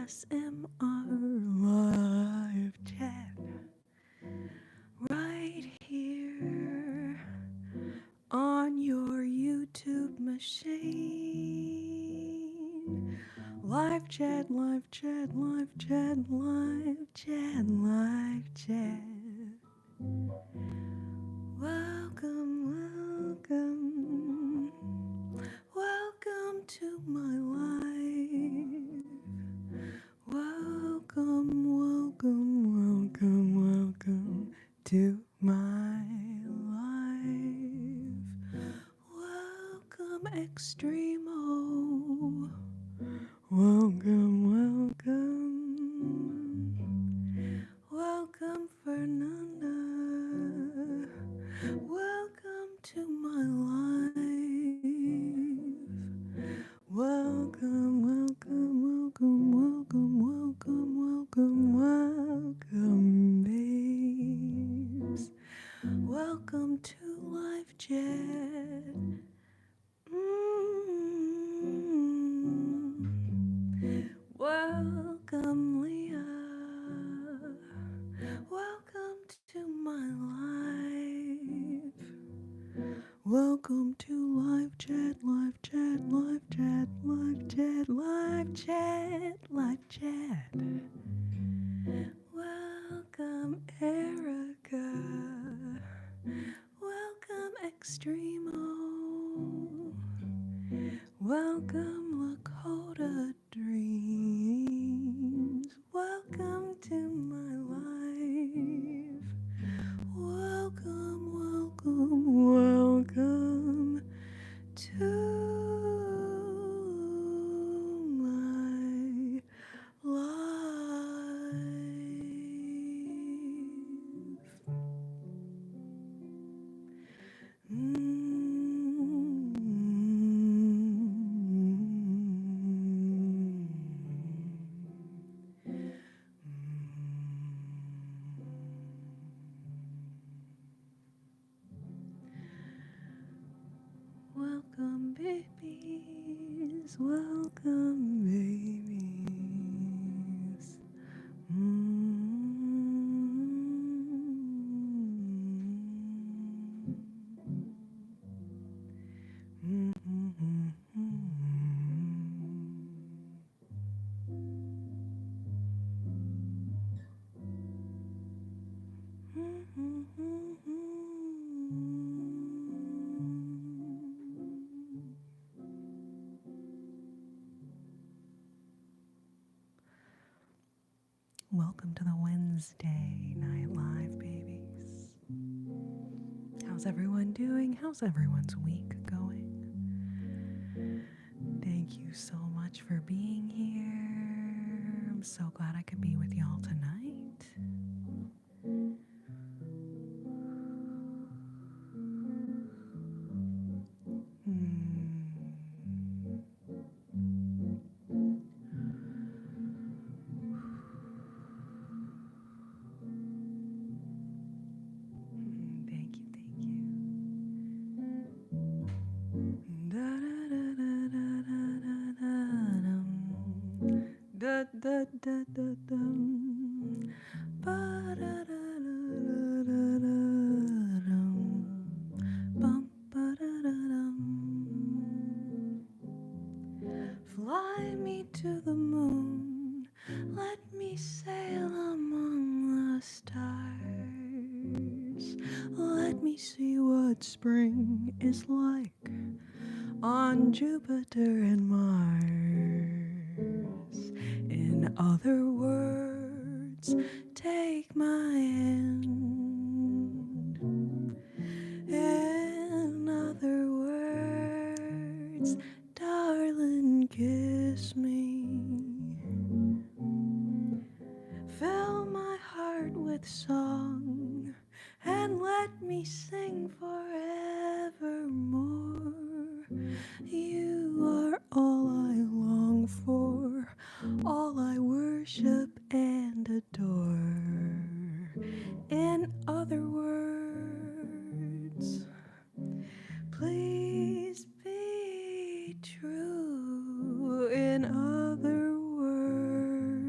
ASMR live chat right here on your YouTube machine. Live chat, live chat, live chat, live chat, live chat. Welcome, welcome, welcome to my life. Welcome, welcome, welcome, welcome to my life. Welcome, Extremo. Welcome, welcome. Welcome, Fernanda. Welcome to my life. Welcome, welcome, welcome, welcome, welcome, welcome, welcome, babes. Welcome to Live Chat. Welcome, Leah. Welcome to my life. Welcome to Live Chat, Live Chat, Live Chat, Live Chat, Live Chat, Live Chat. Welcome, Erica. Welcome, Extremo. Welcome, Lakota Dreams. Welcome to my life. Welcome, welcome, welcome to my life. Welcome, babies. Welcome, babies. Welcome to the Wednesday Night Live, babies. How's everyone doing? How's everyone's week going? Thank you so much for being here. I'm so glad I could be with y'all tonight. Thank you. Fly me to the moon, let me sail among the stars. Let me see what spring is like on Jupiter and Mars. In other words, take my hand. In other words, darling, kiss me. Fill my heart with song and let me sing forevermore. You are all I long for, all I worship and adore. In other words, please be true. In other words,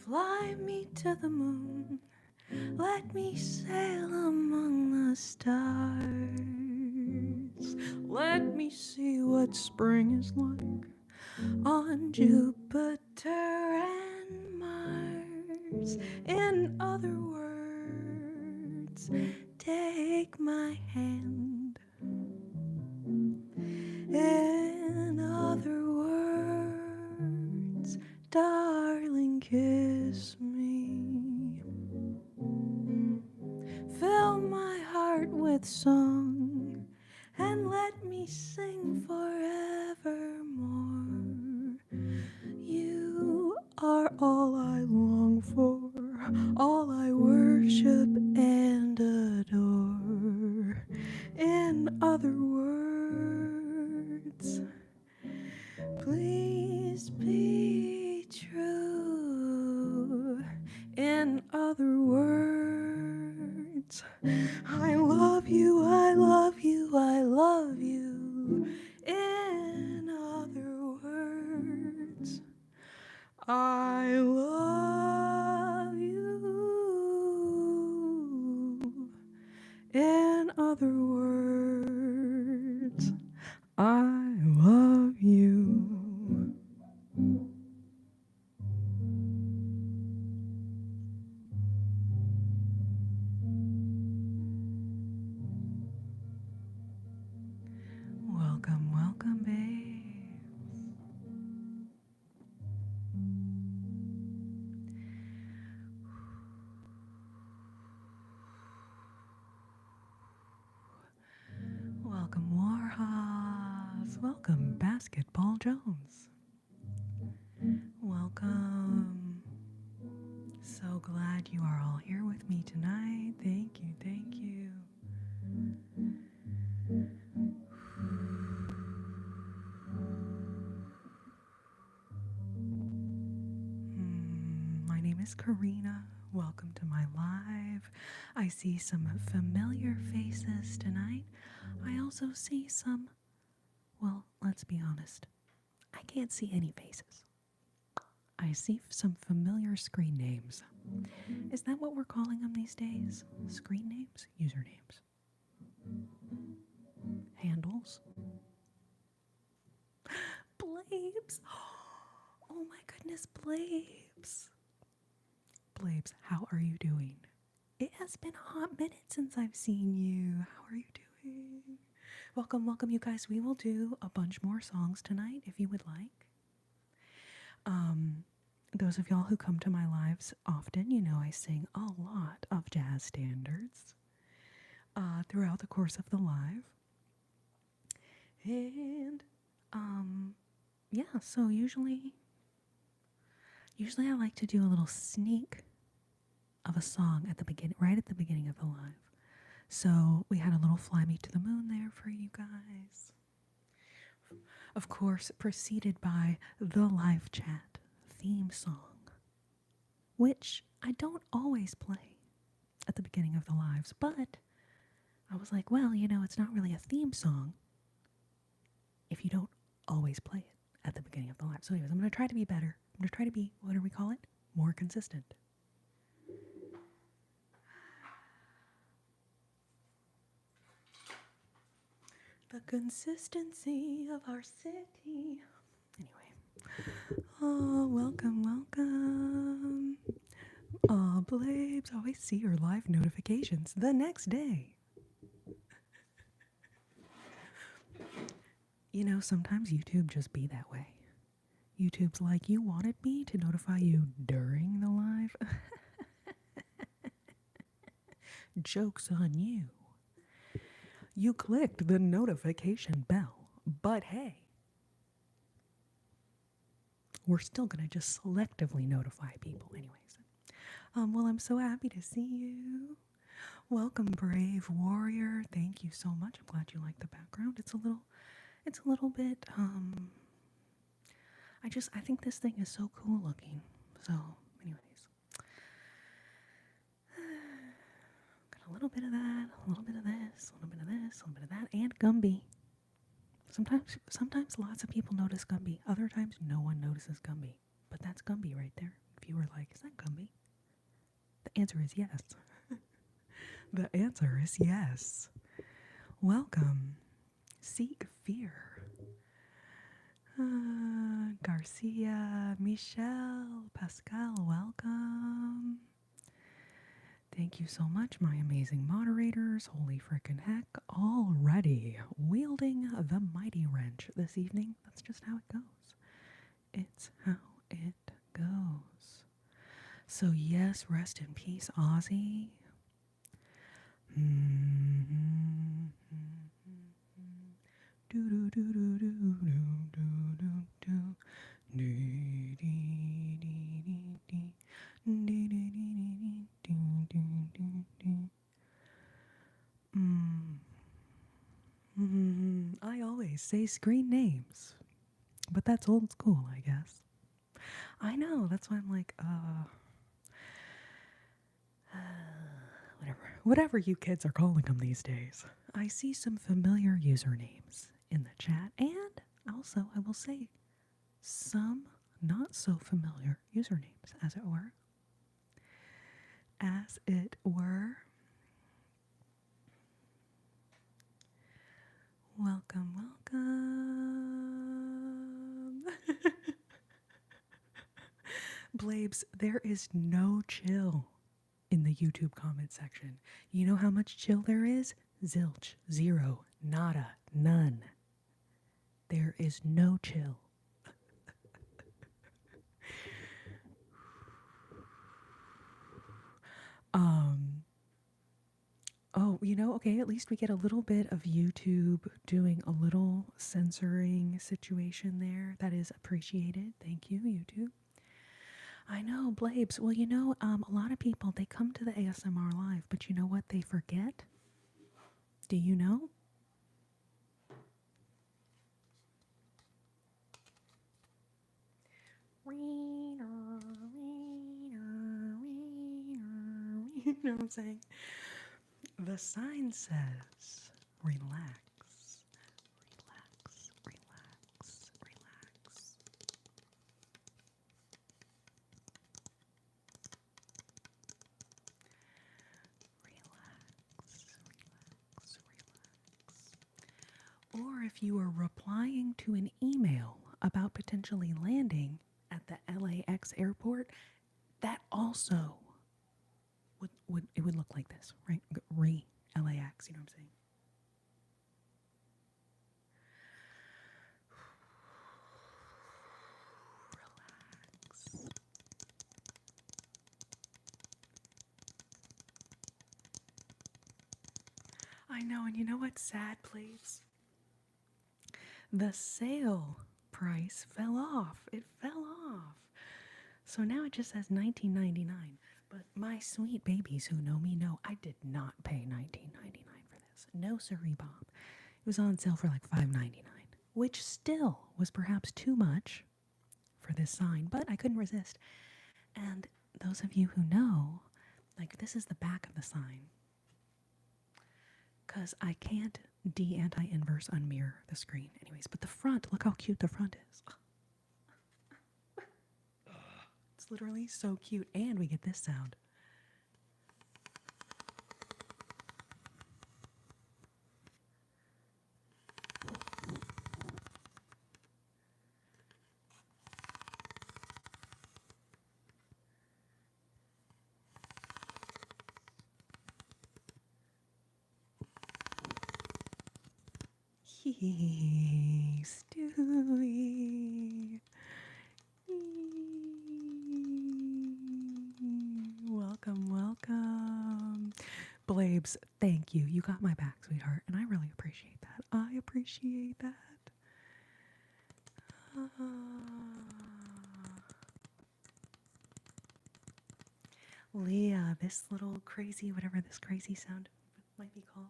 Fly me to the moon, let me sail among the stars. Let me see what spring is like on Jupiter and Mars. In other words, take my hand. In other words, darling, kiss me. Fill my heart with song and let me sing forevermore. You are all I long for, all I worship and adore. In other words, please be true. In other words, I love you, I love you, I love you. In other words, I love you. In other words, I love you. Welcome, welcome, babes. Welcome, Warhas. Welcome, Basketball Jones. Welcome. So glad you are all here with me tonight. Thank you, thank you. My name is Corrina. Welcome to my live. I see some familiar faces tonight. I also see some, well, let's be honest. I can't see any faces. I see some familiar screen names. Is that what we're calling them these days? Screen names? Usernames? Handles? Blabes! Oh my goodness, Blabes! Blabes, how are you doing? It has been a hot minute since I've seen you. How are you doing? Welcome, welcome, you guys. We will do a bunch more songs tonight if you would like. Those of y'all who come to my lives often, you know I sing a lot of jazz standards throughout the course of the live. And, yeah, so usually I like to do a little sneak of a song at the beginning, right at the beginning of the live. So we had a little Fly Me to the Moon there for you guys. Of course, preceded by the live chat theme song, which I don't always play at the beginning of the lives, but I was like, well, you know, it's not really a theme song if you don't always play it at the beginning of the live. So anyways, I'm going to try to be better. I'm going to try to be, what do we call it? More consistent. The consistency of our city. Oh, welcome, welcome. Oh, Blabes, oh, I see your live notifications the next day. You know, sometimes YouTube just be that way. YouTube's like, you wanted me to notify you during the live? Joke's on you. You clicked the notification bell, but hey, we're still going to just selectively notify people anyways. Well, I'm so happy to see you. Welcome, Brave Warrior. Thank you so much. I'm glad you like the background. It's a little bit, I think this thing is so cool looking. So, anyways. Got a little bit of that, a little bit of this, a little bit of this, a little bit of that, and Gumby. Sometimes lots of people notice Gumby. Other times, no one notices Gumby. But that's Gumby right there. If you were like, is that Gumby? The answer is yes. The answer is yes. Welcome. Seek Fear. Garcia, Michelle, Pascal, welcome. Thank you so much, my amazing moderators. Holy frickin' heck. Already wielding the mighty wrench this evening. That's just how it goes. It's how it goes. So yes, rest in peace, Ozzy. I always say screen names, but that's old school, I guess. I know, that's why I'm like, whatever you kids are calling them these days. I see some familiar usernames in the chat, and also, I will say, some not so familiar usernames, as it were. As it were. Welcome, welcome. Blabes, there is no chill in the YouTube comment section. You know how much chill there is? Zilch, zero, nada, none. There is no chill. Oh, okay, at least we get a little bit of YouTube doing a little censoring situation there. That is appreciated. Thank you, YouTube. I know, Blabes. Well, a lot of people, they come to the ASMR Live, but you know what they forget? Do you know? You know what I'm saying? The sign says, relax, relax, relax, relax. Relax, relax, relax. Or if you are replying to an email about potentially landing at the LAX airport, that also would look like this, right? LAX, you know what I'm saying? Relax. I know, and you know what's sad, please? The sale price fell off. It fell off. So now it just says $19.99. But my sweet babies who know me know I did not pay $19.99 for this. No siree, Bob. It was on sale for like $5.99, which still was perhaps too much for this sign, but I couldn't resist. And those of you who know, like, this is the back of the sign. Because I can't anti-inverse unmirror the screen. Anyways, but the front, look how cute the front is. It's literally so cute. And we get this sound. Stewie. Welcome, welcome. Blabes, thank you. You got my back, sweetheart, and I really appreciate that. I appreciate that. Leah, this little crazy, whatever this crazy sound might be called.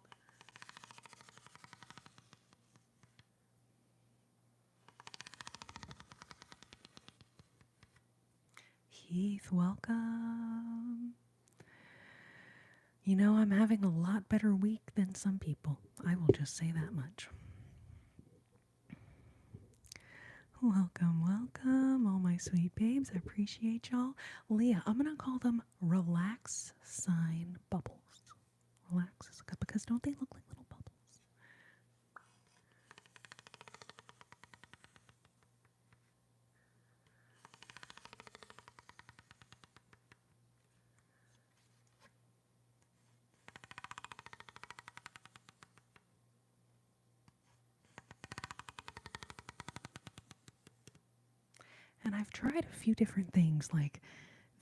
Heath, welcome. You know, I'm having a lot better week than some people. I will just say that much. Welcome, welcome, all my sweet babes. I appreciate y'all. Leah, I'm going to call them relax sign bubbles. Relax, because don't they look like little bubbles? And I've tried a few different things, like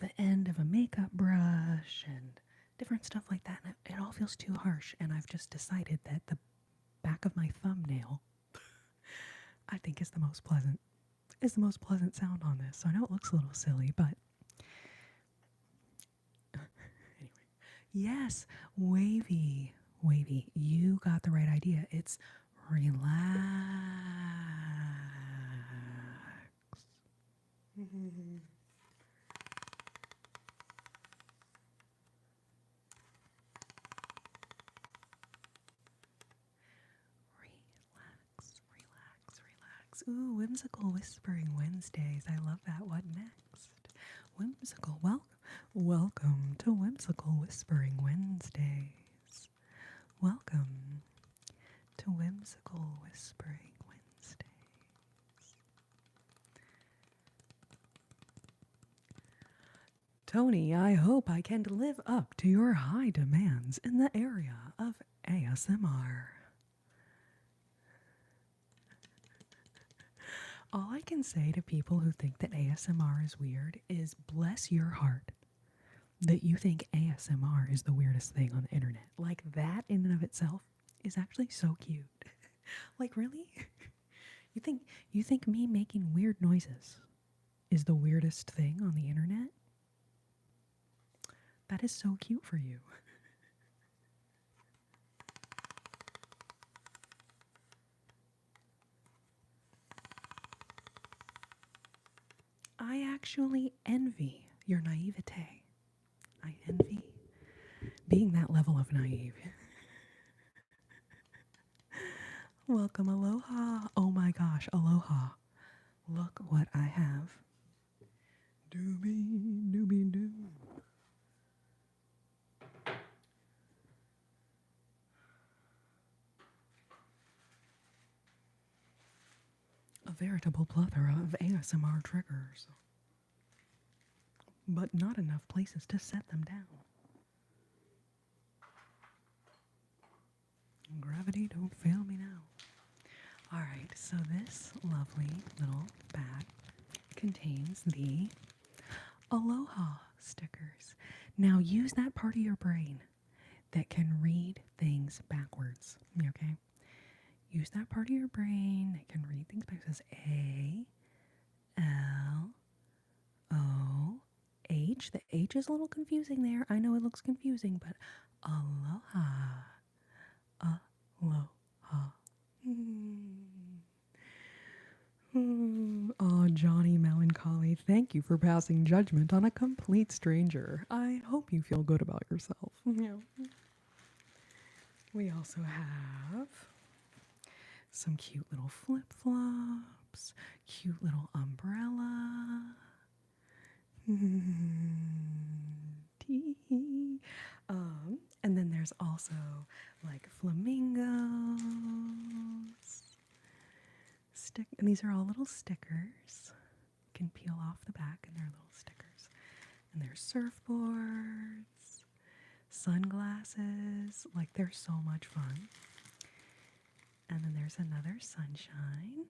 the end of a makeup brush and different stuff like that, and it all feels too harsh, and I've just decided that the back of my thumbnail I think is the most pleasant sound on this. So I know it looks a little silly, but anyway. Yes, wavy, you got the right idea. It's relax. Relax. Ooh, whimsical whispering Wednesdays. I love that. What next? Whimsical. Welcome to Whimsical Whispering Wednesdays. Welcome to Whimsical Whispering Wednesdays. Tony, I hope I can live up to your high demands in the area of ASMR. All I can say to people who think that ASMR is weird is bless your heart that you think ASMR is the weirdest thing on the internet. Like, that in and of itself is actually so cute. Like, really? You think me making weird noises is the weirdest thing on the internet? That is so cute for you. I actually envy your naivete. I envy being that level of naive. Welcome, Aloha. Oh my gosh, Aloha. Look what I have. Doobie doo. A veritable plethora of ASMR triggers. But not enough places to set them down. Gravity, don't fail me now. Alright, so this lovely little bag contains the Aloha stickers. Now use that part of your brain that can read things backwards. Okay? Use that part of your brain that can read things backwards. It says A-L-O-H. The H is a little confusing there. I know it looks confusing, but Aloha. Aloha. Oh, Johnny Melancholy, thank you for passing judgment on a complete stranger. I hope you feel good about yourself. Yeah. We also have some cute little flip-flops, cute little umbrella. And then there's also like flamingos. And these are all little stickers. You can peel off the back and they're little stickers. And there's surfboards, sunglasses. Like, they're so much fun. And then there's another sunshine.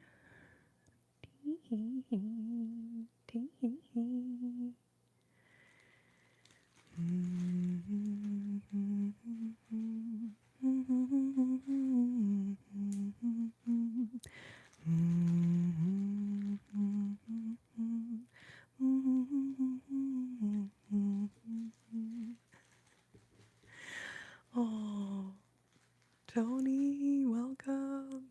Oh, Tony, welcome.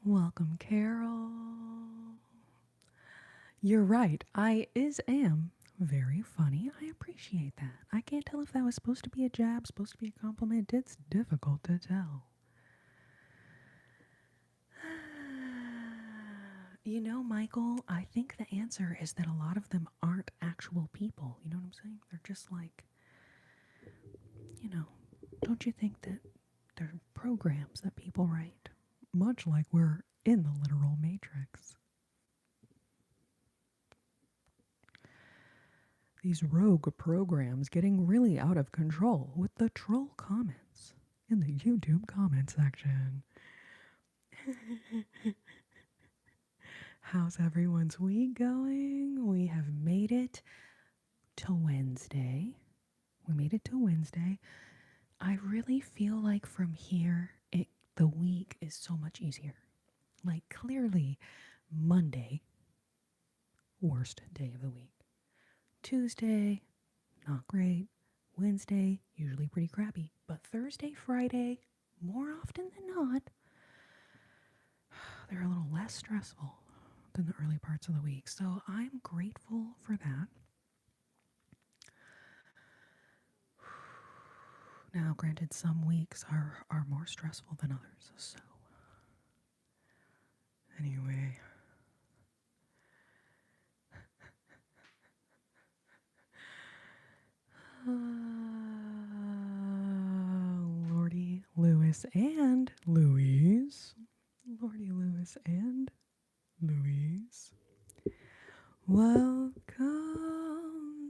Welcome, Carol. You're right. I am very funny. I appreciate that. I can't tell if that was supposed to be a jab, supposed to be a compliment. It's difficult to tell. You know, Michael, I think the answer is that a lot of them aren't actual people. You know what I'm saying? They're just like, you know, don't you think that they're programs that people write? Much like we're in the literal matrix. These rogue programs getting really out of control with the troll comments in the YouTube comment section. How's everyone's week going? We have made it to Wednesday. I really feel like from here, the week is so much easier. Like clearly, Monday, worst day of the week. Tuesday, not great. Wednesday, usually pretty crappy. But Thursday, Friday, more often than not, they're a little less stressful than the early parts of the week. So I'm grateful for that. Now, granted, some weeks are more stressful than others. So anyway. Lordy Lewis and Louise. Lordy Lewis and Louise. Welcome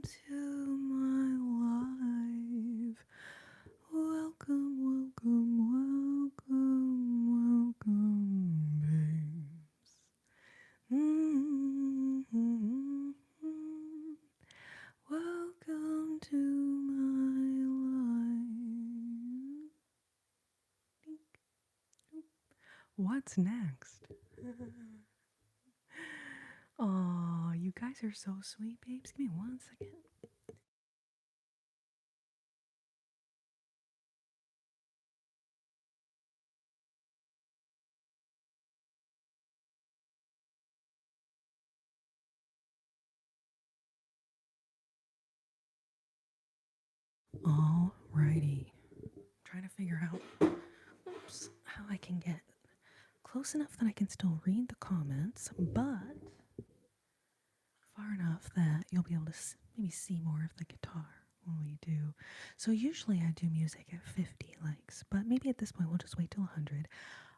to my life. Welcome, welcome, welcome, welcome, babes. Welcome to my life. What's next? Aw, you guys are so sweet, babes. Give me 1 second. Alrighty. Trying to figure out how I can get close enough that I can still read the comments, but far enough that you'll be able to maybe see more of the guitar when we do. So usually I do music at 50 likes, but maybe at this point we'll just wait till 100.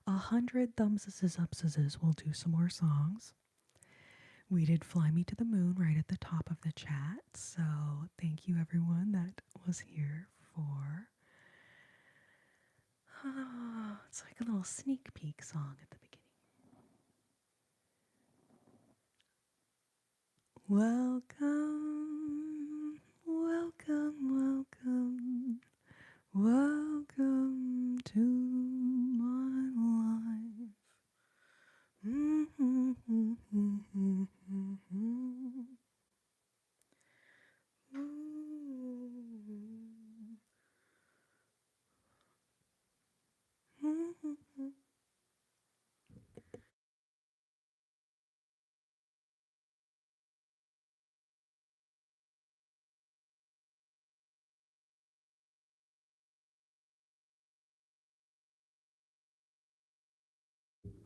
100 thumbses upses. We'll do some more songs. We did Fly Me to the Moon right at the top of the chat, so thank you everyone that was here for. It's like a little sneak peek song at the beginning. Welcome, welcome, welcome, welcome to my life.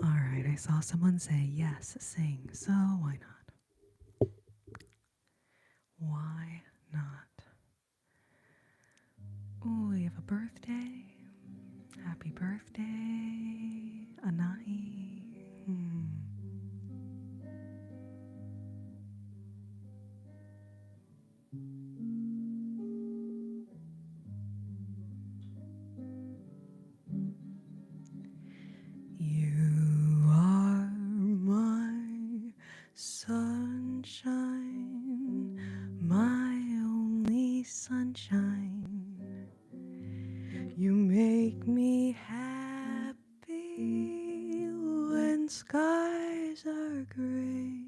All right, I saw someone say yes, sing, so why not? Why not? Ooh, we have a birthday. Happy birthday, Anahi. Sunshine, my only sunshine. You make me happy when skies are gray.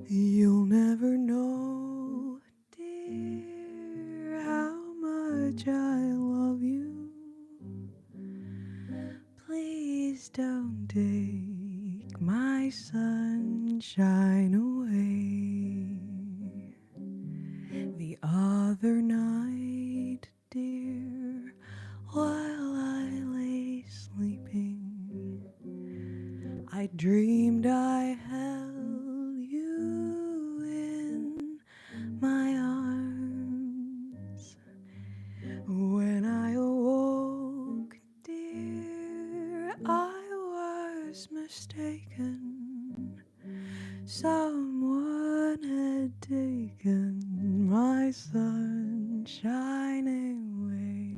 You'll never know, dear, how much I love you. Please don't take my sunshine away. The other night, dear, while I lay sleeping, I dreamed I held you in my arms. When I awoke, dear, I was mistaken. Someone had taken my sunshine away.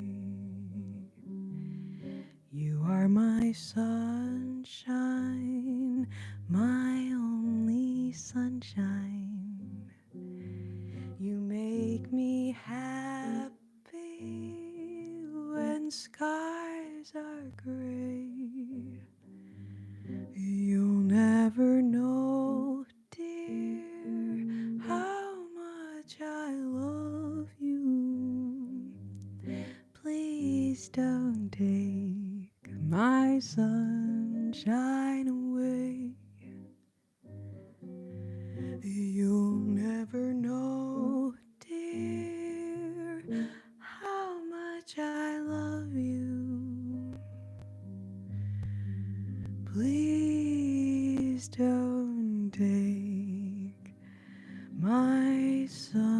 You are my sunshine, my only sunshine. You make me happy when skies are gray. You'll never know, dear, how much I love you. Please don't take my sunshine away. You'll never know, dear, how much I love you. Please don't take my sunshine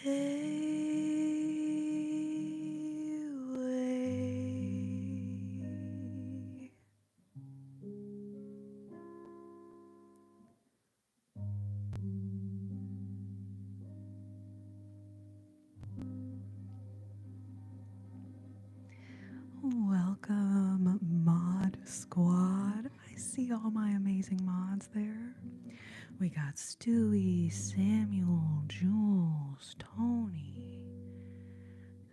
away. Welcome, Mod Squad. I see all my amazing mods there. We got Stewie, Samuel, Jules, Tony,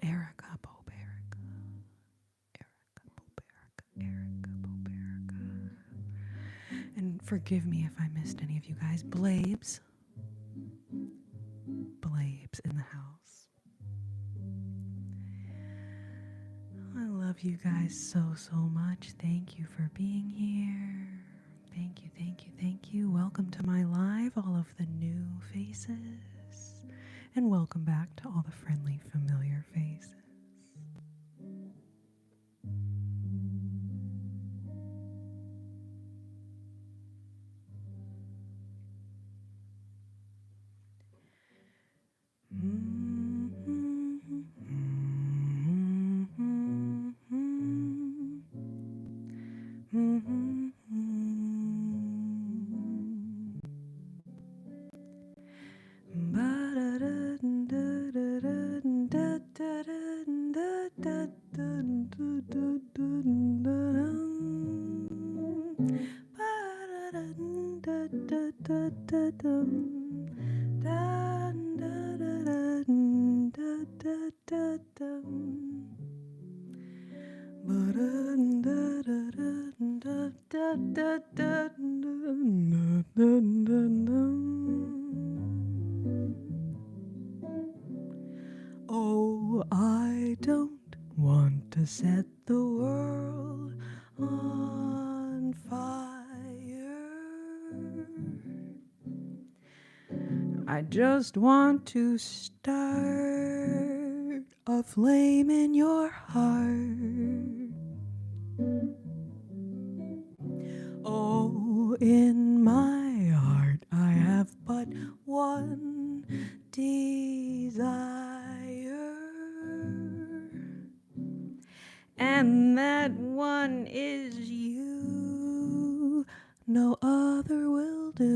Erica, Boberica, Erica, Boberica. And forgive me if I missed any of you guys. Blabes in the house. I love you guys so much. Thank you for being here. Thank you. Welcome to my live, all of the new faces. And welcome back to all the friendly, familiar faces. Oh, I don't want to set the world on fire. I just want to start a flame in your heart. Oh, in my heart I have but one desire, and that one is you. No other will do.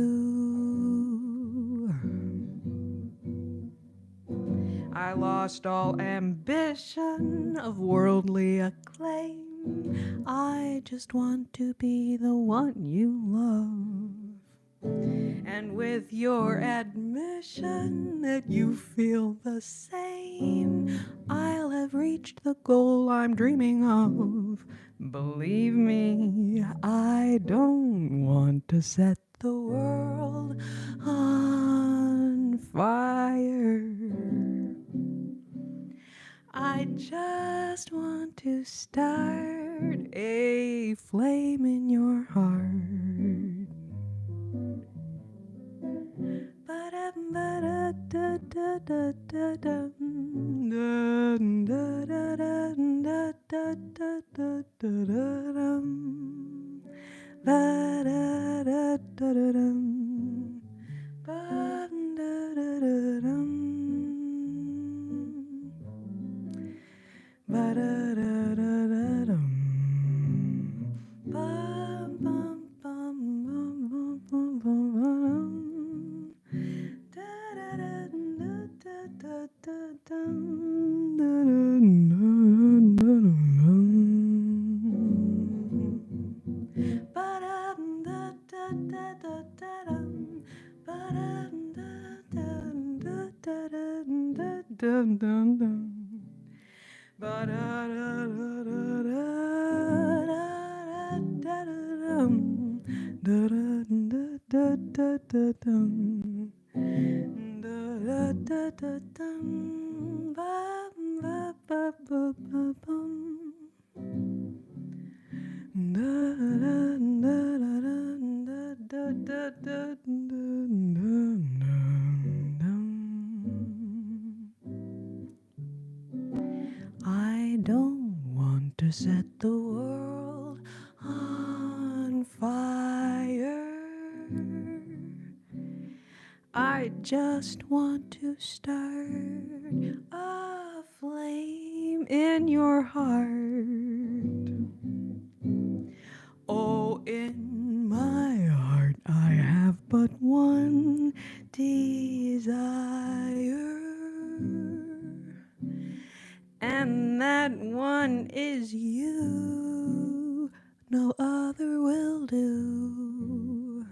I lost all ambition of worldly acclaim. I just want to be the one you love. And with your admission that you feel the same, I'll have reached the goal I'm dreaming of. Believe me, I don't want to set the world on fire. I just want to start a flame in your heart. I don't want to set the world on fire. I just want to start a flame in your heart. Oh, in my heart I have but one desire, and that one is you. No other will do.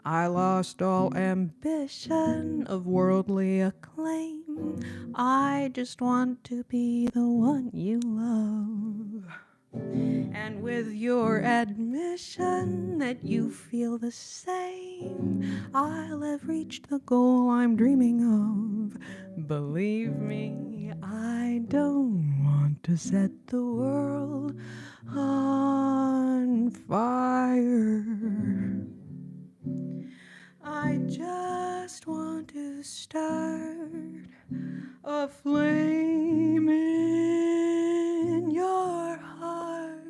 I lost all ambition of worldly acclaim. I just want to be the one you love. And with your admission that you feel the same, I'll have reached the goal I'm dreaming of. Believe me, I don't want to set the world on fire. I just want to start a flame in your heart.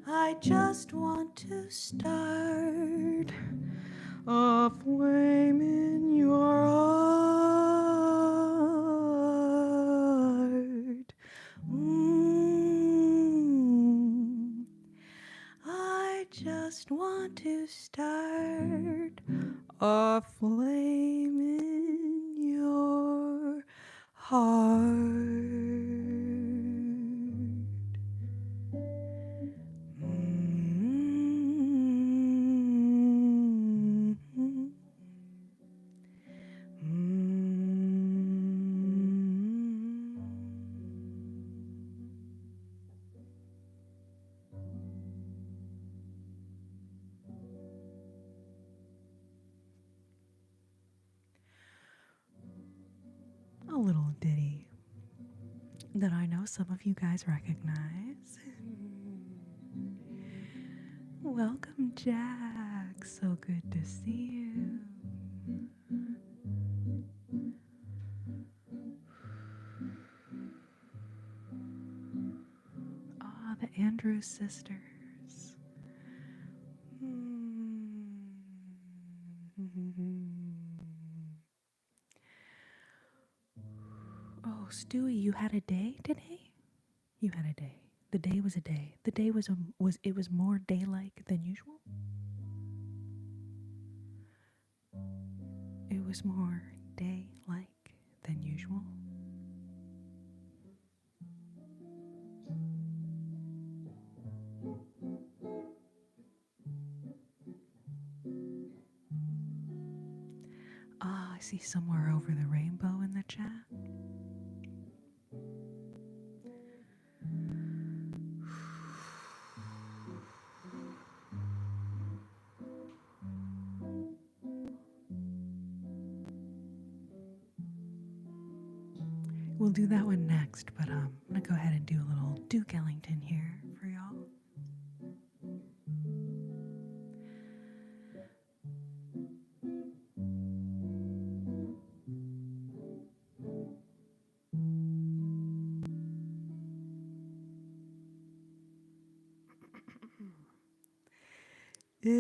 I just want to start a flame in your heart. I just want to start a flame in your heart. A little ditty that I know some of you guys recognize. Welcome, Jack. So good to see you. Ah, the Andrews sisters. Oh, Stewie, you had a day today? You had a day. The day was a day. The day was more day-like than usual. It was more day-like than usual. Somewhere Over the Rainbow in the chat. We'll do that one next, but I'm gonna go ahead and do a little Duke Ellington here for y'all. It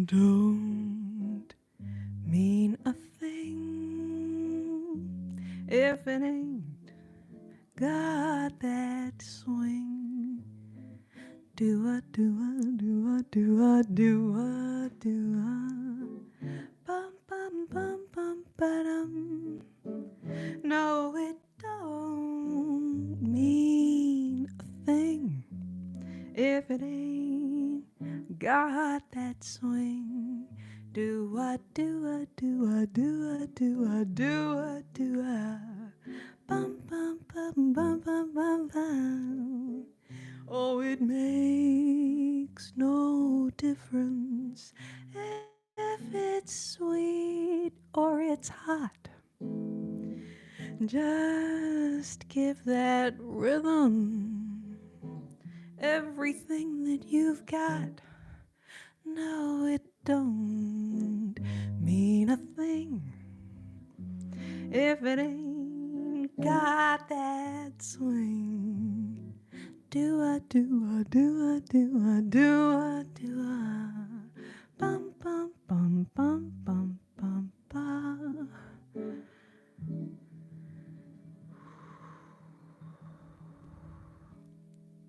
don't mean a thing if it ain't got that swing. Do-a, do-a, do-a, do-a, do-a, do-a. Bum, bum, bum, bum, ba-dum. No, it don't mean a thing if it ain't got that swing. Do-a, do-a, do-a, do-a, do-a, do-a, do-a. Bum, bum, bum, bum, bum, bum, bum. Oh, it makes no difference if it's sweet or it's hot. Just give that rhythm everything that you've got. No, it don't mean a thing if it ain't got that swing. Do-a, do-a, do-a, do-a, do-a, do-a. Bum, bum, bum, bum, bum, bum, bum.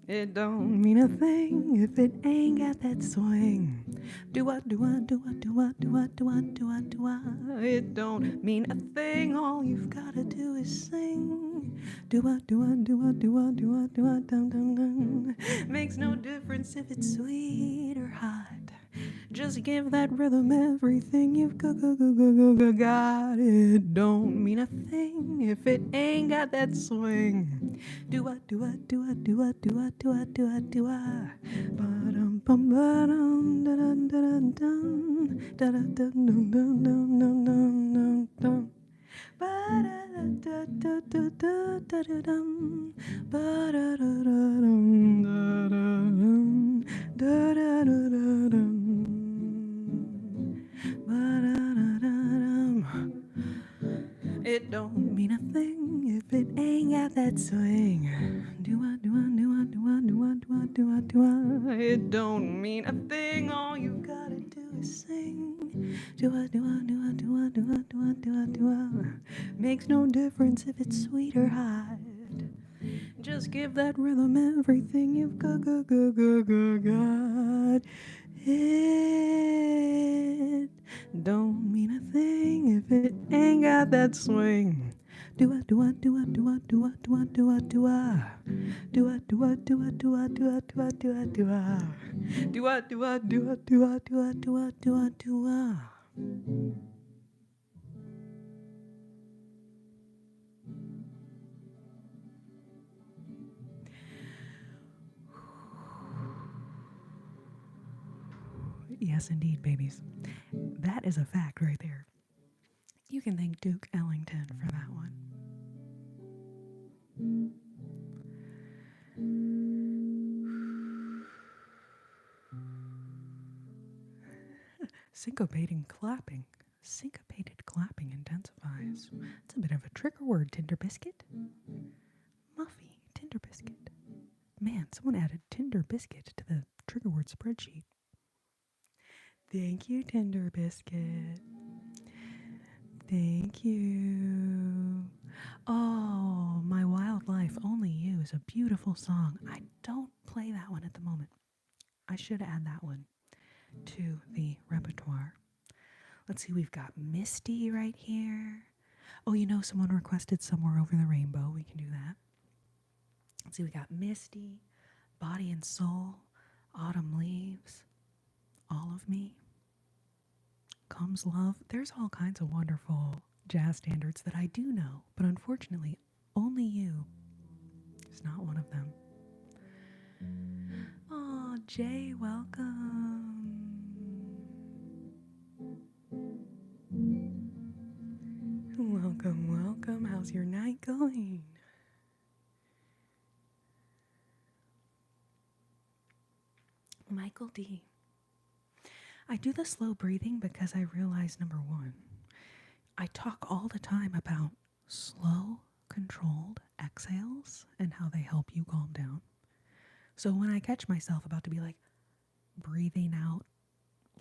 It don't mean a thing if it ain't got that swing. Do-a, do-a, do-a, do-a, do-a, do-a, do-a, do-a. It don't mean a thing, all you've gotta do is sing. Do-a, do-a, do-a, do-a, do-a, do-a, dum, dum, dum. Makes no difference if it's sweet or hot. Just give that rhythm everything you've got. It don't mean a thing if it ain't got that swing. Do-a, do-a, do-a, do-a, do-a, do-a, do-a, do-a. Ba-dum, bum, ba-dum, da-dum, da-dum, dum. Da-dum, dum, dum, dum, dum, dum, dum, dum. Ba-da-da-da-da-da-da-dum. Ba-da-da-da-dum, da-da-dum, da-da-da-da-dum. Ba-da-da-da-dum. It don't mean a thing if it ain't got that swing. Do-a, do-a, do-a, do-a, do-a, do-a, do-a, do-a. It don't mean a thing, all you gotta do is sing. Do-a, do-a, do-a, do-a, do-a, do-a, do-a, do-a. Makes no difference if it's sweet or hot. Just give that rhythm everything you've got. It don't mean a thing if it ain't got that swing. Do-a, do-a, do-a, do-a, do-a, do-a, do-a, do-a. Do-a, do-a, do-a, do-a, do-a, do-a, do-a, do-a. Do-a, do-a, do-a, do-a, do-a, do-a, do-a, do-a. Yes, indeed, babies. That is a fact right there. You can thank Duke Ellington for that one. Syncopated clapping intensifies. It's a bit of a trigger word, Tinder Biscuit. Muffy, Tinder Biscuit. Man, someone added Tinder Biscuit to the trigger word spreadsheet. Thank you, Tinder Biscuit. Thank you. Oh, My Wildlife, Only You is a beautiful song. I don't play that one at the moment. I should add that one to the repertoire. Let's see, we've got Misty right here. Oh, someone requested Somewhere Over the Rainbow. We can do that. Let's see, we got Misty, Body and Soul, Autumn Leaves, All of Me. comes love. There's all kinds of wonderful jazz standards that I do know, but unfortunately, only you is not one of them. Oh, Jay, welcome. Welcome, welcome. How's your night going? Michael D. I do the slow breathing because I realize, number one, I talk all the time about slow, controlled exhales and how they help you calm down. So when I catch myself about to be like breathing out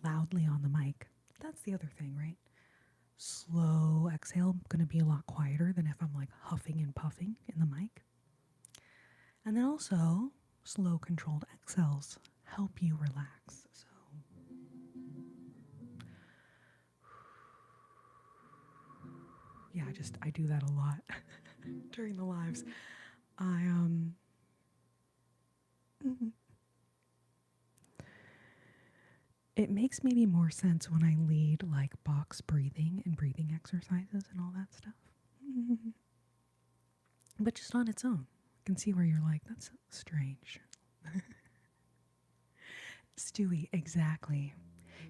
loudly on the mic, that's the other thing, right? Slow exhale, going to be a lot quieter than if I'm like huffing and puffing in the mic. And then also, slow, controlled exhales help you relax. So yeah, I do that a lot during the lives. It makes maybe more sense when I lead like box breathing and breathing exercises and all that stuff. But just on its own. I can see where you're like, that's strange. Stewie, exactly.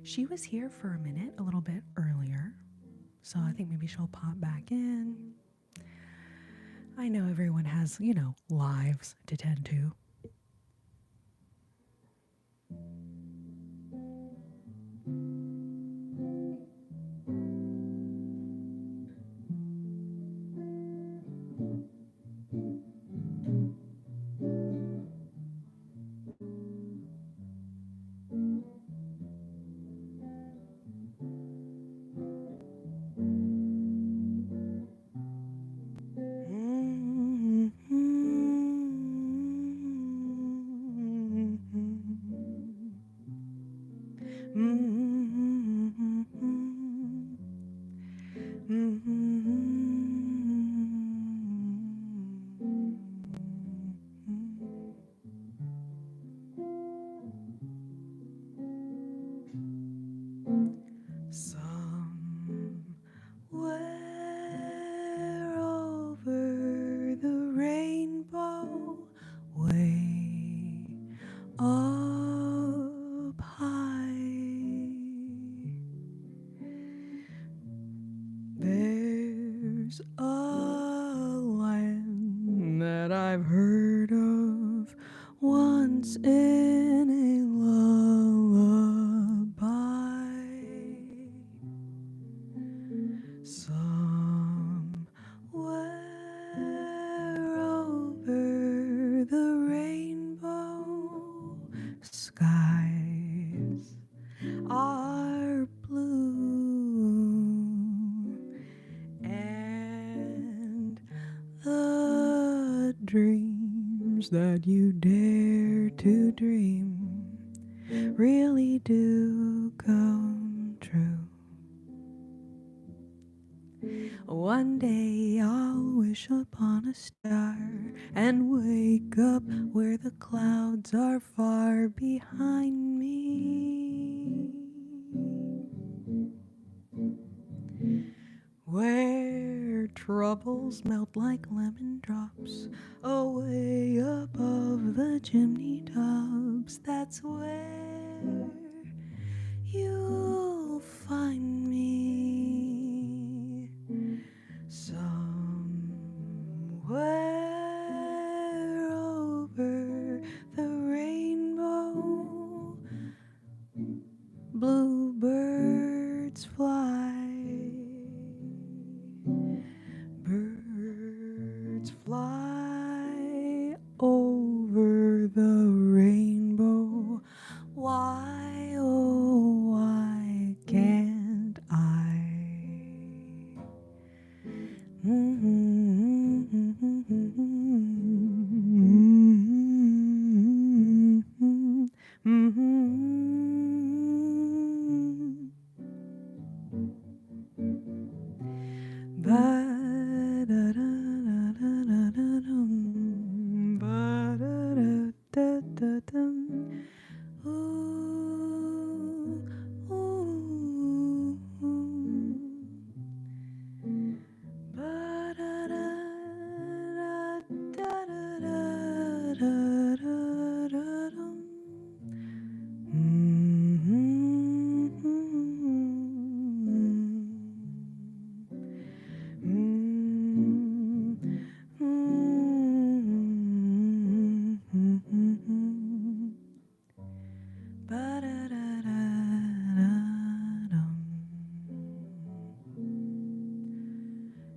She was here for a minute, a little bit earlier. So I think maybe she'll pop back in. I know everyone has, lives to tend to. That you dare to dream really do come true. One day I'll wish upon a star and wake up where the clouds are far behind me, where troubles melt like lemon drops away above the chimney tops. That's where you'll find me, somewhere over the rainbow. Bluebirds fly, birds fly over the rainbow. Why, oh, why can't I?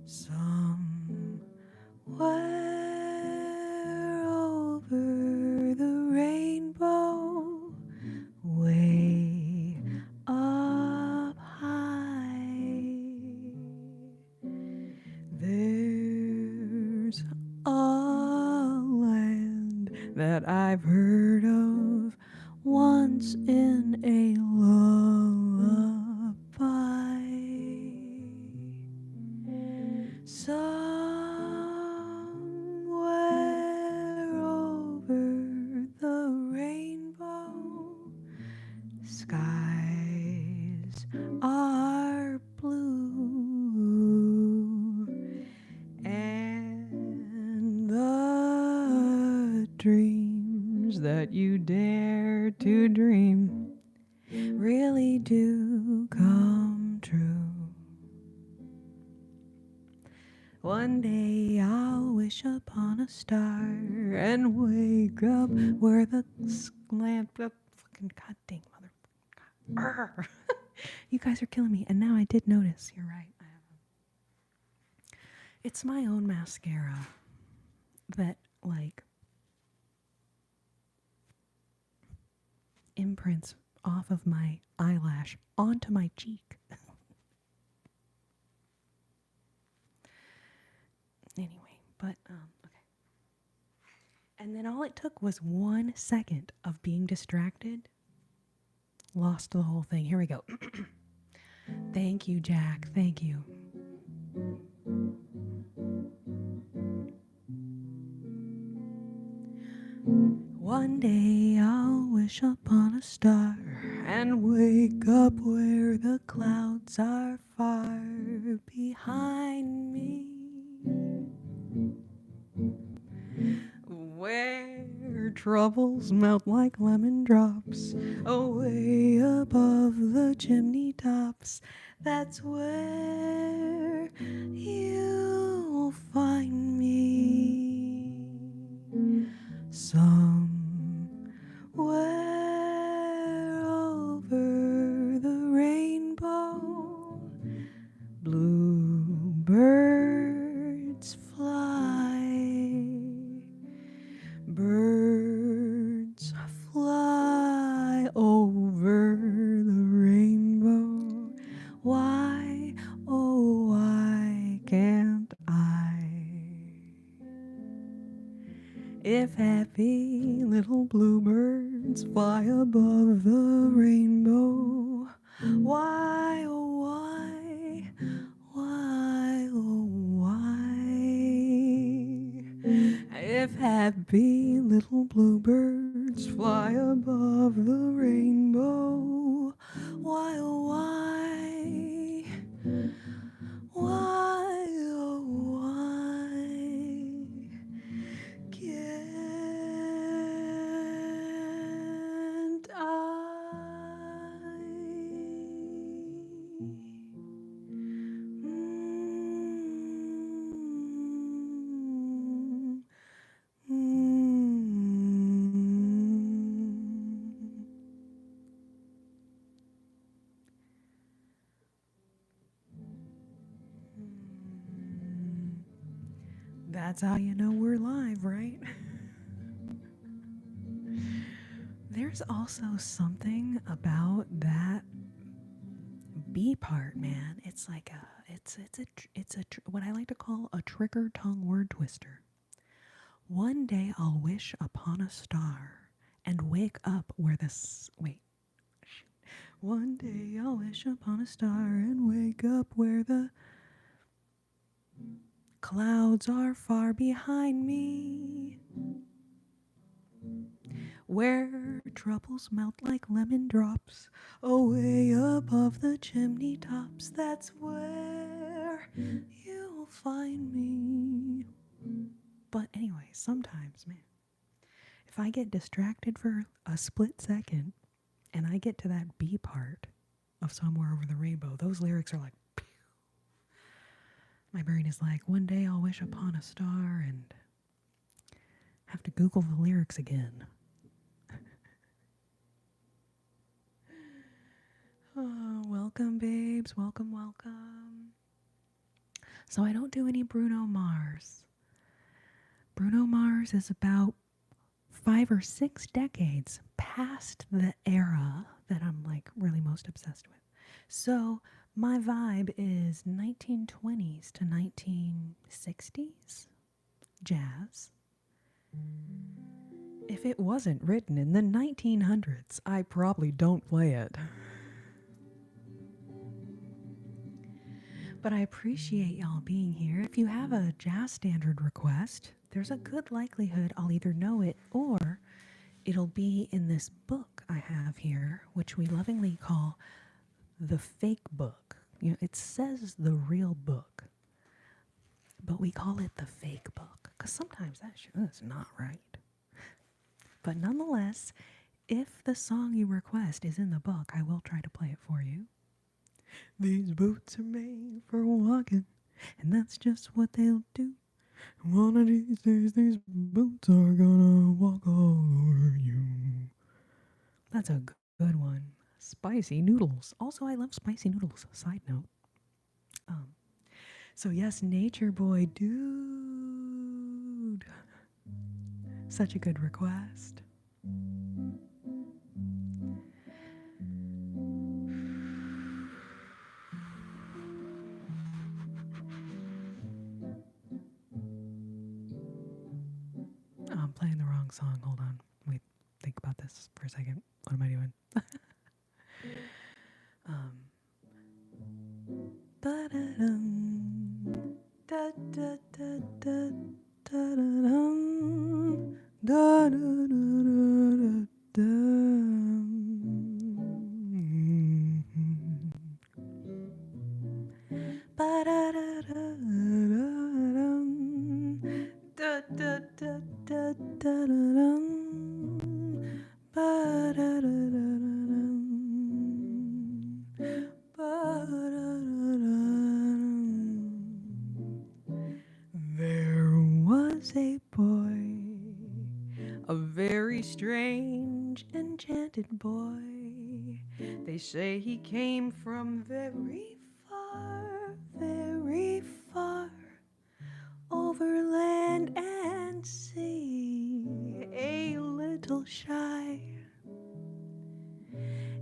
Somewhere over the rainbow, way up high, there's a land that I've heard of once in a lullaby. Somewhere over the rainbow, skies are blue, and the dreams that you dare to dream really do come true. One day I'll wish upon a star and wake up where the lamp. Fucking goddamn mother. You guys are killing me. And now I did notice. You're right. It's my own mascara that like imprints off of my eyelash onto my cheek. Anyway, but okay. And then all it took was 1 second of being distracted. Lost the whole thing. Here we go. Thank you, Jack. Thank you. One day I'll wish upon a star and wake up where the clouds are far behind me, where troubles melt like lemon drops away above the chimney tops. That's where you'll find me. Somewhere over the rainbow, bluebirds fly. Birds fly over the rainbow. Why, oh, why can't I? If happy little bluebirds fly above the rainbow, why, oh, why, oh, why? If happy little bluebirds fly above the rainbow, why, oh, why? Why, oh, why can't I? That's how you know we're live, right? There's also something about that B part, man. It's like what I like to call a trigger tongue word twister. One day I'll wish upon a star and wake up where One day I'll wish upon a star and wake up where the clouds are far behind me, where troubles melt like lemon drops away above the chimney tops. That's where you'll find me. But anyway, sometimes, man, if I get distracted for a split second and I get to that B part of Somewhere Over the Rainbow, those lyrics are like, pew. My brain is like, one day I'll wish upon a star and have to Google the lyrics again. Oh, welcome, babes. Welcome, welcome. So I don't do any Bruno Mars. Bruno Mars is about 5 or 6 decades past the era that I'm like really most obsessed with. So my vibe is 1920s to 1960s jazz. If it wasn't written in the 1900s, I probably don't play it. But I appreciate y'all being here. If you have a jazz standard request, there's a good likelihood I'll either know it or it'll be in this book I have here, which we lovingly call the fake book. You know, it says the real book, but we call it the fake book because sometimes that's not right. But nonetheless, if the song you request is in the book, I will try to play it for you. These boots are made for walking, and that's just what they'll do. One of these days, these boots are gonna walk all over you. That's a good one. Spicy noodles. Also, I love spicy noodles. Side note. So yes, Nature Boy Dude. Such a good request. I'm playing the wrong song. Hold on. Wait, think about this for a second. What am I doing? Ba-da-dum, da-da-da-da-da-da-dum, da-da-da-da-da-dum. Ba-da-da-da-da-dum, da-da-da-da-da-dum, ba-da-da-da-da-dum, ba-da-da-da-dum. There was a boy, a very strange, enchanted boy. They say he came from very far, over land and sea, a little shy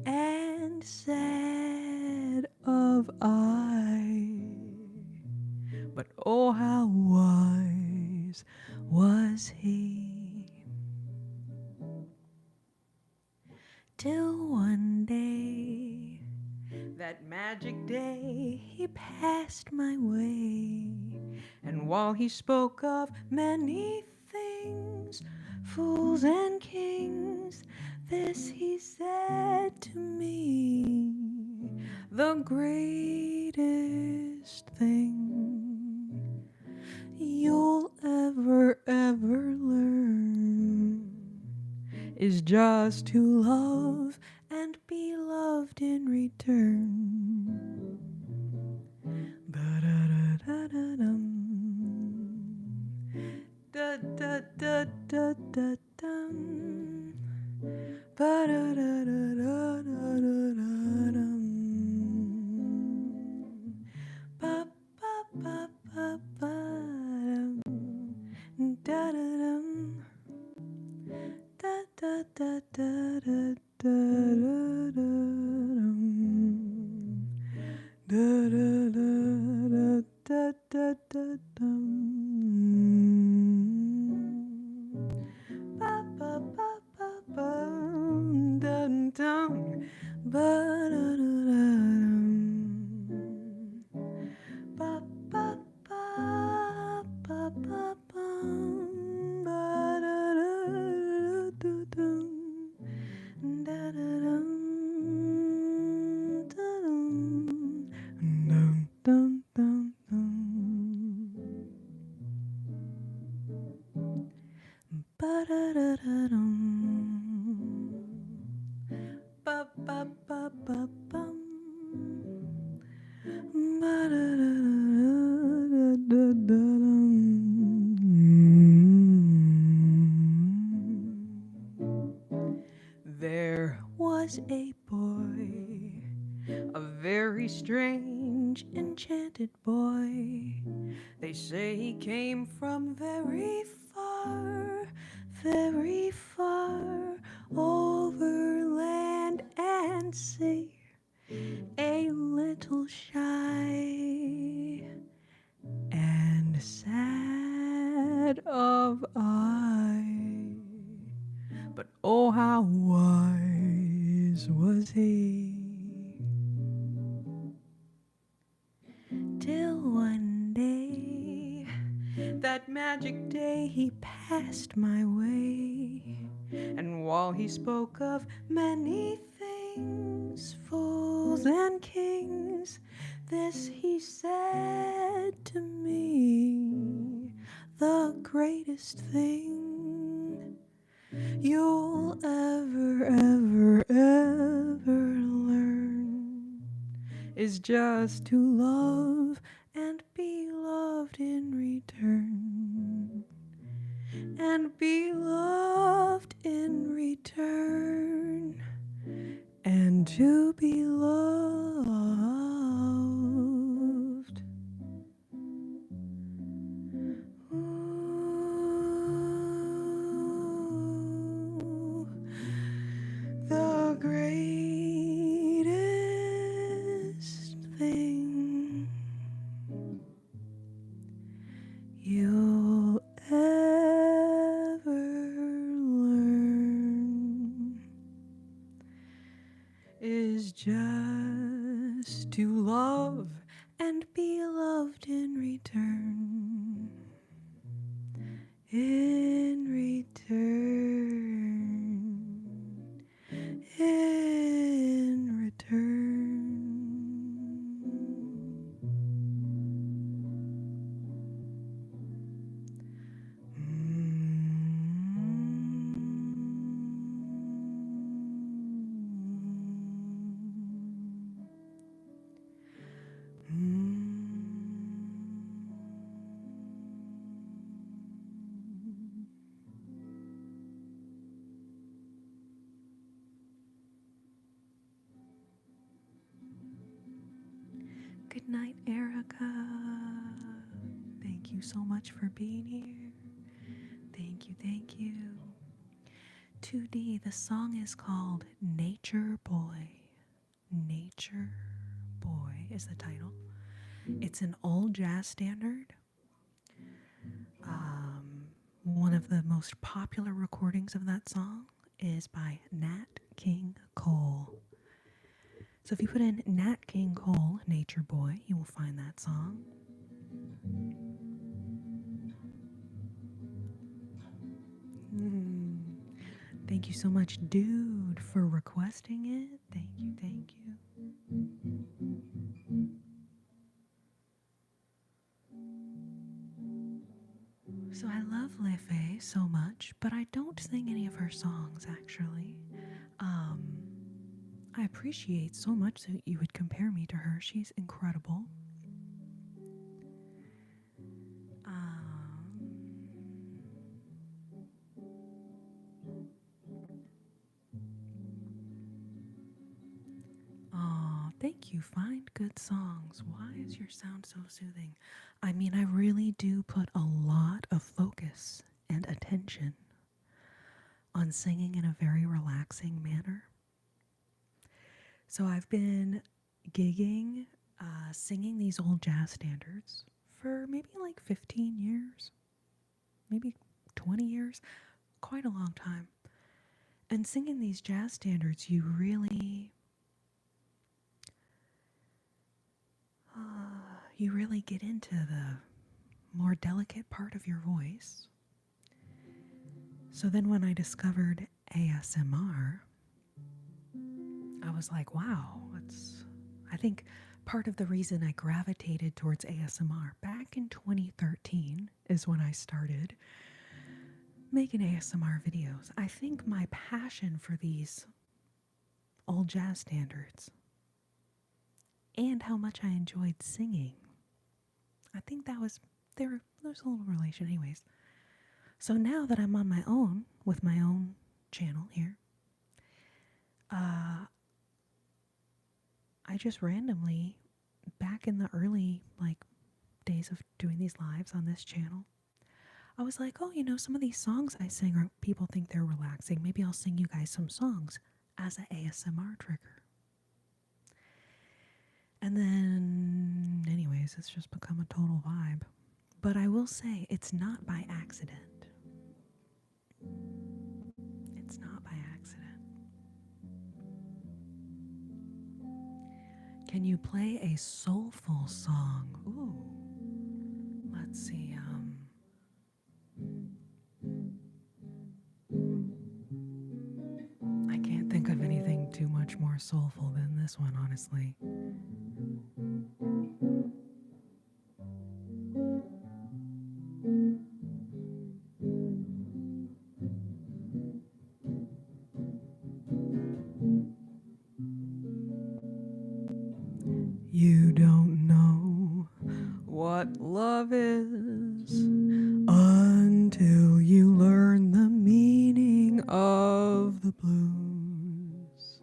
and sad of eye. But oh, how wise was he, till one day, that magic day, he passed my way. And while he spoke of many things, fools and kings, this he said to me: the greatest thing you'll ever learn is just to love and be loved in return. Ba-da-da-da-da-dum, da-da-da-da-da-dum, ba-da-da-da-da-da-da-dum, ba-ba-ba-ba-dum, da-da-dum, da-da-da-da-da-da-dum, da-da-da-da-da-da-dum, ba-ba-ba-ba-bum-dum-dum, ba-da-da-da-dum, ba-ba-ba-ba-bum, ba-da-da-da-da-dum, da-da-dum, da-dum, dum-dum-dum-dum, ba-da-da-da-dum, ba-ba-ba-ba-bum, there was a boy, a very strange strange, enchanted boy. They say he came from very far over land and sea, a little shy and sad of eye. But oh, how wise was he, till one day, that magic day, he passed my way. And while he spoke of many things, fools and kings, this he said to me: the greatest thing you'll ever learn is just to love and be loved in return. And be loved in return. And to be loved. Ooh, the greatest thing you'll ever learn is just to love and be loved in return. In return. In return. Good night, Erica. Thank you so much for being here. Thank you, thank you. 2D, the song is called Nature Boy. Nature Boy is the title. It's an old jazz standard. One of the most popular recordings of that song is by Nat King Cole. So if you put in Nat King Cole, Nature Boy, you will find that song. Thank you so much, dude, for requesting it. Thank you, thank you. So I love Lefe so much, but I don't sing any of her songs, actually. I appreciate so much that you would compare me to her. She's incredible. Thank you. Find good songs. Why is your sound so soothing? I mean, I really do put a lot of focus and attention on singing in a very relaxing manner. So I've been gigging, singing these old jazz standards for maybe like 15 years, maybe 20 years, quite a long time. And singing these jazz standards, you really get into the more delicate part of your voice. So then when I discovered ASMR, I was like, wow, I think part of the reason I gravitated towards ASMR back in 2013 is when I started making ASMR videos. I think my passion for these old jazz standards and how much I enjoyed singing, I think there's a little relation anyways. So now that I'm on my own with my own channel here, I just randomly back in the early days of doing these lives on this channel, I was like, oh, some of these songs I sing are people think they're relaxing. Maybe I'll sing you guys some songs as an ASMR trigger. And then, anyways, it's just become a total vibe. But I will say, it's not by accident. It's not by accident. Can you play a soulful song? Ooh. Let's see. I can't think of anything too much more soulful than this one, honestly. You don't know what love is until you learn the meaning of the blues.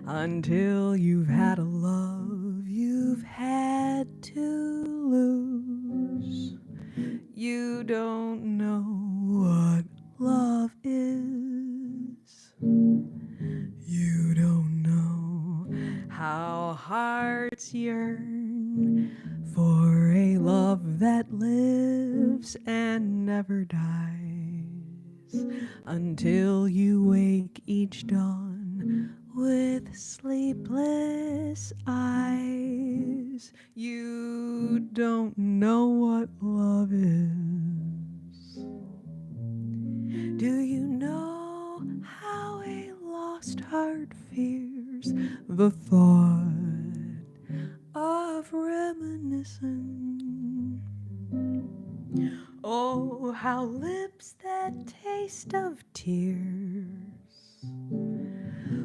Until you've had a love you've had to lose. You don't know what love is. You don't know how hearts yearn for a love that lives and never dies. Until you wake each dawn with sleepless eyes. You don't know what love is. Do you know how a lost heart fears the thought of reminiscing? Oh, how lips that taste of tears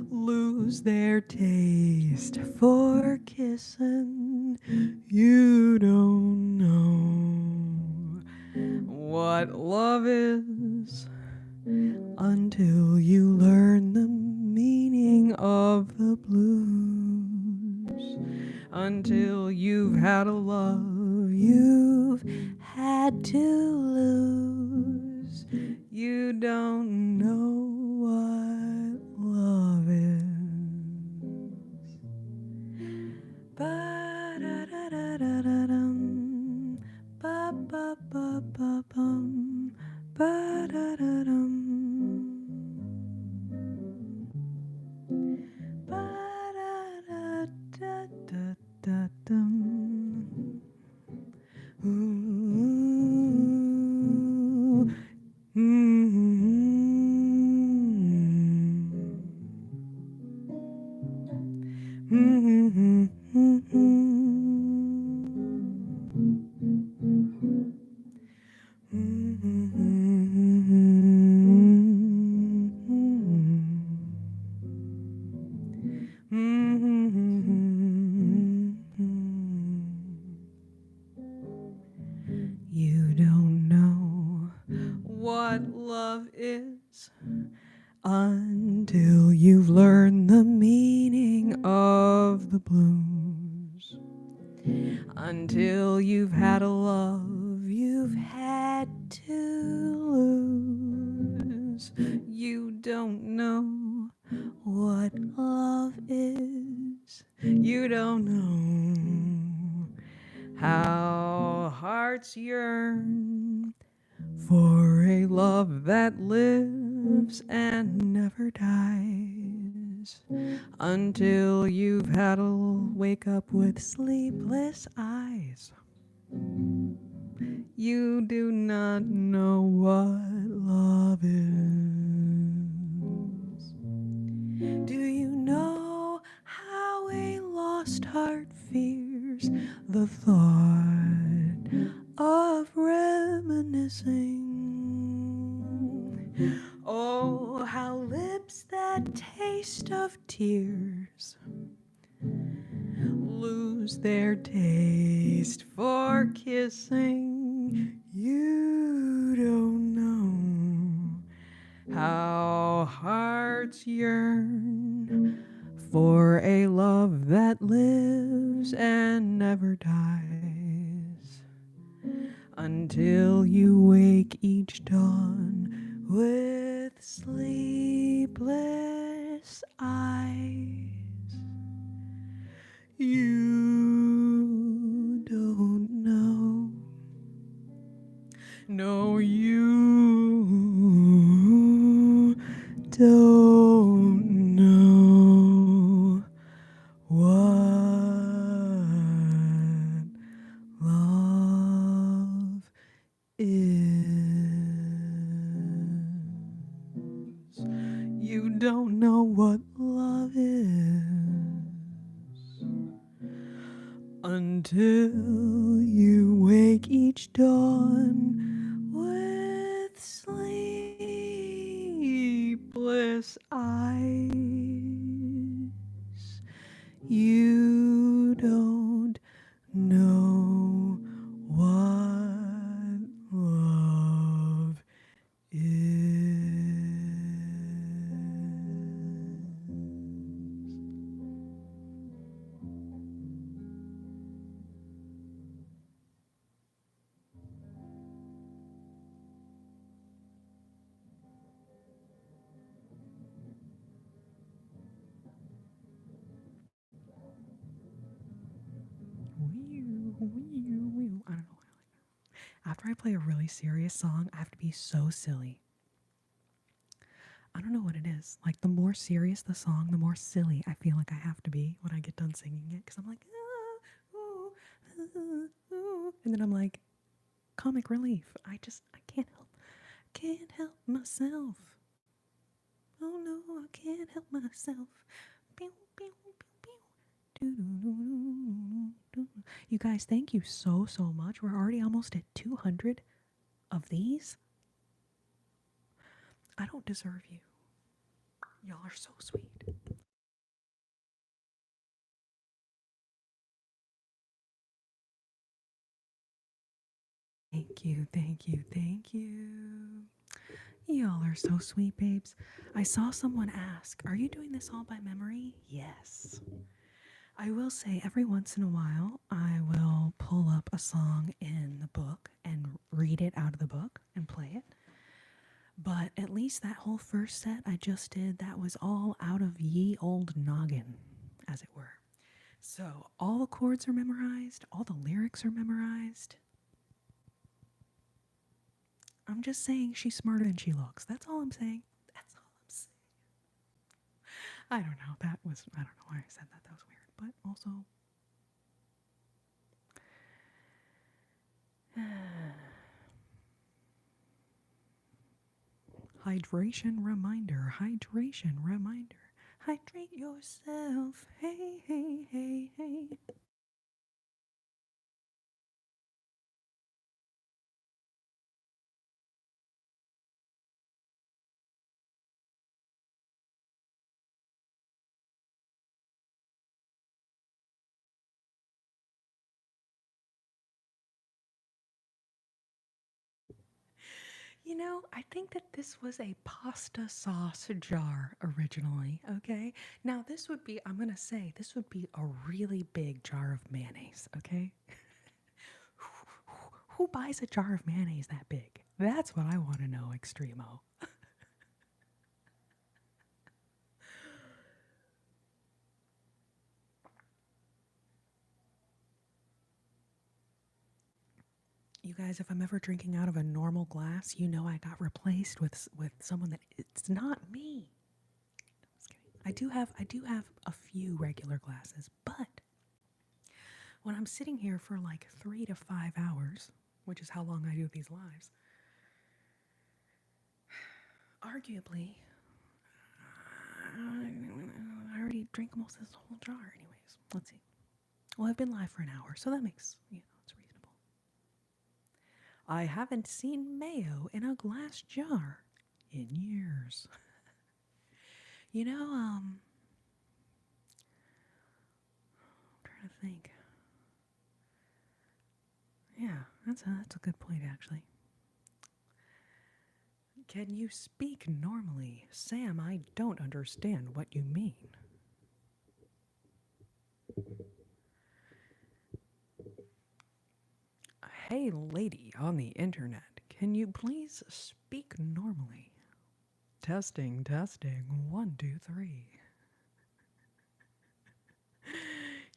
lose their taste for kissing. You don't know what love is until you learn the meaning of the blues. Until you've had a love you've had to lose. You don't know what love is. Ba-da-da-da-da-dum, ba-ba-ba-ba-bum, ba-da-da-dum, ba-da-da-da-da-dum. Ooh, You don't know what love is until you've learned the meaning of the blues. Until you've had a love you've had to lose. You don't know what love is. You don't know how hearts yearn for a love that lives and never dies. Until you've had a wake up with sleepless eyes. You do not know what love is. Do you know how a lost heart fears the thought of reminiscing? Oh, how lips that taste of tears lose their taste for kissing. You don't know how hearts yearn for a love that lives and never dies, until you wake each dawn with sleepless eyes. You don't know. No, you don't know what love is. You don't know what love is until you wake each dawn with sleepless eyes. You don't know what love is. I don't know. After I play a really serious song, I have to be so silly. I don't know what it is. Like, the more serious the song, the more silly I feel like I have to be when I get done singing it. Because I'm like, and then I'm like, comic relief. I can't help myself. Oh no, I can't help myself. Pew, pew, pew, pew. You guys, thank you so much. We're already almost at 200 of these. I don't deserve you. Y'all are so sweet. Thank you. Y'all are so sweet, babes. I saw someone ask, are you doing this all by memory? Yes. I will say every once in a while, I will pull up a song in the book and read it out of the book and play it. But at least that whole first set I just did, that was all out of ye old noggin, as it were. So all the chords are memorized, all the lyrics are memorized. I'm just saying she's smarter than she looks. That's all I'm saying. That's all I'm saying. I don't know. I don't know why I said that. That was weird. But also, hydration reminder. Hydrate yourself. Hey. You know, I think that this was a pasta sauce jar originally, okay? Now, I'm going to say, this would be a really big jar of mayonnaise, okay? Who buys a jar of mayonnaise that big? That's what I want to know, Extremo. You guys, if I'm ever drinking out of a normal glass, you know I got replaced with someone that it's not me. Just kidding. I do have a few regular glasses, but when I'm sitting here for like 3 to 5 hours, which is how long I do these lives, arguably, I already drank most of this whole jar. Anyways, let's see. Well, I've been live for an hour, so that makes it's reasonable. I haven't seen mayo in a glass jar in years. I'm trying to think. Yeah, that's a good point, actually. Can you speak normally? Sam, I don't understand what you mean. Hey, lady on the internet, can you please speak normally? Testing, testing, one, two, three.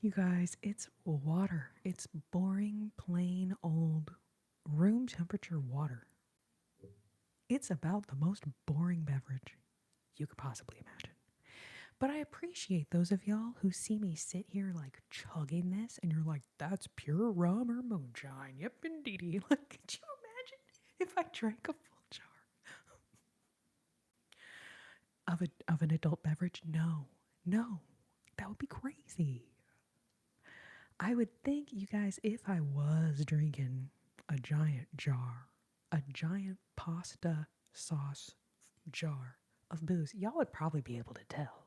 You guys, it's water. It's boring, plain, old, room temperature water. It's about the most boring beverage you could possibly imagine. But I appreciate those of y'all who see me sit here like chugging this and you're like, that's pure rum or moonshine. Yep, indeedy. Like, could you imagine if I drank a full jar of an adult beverage? No, no, that would be crazy. I would think, you guys, if I was drinking a giant jar, a giant pasta sauce jar of booze, y'all would probably be able to tell.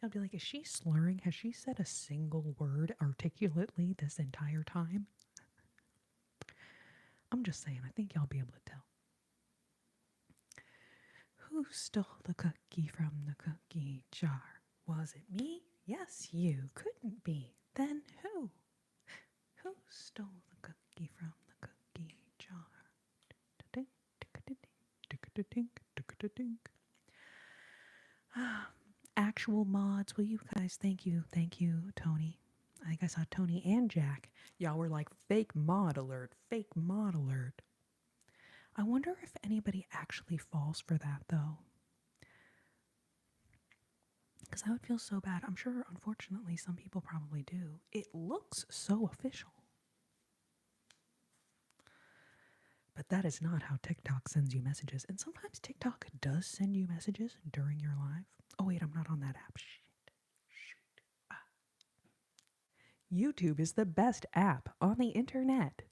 I'll be like, is she slurring? Has she said a single word articulately this entire time? I'm just saying, I think y'all be able to tell. Who stole the cookie from the cookie jar? Was it me? Yes, you. Couldn't be. Then who? Who stole the cookie from the cookie jar? Actual mods, will you guys? Thank you, Tony. I think I saw Tony and Jack. Y'all were like, fake mod alert, fake mod alert. I wonder if anybody actually falls for that, though. Because I would feel so bad. I'm sure, unfortunately, some people probably do. It looks so official. But that is not how TikTok sends you messages. And sometimes TikTok does send you messages during your live. Oh, wait, I'm not on that app. Shoot. YouTube is the best app on the internet.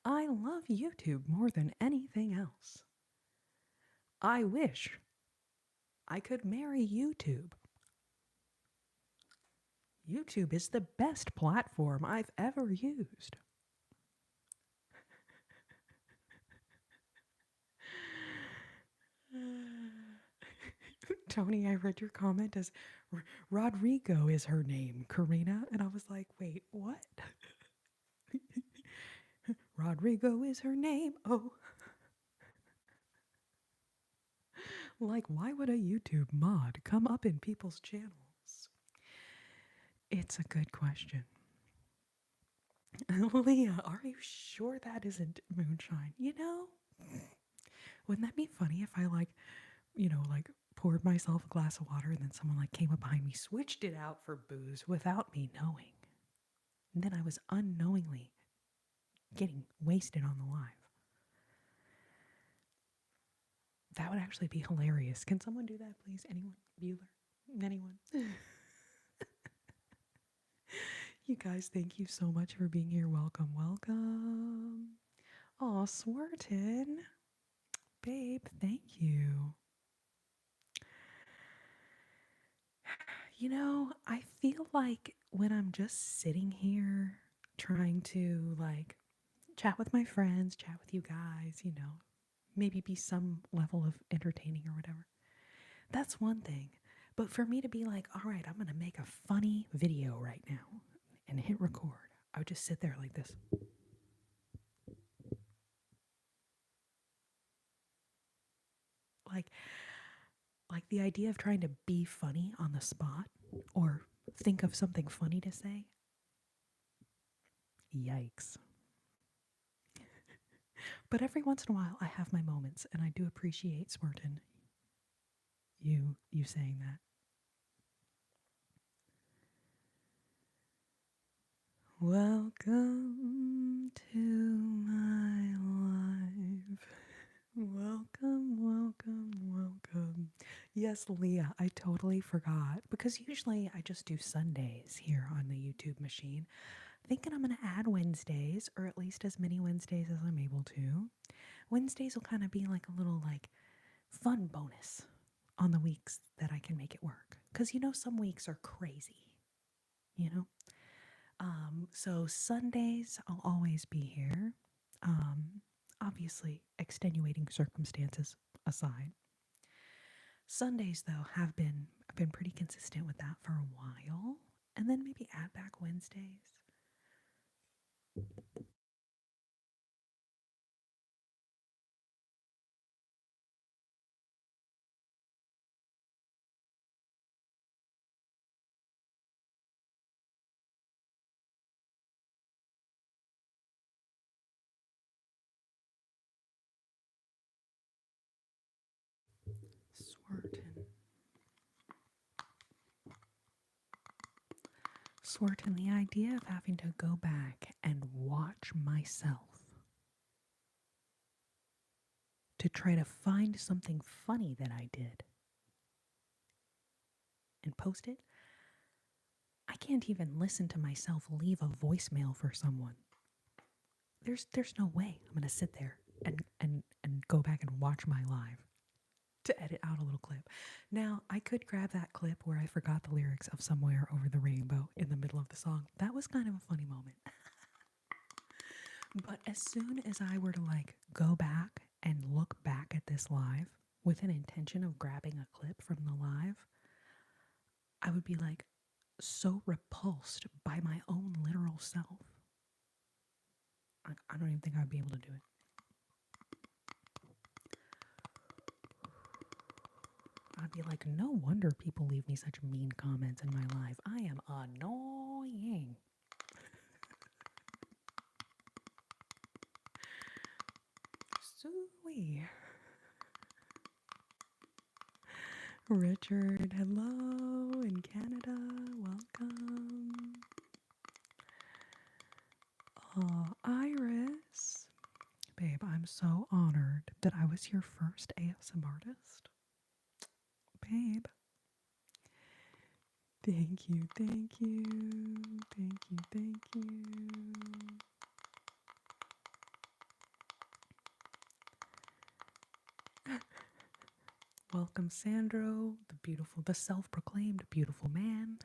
I love YouTube more than anything else. I wish I could marry YouTube. YouTube is the best platform I've ever used. Tony, I read your comment as Rodrigo is her name, Corrina, and I was like, wait, what? Rodrigo is her name. Oh. Like, why would a YouTube mod come up in people's channels? It's a good question. Leah, are you sure that isn't moonshine? You know, wouldn't that be funny if I like poured myself a glass of water and then someone like came up behind me, switched it out for booze without me knowing. And then I was unknowingly getting wasted on the live. That would actually be hilarious. Can someone do that, please? Anyone? Bueller? Anyone? You guys, thank you so much for being here. Welcome, welcome. Aw, Swerton. Babe, thank you. You know, I feel like when I'm just sitting here trying to like chat with my friends, chat with you guys, maybe be some level of entertaining or whatever. That's one thing. But for me to be like, all right, I'm going to make a funny video right now and hit record, I would just sit there like this. Like the idea of trying to be funny on the spot or think of something funny to say. Yikes. But every once in a while I have my moments and I do appreciate Swerton, you saying that. Welcome to my life. Welcome, welcome, welcome. Yes, Leah, I totally forgot because usually I just do Sundays here on the YouTube machine. Thinking I'm going to add Wednesdays, or at least as many Wednesdays as I'm able to. Wednesdays will kind of be like a little like fun bonus on the weeks that I can make it work. Because some weeks are crazy, So Sundays I'll always be here. Obviously, extenuating circumstances aside. Sundays, though, I've been pretty consistent with that for a while. And then maybe add back Wednesdays. Swarton, the idea of having to go back and watch myself to try to find something funny that I did and post it. I can't even listen to myself leave a voicemail for someone. There's no way I'm gonna sit there and go back and watch my live to edit out a little clip. Now, I could grab that clip where I forgot the lyrics of Somewhere Over the Rainbow in the middle of the song. That was kind of a funny moment. But as soon as I were to like go back and look back at this live with an intention of grabbing a clip from the live, I would be like so repulsed by my own literal self. I don't even think I'd be able to do it. I'd be like, no wonder people leave me such mean comments in my life. I am annoying. Sweet. Richard, hello in Canada. Welcome. Oh, Iris. Babe, I'm so honored that I was your first ASM artist. Babe. Thank you, thank you, thank you, thank you. Welcome, Sandro, the self-proclaimed beautiful man.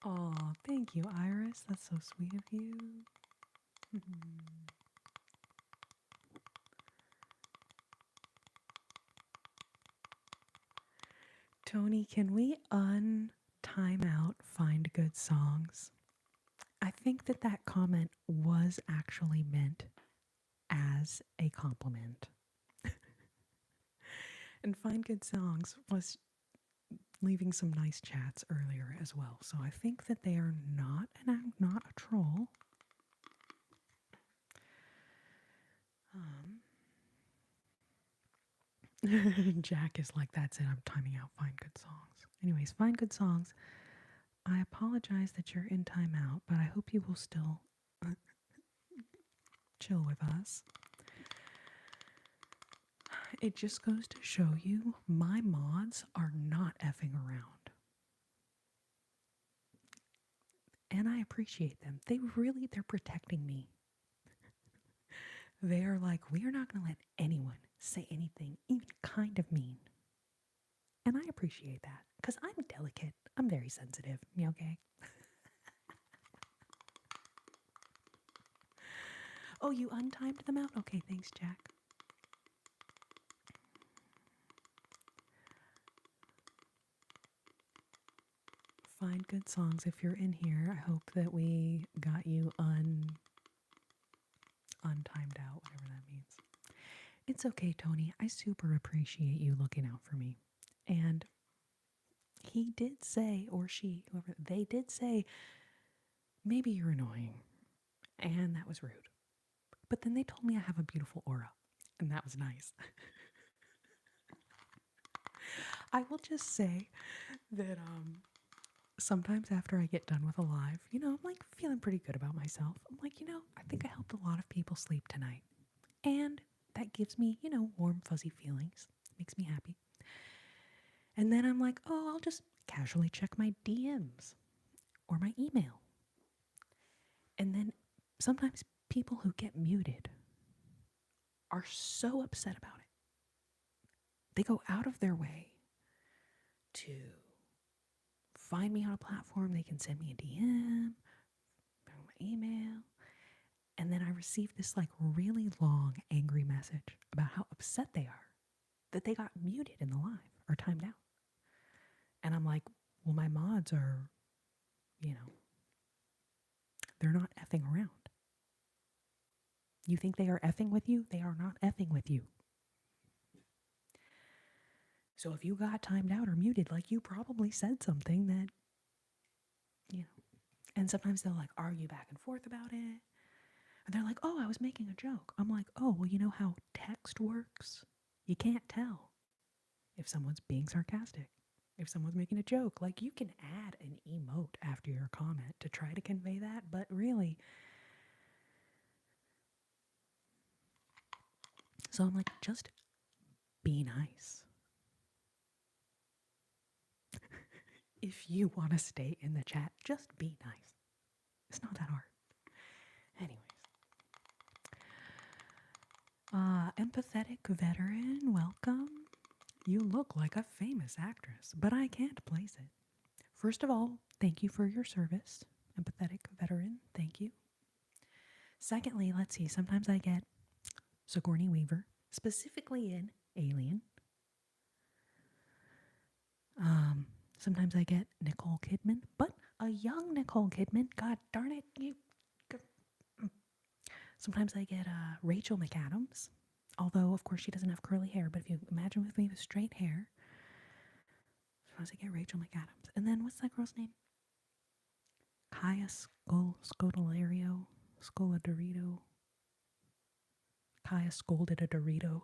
Oh, thank you, Iris. That's so sweet of you. Tony, can we time out find good songs? I think that comment was actually meant as a compliment. And find good songs was leaving some nice chats earlier as well. So I think that they are not, and I'm not a troll. Jack is like, that's it, I'm timing out find good songs. Anyways, find good songs. I apologize that you're in timeout, but I hope you will still chill with us. It just goes to show you my mods are not effing around. And I appreciate them. They're protecting me. They are like, we are not going to let anyone say anything, even kind of mean. And I appreciate that because I'm delicate. I'm very sensitive. You okay? Oh, you untimed them out? Okay, thanks, Jack. Find good songs if you're in here. I hope that we got you untimed out, whatever that means. It's okay, Tony. I super appreciate you looking out for me. And he did say, or she, whoever, they did say, maybe you're annoying. And that was rude. But then they told me I have a beautiful aura. And that was nice. I will just say that sometimes after I get done with a live, I'm like feeling pretty good about myself. I'm like, I think I helped a lot of people sleep tonight. And that gives me, warm, fuzzy feelings. Makes me happy. And then I'm like, oh, I'll just casually check my DMs or my email. And then sometimes people who get muted are so upset about it. They go out of their way to find me on a platform. They can send me a DM, my email. And then I receive this like really long, angry message about how upset they are that they got muted in the live or timed out. And I'm like, well, my mods are, they're not effing around. You think they are effing with you? They are not effing with you. So if you got timed out or muted, like you probably said something that, you know, and sometimes they'll like argue back and forth about it. And they're like, oh, I was making a joke. I'm like, oh, well, you know how text works? You can't tell if someone's being sarcastic, if someone's making a joke. Like, you can add an emote after your comment to try to convey that, but really. So I'm like, just be nice. If you want to stay in the chat, just be nice. It's not that hard. Anyways. Empathetic veteran, welcome. You look like a famous actress, but I can't place it. First of all, thank you for your service. Empathetic veteran, thank you. Secondly, let's see, sometimes I get Sigourney Weaver, specifically in Alien. Sometimes I get Nicole Kidman, but a young Nicole Kidman. God darn it, you. Sometimes I get Rachel McAdams, although of course she doesn't have curly hair. But if you imagine with me with straight hair, sometimes I get Rachel McAdams. And then what's that girl's name? Kaya Scodelario, Scoladorito. Kaya scolded a Dorito.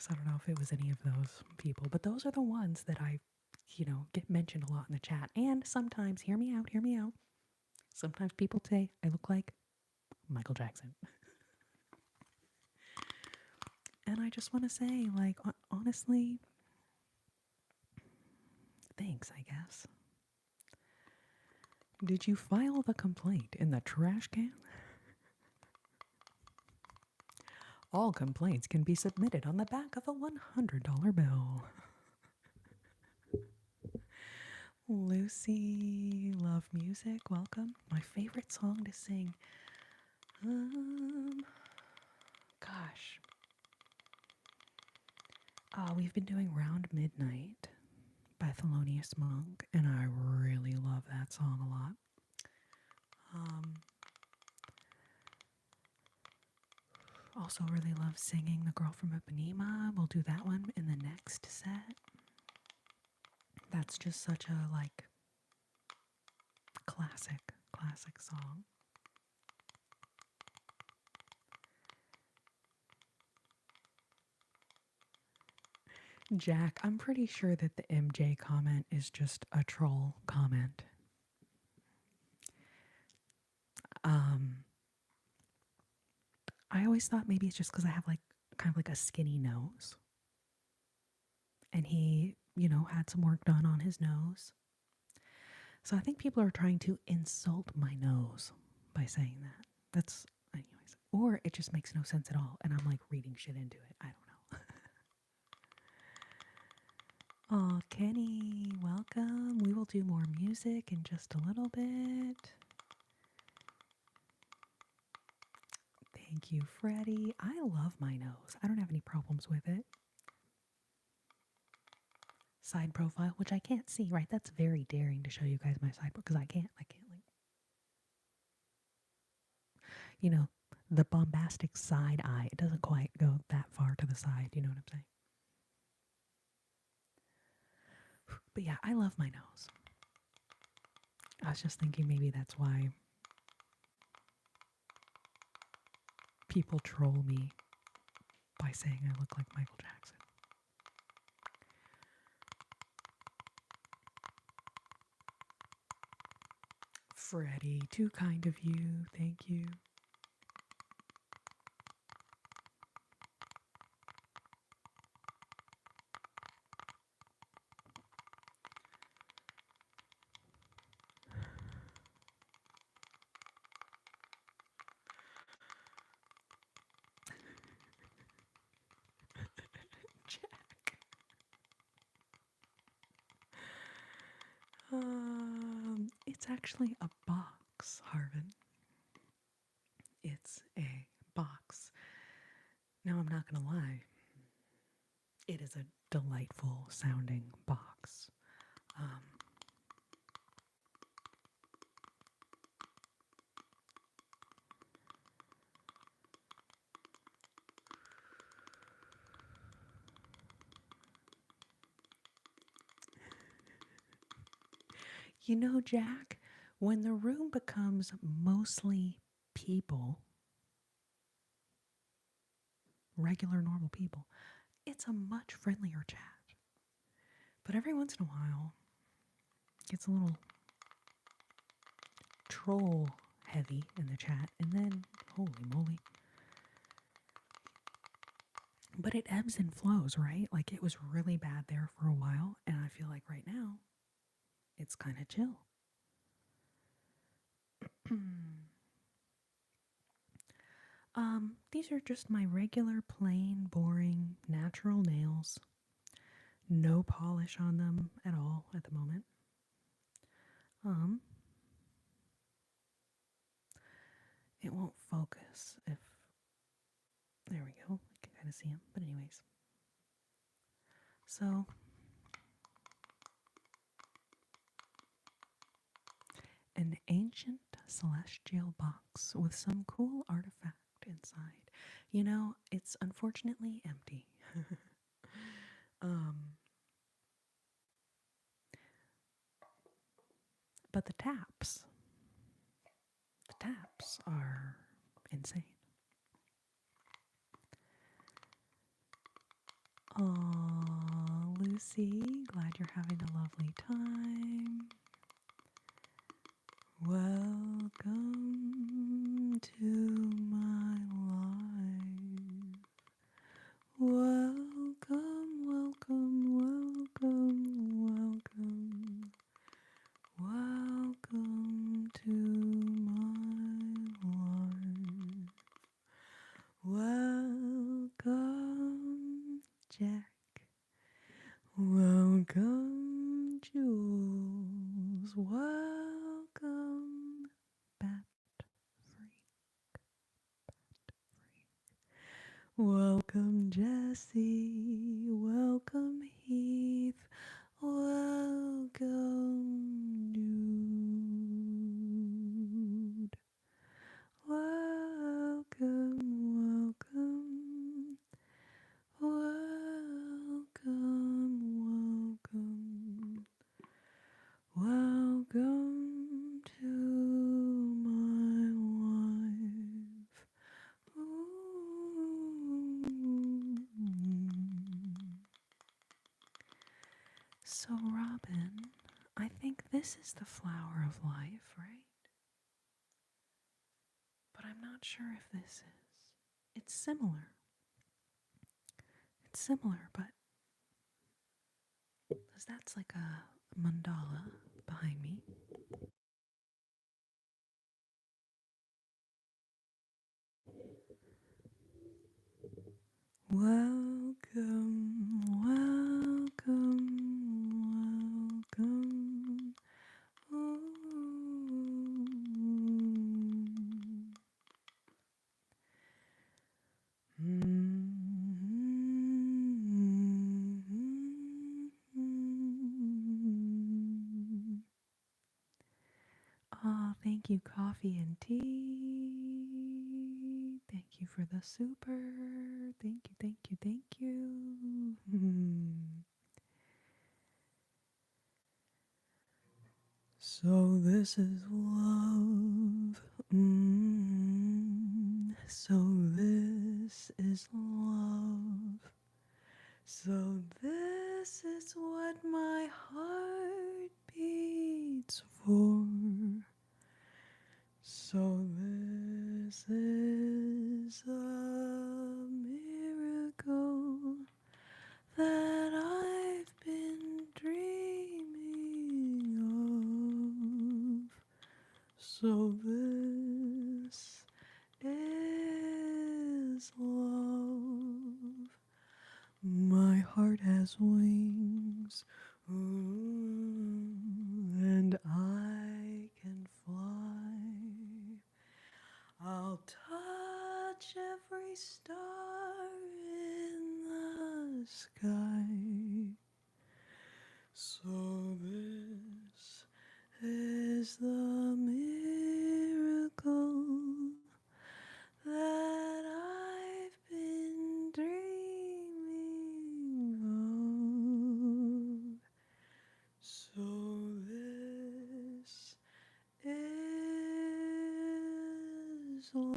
So I don't know if it was any of those people, but those are the ones that I, get mentioned a lot in the chat. And sometimes, hear me out. Sometimes people say I look like Michael Jackson. And I just want to say, like, honestly, thanks, I guess. Did you file the complaint in the trash can? All complaints can be submitted on the back of a $100 bill. Lucy, love music, welcome. My favorite song to sing. Gosh. We've been doing Round Midnight by Thelonious Monk, and I really love that song a lot. Also really love singing The Girl from Ipanema. We'll do that one in the next set. That's just such a, like, classic song. Jack, I'm pretty sure that the MJ comment is just a troll comment. I always thought maybe it's just because I have like kind of like a skinny nose. And he, had some work done on his nose. So I think people are trying to insult my nose by saying that. That's, anyways. Or it just makes no sense at all. And I'm like reading shit into it. I don't know. Oh, Kenny, welcome. We will do more music in just a little bit. Thank you, Freddie. I love my nose. I don't have any problems with it. Side profile, which I can't see, right? That's very daring to show you guys my side, because I can't like, the bombastic side eye. It doesn't quite go that far to the side, you know what I'm saying? But yeah, I love my nose. I was just thinking maybe that's why people troll me by saying I look like Michael Jackson. Freddie, too kind of you. Thank you. It's actually a box, Harvin. It's a box. Now, I'm not going to lie. It is a delightful sounding box. You know, Jack, when the room becomes mostly people, regular, normal people, it's a much friendlier chat. But every once in a while, it gets a little troll heavy in the chat, and then, holy moly. But it ebbs and flows, right? Like, it was really bad there for a while, and I feel like right now, it's kind of chill. These are just my regular, plain, boring, natural nails. No polish on them at all at the moment. It won't focus if... There we go. I can kind of see them. But anyways. So... an ancient celestial box with some cool artifact inside. You know, it's unfortunately empty. But the taps are insane. Aw, Lucy, glad you're having a lovely time. Welcome to my life. Welcome, welcome, welcome, welcome. Welcome to my life. Welcome, Jack. Welcome, Jules. Welcome, Bat Freak. Welcome, Jesse. Welcome, Heath. Welcome, Dude. Welcome, welcome. Welcome, welcome. Welcome to my life. Ooh. So, Robin, I think this is the flower of life, right? But I'm not sure if this is. It's similar. It's similar, but because that's like a mandala behind me. Welcome, welcome, welcome. Ooh. Oh, thank you, coffee and tea. Thank you for the super. Thank you, thank you, thank you. So this is love. So this is love. So this is what my heart beats for. So this is a miracle that I've been dreaming of. So this is love. My heart has wings, and I can fly. I'll touch every star in the sky. So this is the miracle that I've been dreaming of. So this is love.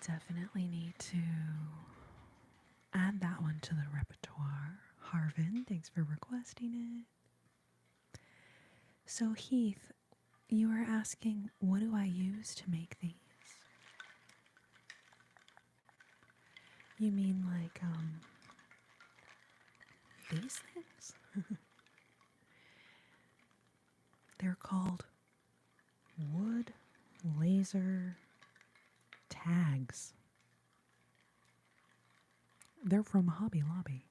Definitely need to add that one to the repertoire. Harvin, thanks for requesting it. So Heath, you were asking, what do I use to make these? You mean like, these things? They're called wood laser tags. They're from Hobby Lobby.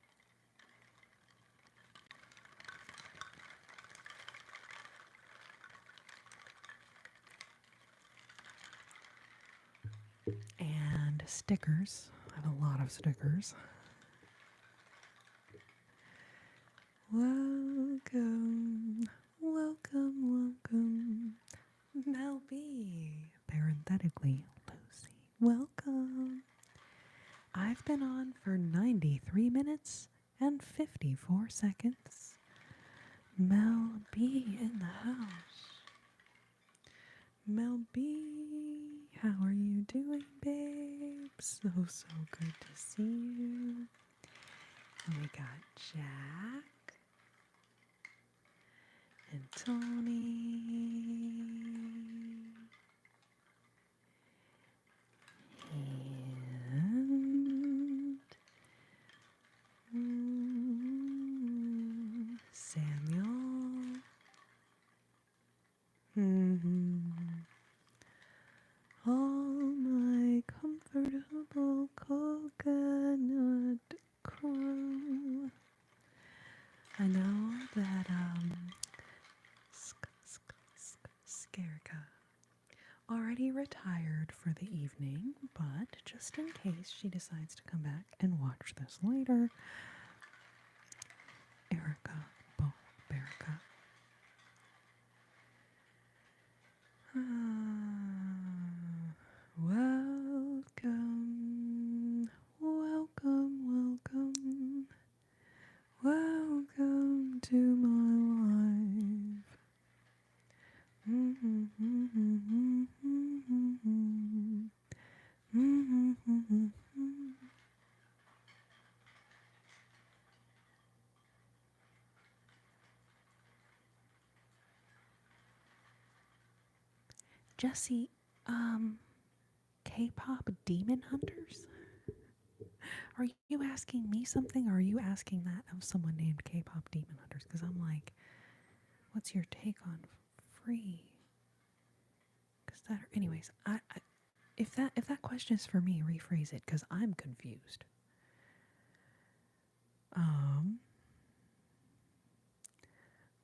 And stickers. I have a lot of stickers. Welcome, welcome, welcome. Mel B. Parenthetically, Lucy. Welcome. I've been on for 93 minutes and 54 seconds. Mel B in the house. Mel B, how are you doing, babe? So good to see you. And we got Jack and Tony. And Samuel. All my comfortable coconut crew. I know that Skarka already retired for the evening, but just in case she decides to come back and watch this later, Erica Berica. Welcome, welcome, welcome, welcome to my life. Jesse, K-pop demon hunters? Are you asking me something, or are you asking that of someone named K-pop demon hunters? Because I'm like, what's your take on free? Because that, anyways, if that question is for me, rephrase it, because I'm confused.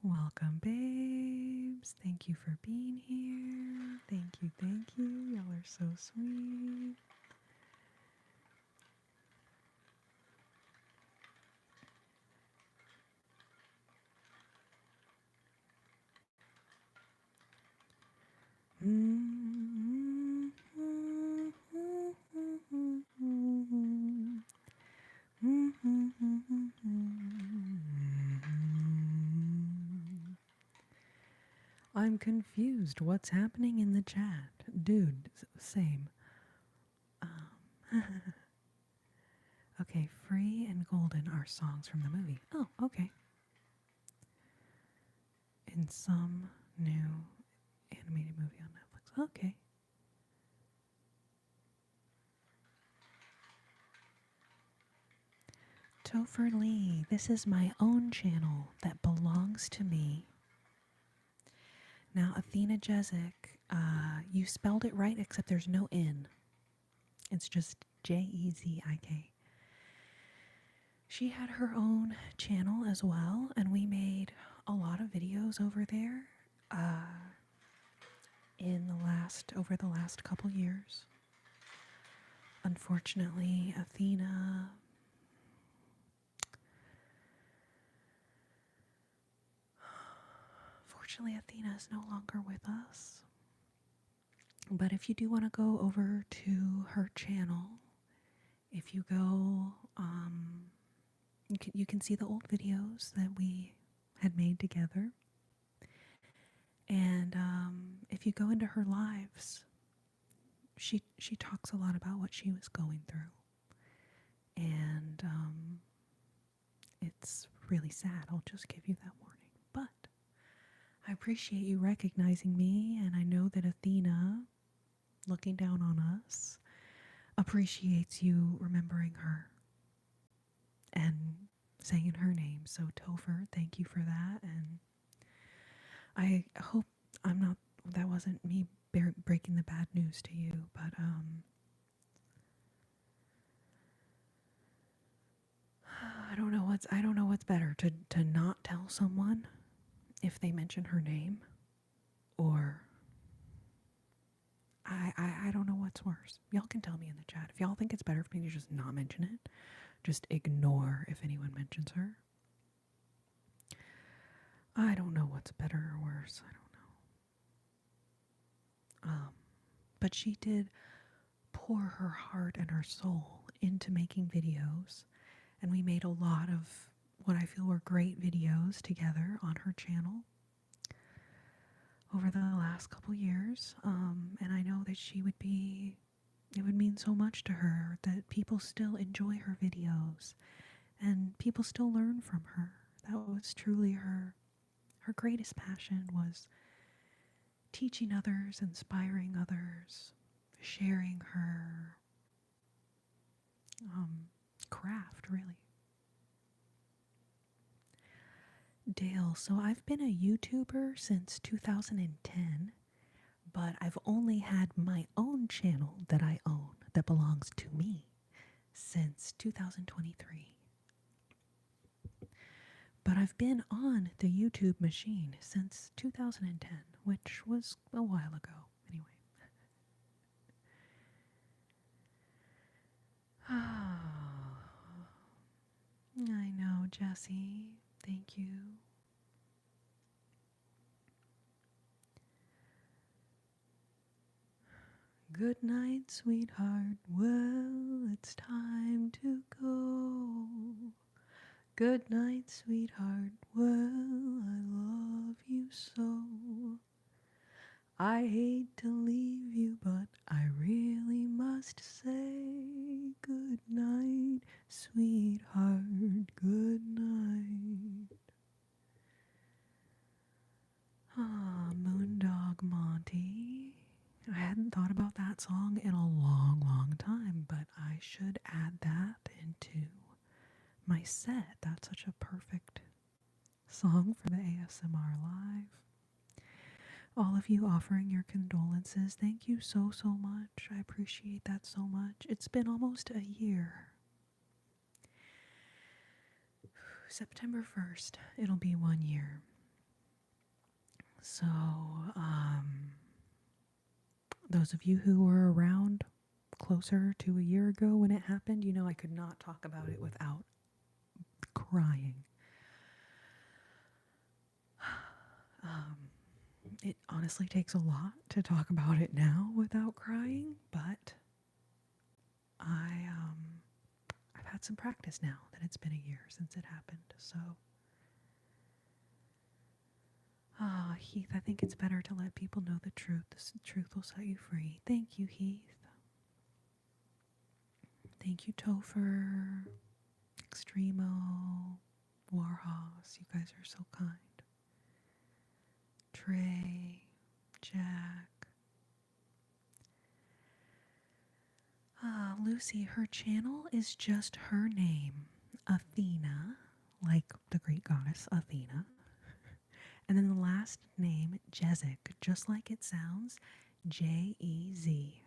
Welcome, babes. Thank you for being here. Thank you, thank you. Y'all are so sweet. I'm confused. What's happening in the chat? Dude, same. Okay, Free and Golden are songs from the movie. Oh, okay. In some new animated movie on Netflix. Okay. Topher Lee, this is my own channel that belongs to me. Now, Athena Jezik, you spelled it right, except there's no N. It's just Jezik. She had her own channel as well, and we made a lot of videos over there over the last couple years. Unfortunately, Athena is no longer with us. But if you do want to go over to her channel, if you go, you can see the old videos that we had made together. And if you go into her lives, she talks a lot about what she was going through. And it's really sad. I'll just give you that warning. But I appreciate you recognizing me, and I know that Athena, looking down on us, appreciates you remembering her and saying her name. So Topher, thank you for that. And I hope that wasn't me breaking the bad news to you, but I don't know what's better, to not tell someone if they mention her name, or I don't know what's worse. Y'all can tell me in the chat. If y'all think it's better for me to just not mention it, just ignore if anyone mentions her. I don't know what's better or worse. I don't know. But she did pour her heart and her soul into making videos, and we made a lot of what I feel were great videos together on her channel over the last couple years. And I know that it would mean so much to her that people still enjoy her videos and people still learn from her. That was truly her greatest passion, was teaching others, inspiring others, sharing her craft, really. Dale, so I've been a YouTuber since 2010, but I've only had my own channel that I own that belongs to me since 2023. But I've been on the YouTube machine since 2010, which was a while ago, anyway. I know, Jessie. Thank you. Good night, sweetheart. Well, it's time to go. Good night, sweetheart. Well, I love you so. I hate to leave you, but I really must say good night, sweetheart. Good night. Moondog Monty. I hadn't thought about that song in a long, long time, but I should add that into my set. That's such a perfect song for the ASMR Live. All of you offering your condolences, thank you so, so much. I appreciate that so much. It's been almost a year. September 1st, it'll be 1 year. So, those of you who were around closer to a year ago when it happened, you know I could not talk about it without crying. It honestly takes a lot to talk about it now without crying, but I've had some practice now that it's been a year since it happened, so. Heath, I think it's better to let people know the truth. The truth will set you free. Thank you, Heath. Thank you, Topher, Extremo, Warhas. You guys are so kind. Trey, Jack. Lucy, her channel is just her name, Athena, like the Greek goddess Athena. And then the last name, Jezik, just like it sounds, Jezik.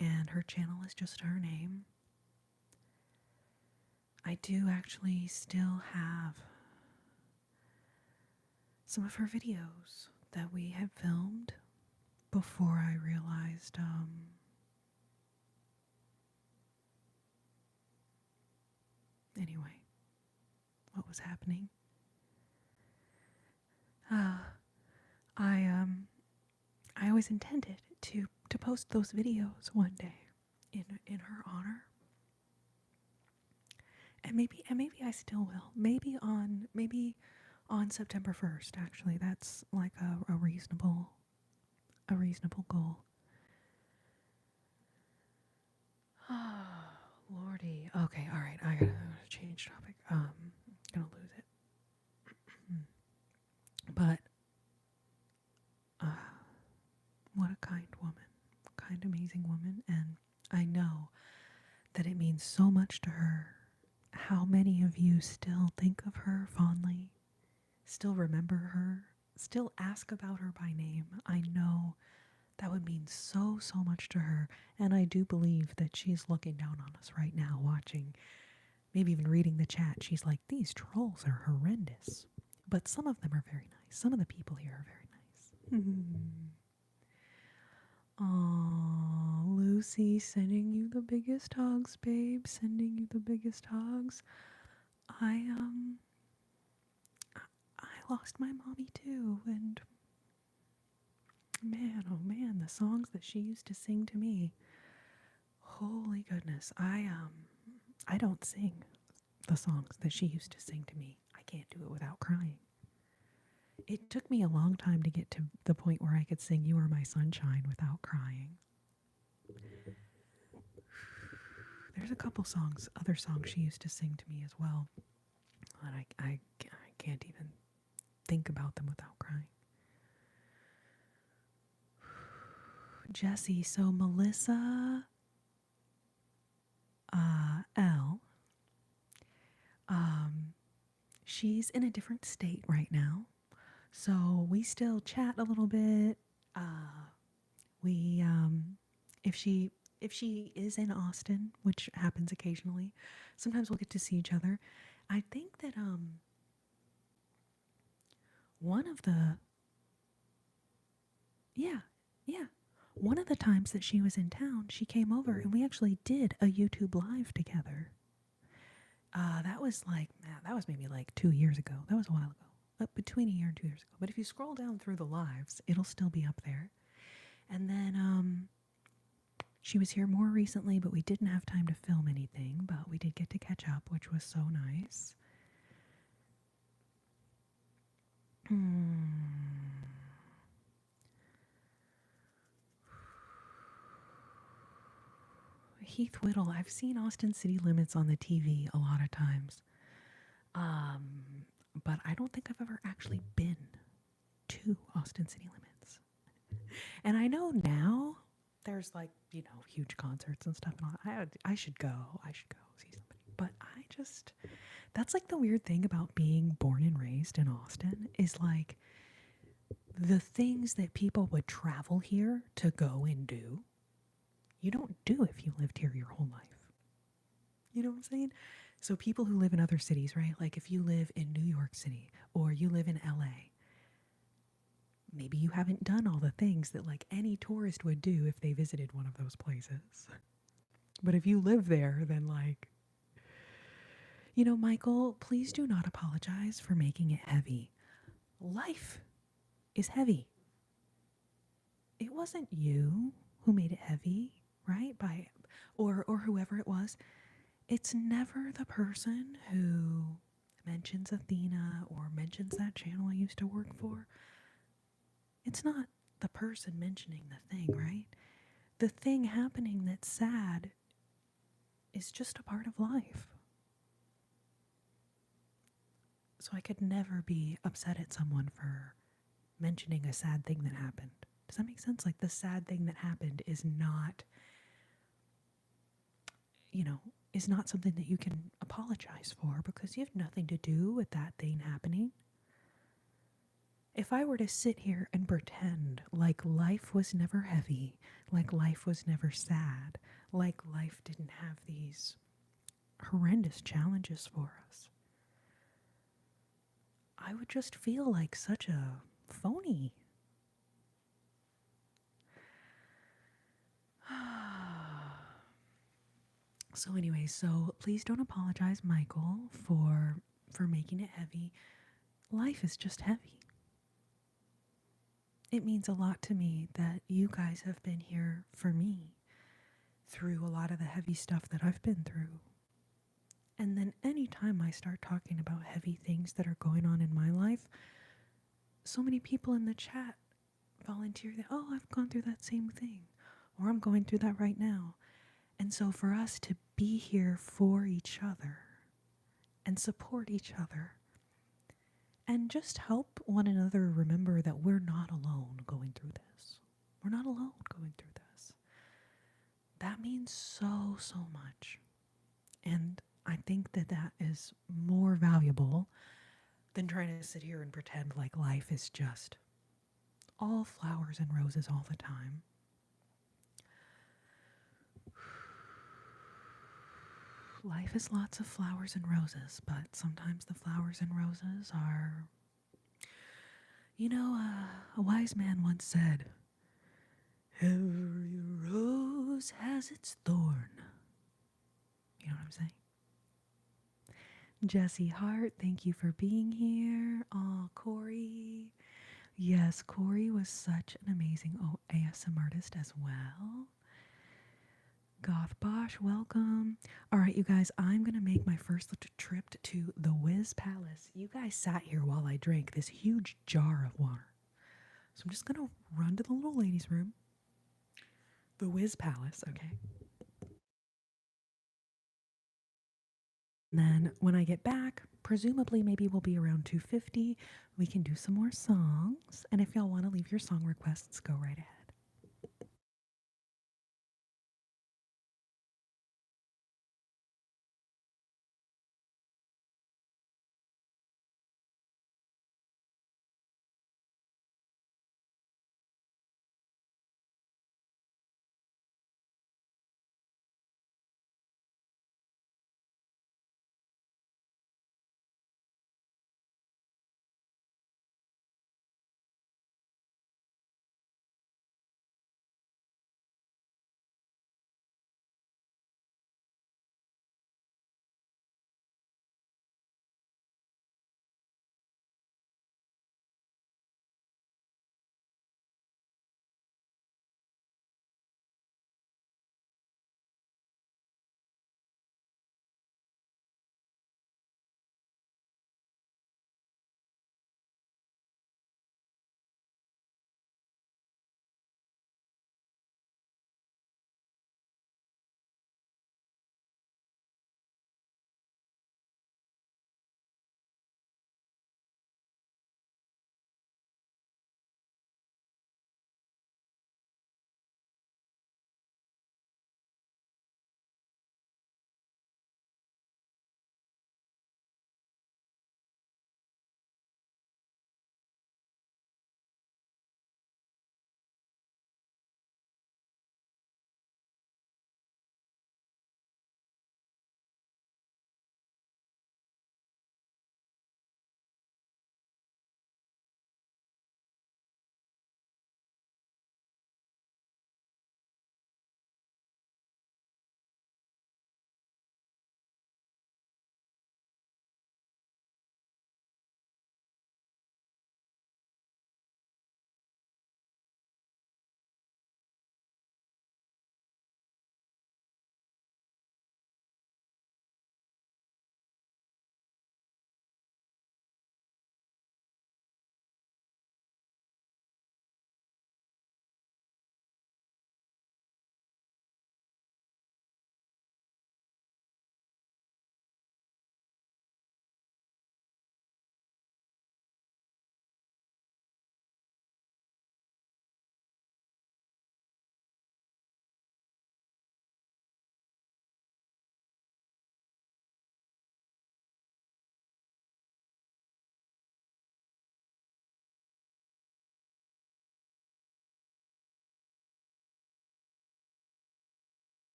and her channel is just her name. I do actually still have some of her videos that we had filmed before I realized anyway, what was happening. I always intended to post those videos one day in her honor. And maybe I still will. Maybe on September 1st, actually. That's like a reasonable goal. Lordy. Okay, all right. I gotta change topic. Gonna lose it. But what a kind woman. Kind, amazing woman. And I know that it means so much to her. How many of you still think of her fondly, still remember her, still ask about her by name? I know that would mean so much to her. And I do believe that she's looking down on us right now, watching, maybe even reading the chat. She's like, these trolls are horrendous. But some of them are very nice. Some of the people here are very nice. Aw, Lucy, sending you the biggest hugs, babe. Sending you the biggest hugs. I lost my mommy too, and man, oh man, the songs that she used to sing to me. Holy goodness. I don't sing the songs that she used to sing to me. I can't do it without crying. It took me a long time to get to the point where I could sing You Are My Sunshine without crying. There's a couple songs, other songs she used to sing to me as well. And I can't even think about them without crying. Jessie, so Melissa L, she's in a different state right now. So we still chat a little bit. If she is in Austin, which happens occasionally, sometimes we'll get to see each other. I think that one of the times that she was in town, she came over and we actually did a YouTube live together. That was maybe like 2 years ago. That was a while ago. Between a year and 2 years ago. But if you scroll down through the lives, it'll still be up there. And then she was here more recently, but we didn't have time to film anything. But we did get to catch up, which was so nice. Heath Whittle, I've seen Austin City Limits on the TV a lot of times. But I don't think I've ever actually been to Austin City Limits. And I know now there's like, huge concerts and stuff. And I should go see somebody. But that's like the weird thing about being born and raised in Austin is like the things that people would travel here to go and do, you don't do if you lived here your whole life. You know what I'm saying? So people who live in other cities, right? Like if you live in New York City or you live in LA, maybe you haven't done all the things that like any tourist would do if they visited one of those places. But if you live there, then like, Michael, please do not apologize for making it heavy. Life is heavy. It wasn't you who made it heavy, right? Or whoever it was. It's never the person who mentions Athena or mentions that channel I used to work for. It's not the person mentioning the thing, right? The thing happening that's sad is just a part of life. So I could never be upset at someone for mentioning a sad thing that happened. Does that make sense? Like the sad thing that happened is not, is not something that you can apologize for because you have nothing to do with that thing happening. If I were to sit here and pretend like life was never heavy, like life was never sad, like life didn't have these horrendous challenges for us, I would just feel like such a phony. So anyway, so please don't apologize, Michael, for making it heavy. Life is just heavy. It means a lot to me that you guys have been here for me through a lot of the heavy stuff that I've been through. And then anytime I start talking about heavy things that are going on in my life, so many people in the chat volunteer that, oh, I've gone through that same thing, or I'm going through that right now. And so for us to be here for each other and support each other and just help one another remember that we're not alone going through this. We're not alone going through this. That means so, so much. And I think that that is more valuable than trying to sit here and pretend like life is just all flowers and roses all the time. Life is lots of flowers and roses, but sometimes the flowers and roses are, a wise man once said, every rose has its thorn. You know what I'm saying? Jesse Hart, thank you for being here. Oh, Corey. Yes, Corey was such an amazing ASM artist as well. Goth Bosch, welcome. All right, you guys, I'm going to make my first trip to the Wiz Palace. You guys sat here while I drank this huge jar of water. So I'm just going to run to the little ladies' room. The Wiz Palace, okay? And then when I get back, presumably maybe we'll be around 2:50. We can do some more songs. And if y'all want to leave your song requests, go right ahead.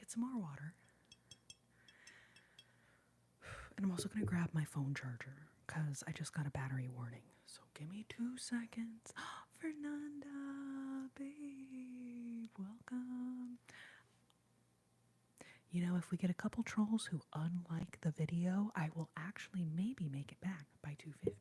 get some more water. And I'm also going to grab my phone charger because I just got a battery warning. So give me 2 seconds. Fernanda, babe, welcome. You know, if we get a couple trolls who unlike the video, I will actually maybe make it back by 2:50.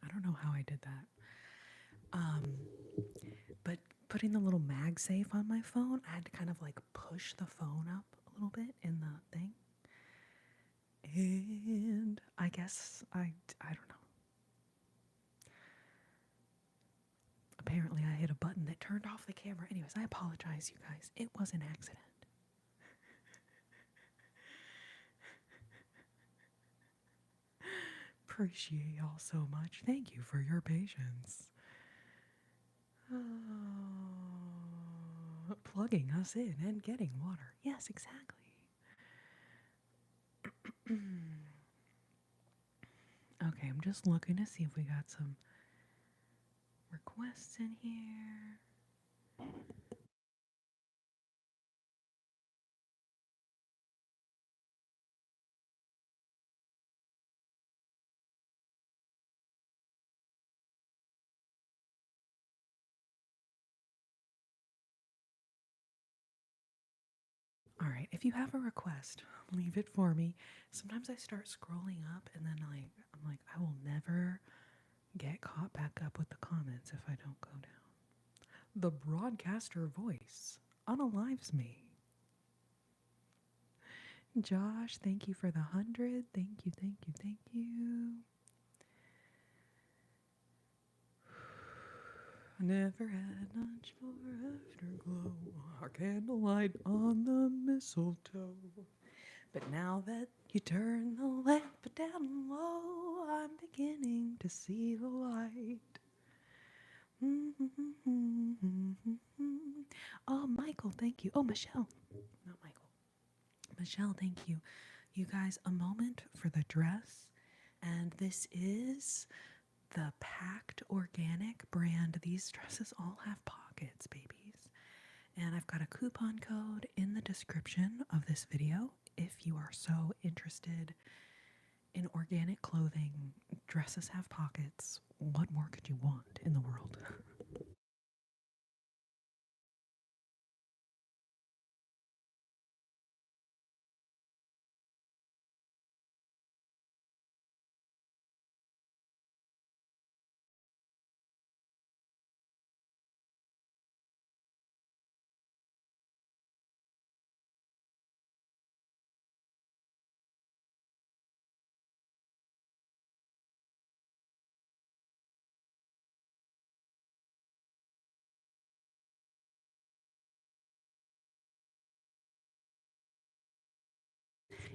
I don't know how I did that. But putting the little MagSafe on my phone, I had to kind of like push the phone up a little bit in the thing. And I guess I don't know. Apparently I hit a button that turned off the camera. Anyways, I apologize, you guys. It was an accident. Appreciate y'all so much. Thank you for your patience. Plugging us in and getting water. Yes, exactly. Okay, I'm just looking to see if we got some requests in here. All right, if you have a request, leave it for me. Sometimes I start scrolling up and then I'm like, I will never get caught back up with the comments if I don't go down. The broadcaster voice unalives me. Josh, thank you for the 100. Thank you, thank you, thank you. I never had much for afterglow, or candlelight on the mistletoe. But now that you turn the lamp down low, I'm beginning to see the light. Oh, Michael, thank you. Oh, Michelle. Not Michael. Michelle, thank you. You guys, a moment for the dress. And this is the Pact Organic brand. These dresses all have pockets, babies. And I've got a coupon code in the description of this video if you are so interested in organic clothing. Dresses have pockets. What more could you want in the world?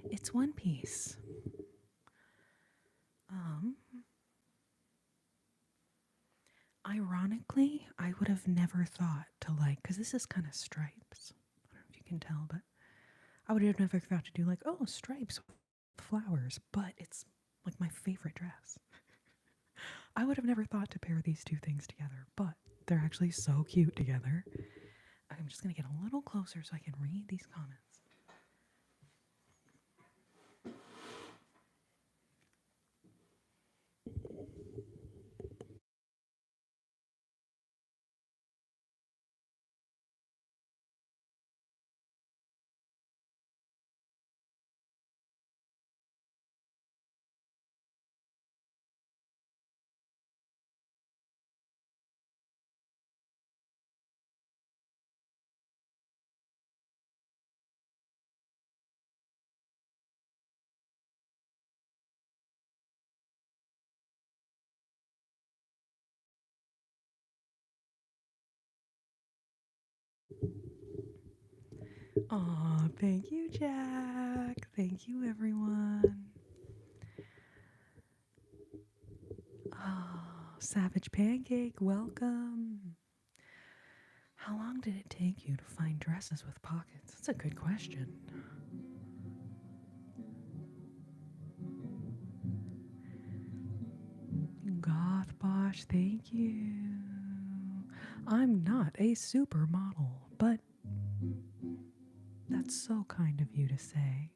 It's one piece. Ironically, I would have never thought to like, because this is kind of stripes. I don't know if you can tell, but I would have never thought to do like, oh, stripes with flowers, but it's like my favorite dress. I would have never thought to pair these two things together, but they're actually so cute together. I'm just going to get a little closer so I can read these comments. Aw, thank you, Jack. Thank you, everyone. Oh, Savage Pancake, welcome. How long did it take you to find dresses with pockets? That's a good question. Goth Bosch, thank you. I'm not a supermodel, but that's so kind of you to say.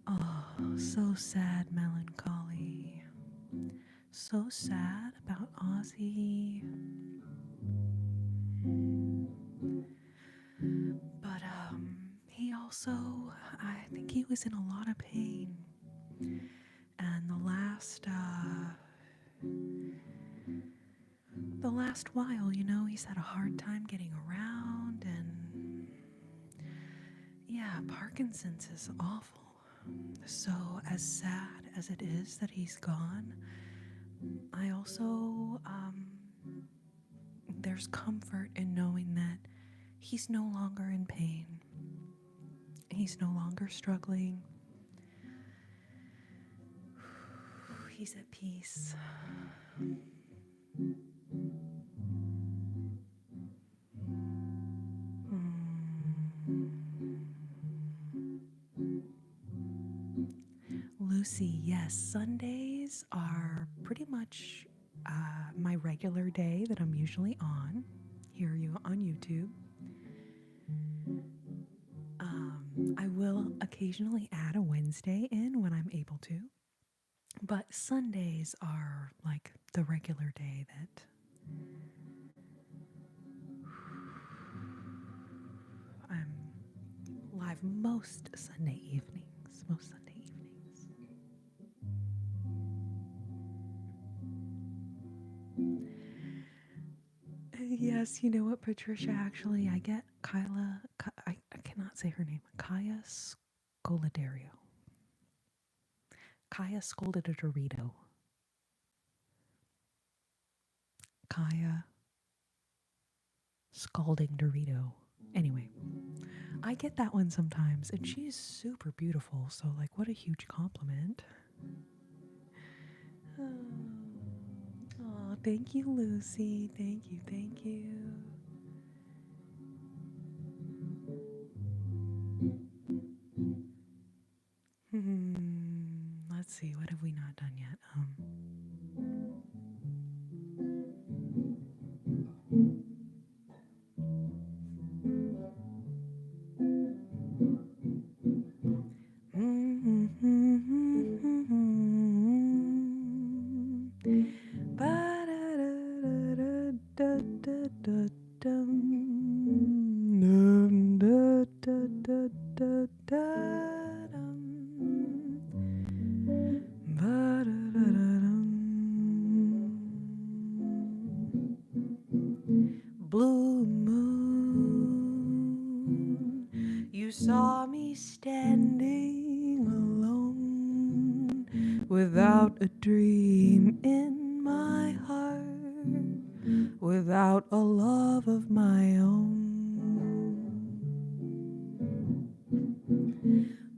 Oh, so sad melancholy. So sad about Ozzy. But he also, I think he was in a lot of pain. And the last while, you know, he's had a hard time getting around, and yeah, Parkinson's is awful. So as sad as it is that he's gone, I also, there's comfort in knowing that he's no longer in pain. He's no longer struggling. He's at peace. Lucy, yes, Sundays are pretty much my regular day that I'm usually on here on YouTube. I will occasionally add a Wednesday in when I'm able to, but Sundays are like the regular day that I'm live most Sunday evenings. Yes, you know what, Patricia, actually, I get Kyla, I cannot say her name, Kaya Scoladario. Kaya scolded a Dorito. Kaya scalding Dorito. Anyway, I get that one sometimes, and she's super beautiful, so, like, what a huge compliment. Oh, thank you, Lucy. Thank you. Let's see, what have we not done yet? Blue moon, you saw me standing alone without a dream in my heart, without a love of my own.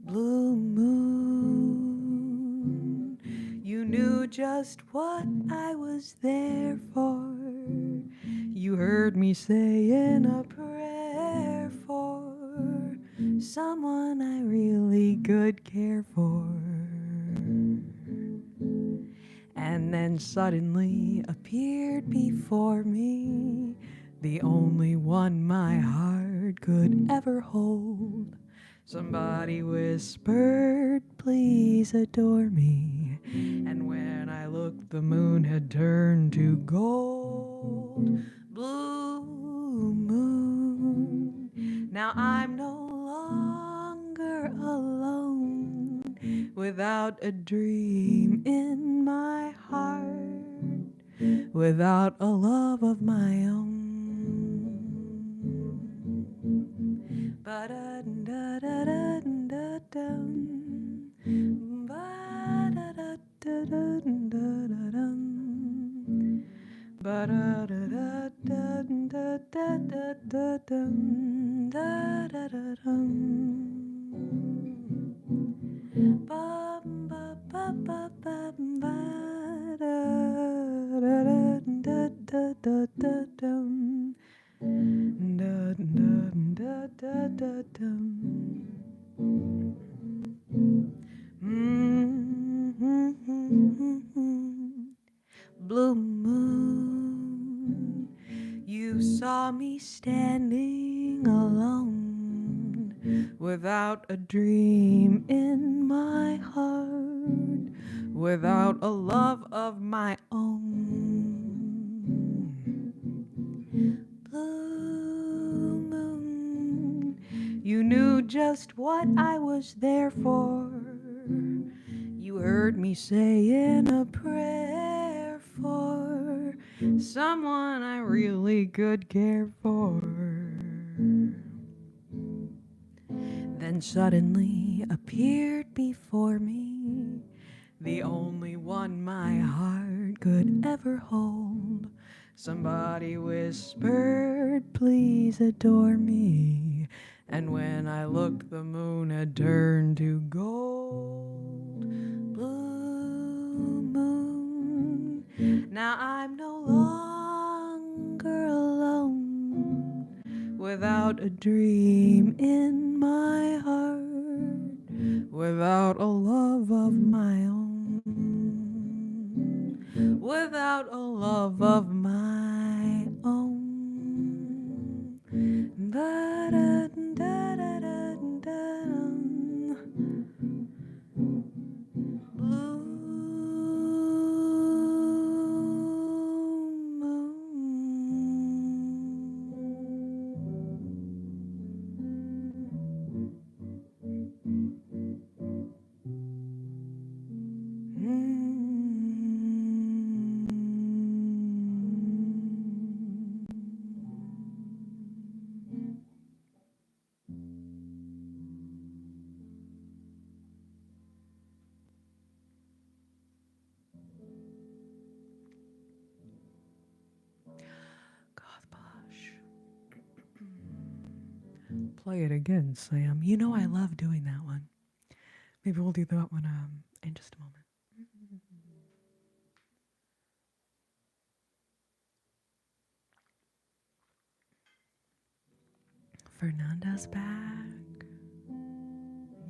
Blue moon, you knew just what I was there for. You heard me saying a prayer for someone I really could care for. And then suddenly appeared before me the only one my heart could ever hold. Somebody whispered, please adore me. And when I looked, the moon had turned to gold. Blue moon, now I'm no longer alone, without a dream in my heart, without a love of my own. Ba-da-da-da-da-da-dum. Ba-da-da-da-da-da-dum. Ba-da-da-da-da-da-da-da-dum. Da-da-da-dum. Ba-da-da-da-da-da-dum. Da-da-da-da-da-dum. Blue moon, you saw me standing alone, without a dream in my heart, without a love of my own. Blue moon, you knew just what I was there for. You heard me saying a prayer for someone I really could care for. Then suddenly appeared before me the only one my heart could ever hold. Somebody whispered, please adore me. And when I looked, the moon had turned to gold. Blue moon, now I'm no longer alone, without a dream in my heart, without a love of my own, without a love of my own. Ba-da-da-da-da-da-dum. Blue moon. Play it again, Sam. You know I love doing that one. Maybe we'll do that one in just a moment. Fernanda's back.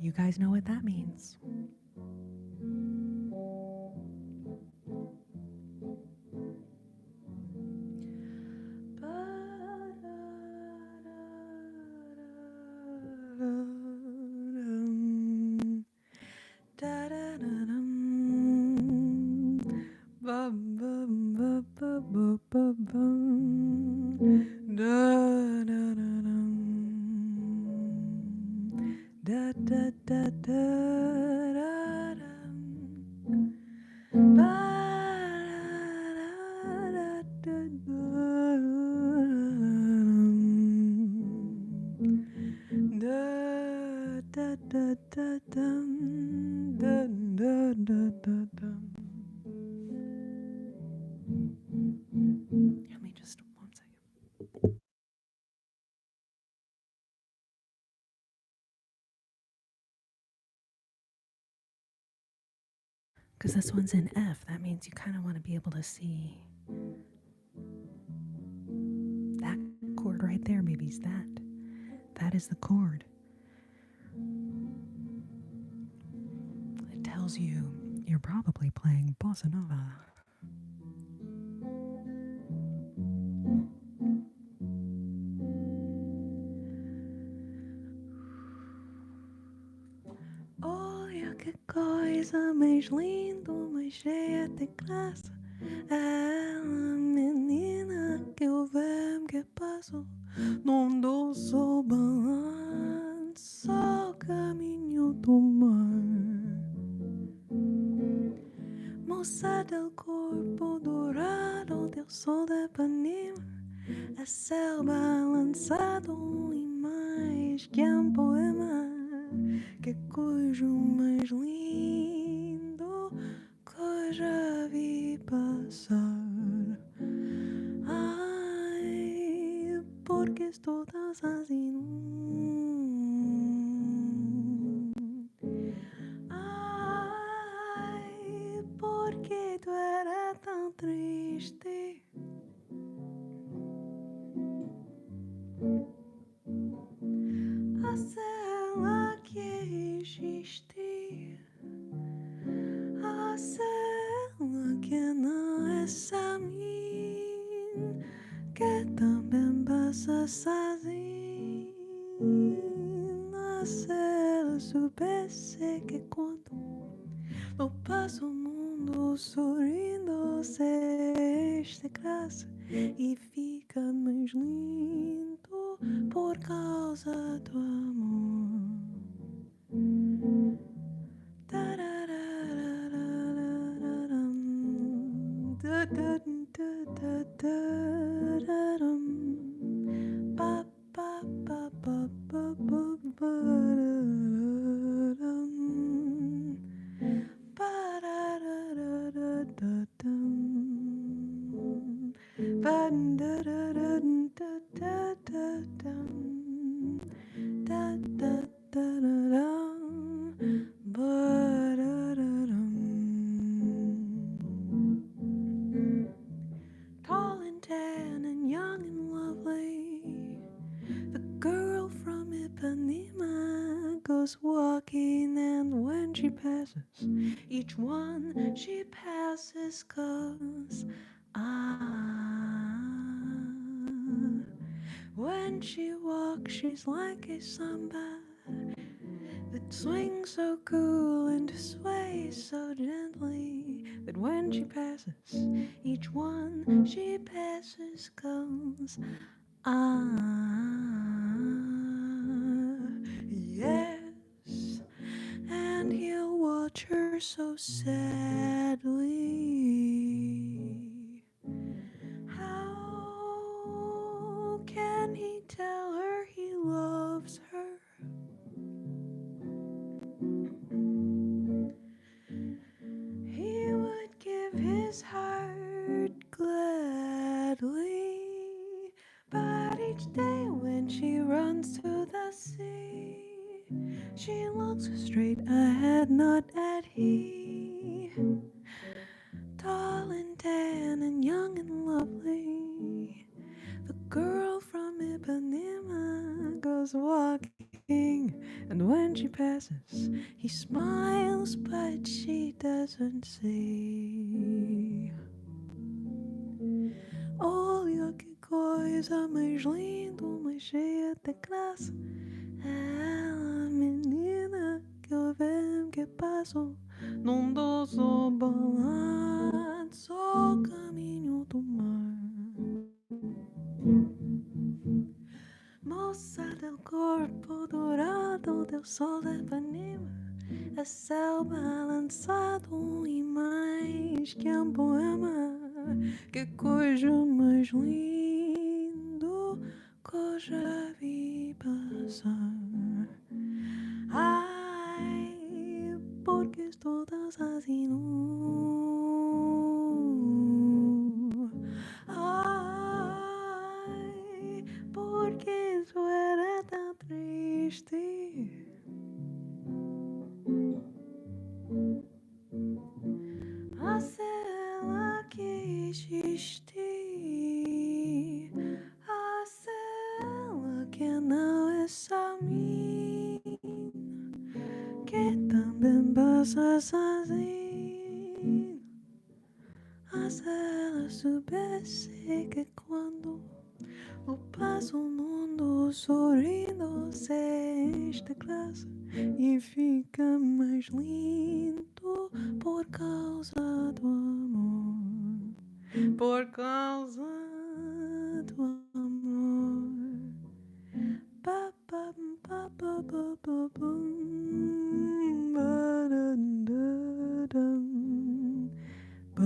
You guys know what that means. Because this one's in F. That means you kind of want to be able to see that chord right there, babies. That is the chord. It tells you you're probably playing bossa nova. Olha que coisa mais linda, mais cheia de graça. Ela, menina, que o vento que passou num doce balanço ao caminho do mar. Moça del corpo dourado del sol de Ipanema, a céu balançado e mais que um poema. Que coisa mais lindo que eu já vi passar. Ai, porque estou tão sozinho. Ai, porque tu era tão triste. A cela que existe, a cela que não é só mim, que também passa sozinho. A cela soubesse que quando eu passo o mundo sorrindo, se este graça e fica mais lindo por causa do amor. Tall and tan and young and lovely, the girl from Ipanema goes walking, and when she passes, each one she passes goes, when she walks, she's like a samba that swings so cool and sways so gently that when she passes, each one she passes goes, yes, and he'll watch her so sadly. How can he tell her he loves her? He would give his heart gladly, but each day when she runs to the sea, she looks straight ahead, not at he. Tall and tan and young and lovely, the girl from Ipanema goes walking, and when she passes, he smiles, but she doesn't see. Olha que coisa mais linda, mais cheia de graça. Ela, menina, que o vento que passou num doce balanço ao caminho do mar. Moça del corpo dourado del sol de Ipanema, a céu balançado e mais que um poema. Que coisa mais lindo que eu já vi passar. Ai, porque estou tão sozinho. Ai, porque isso era tão triste. dormir, que também possa sozinho. Mas ela soubesse que quando eu passo o mundo sorrindo sexta classe e fica mais lindo por causa do amor, por causa do amor. Ba, ba, ba, ba, ba, ba, bum, ba, da, da, dum, ba,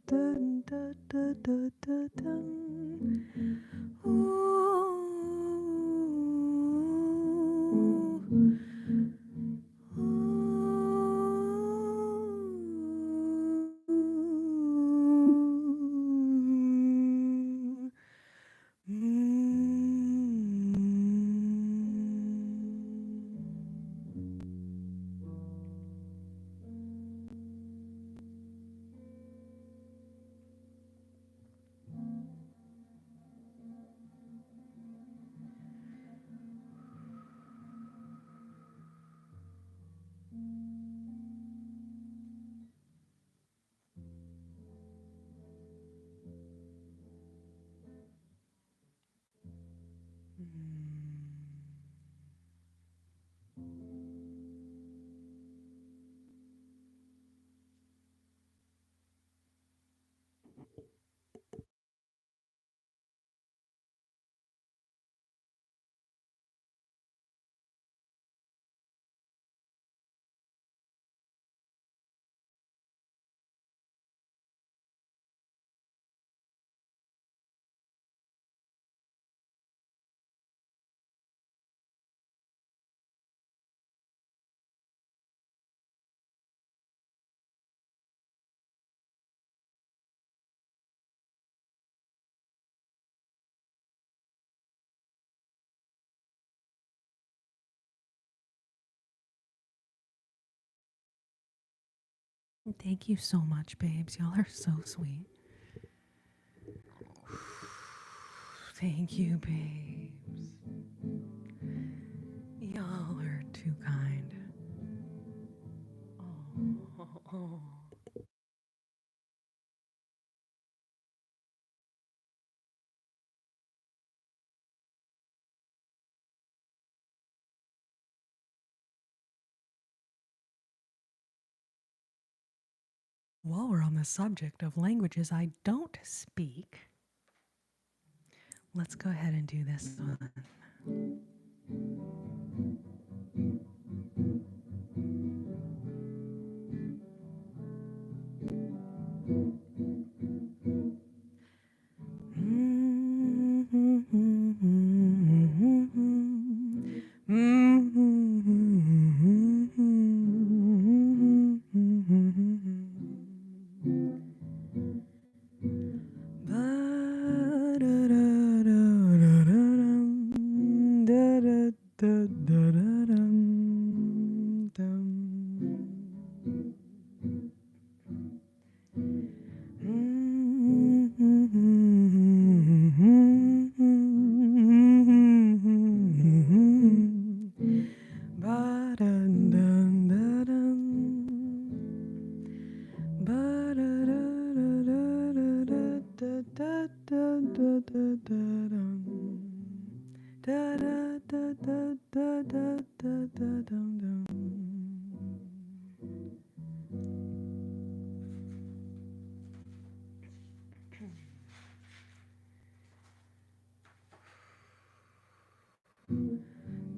da, da, da, da, da, dum. Ooh, thank you so much, babes. Y'all are so sweet. Thank you, babes. Y'all are too kind. Oh. While we're on the subject of languages I don't speak, let's go ahead and do this one.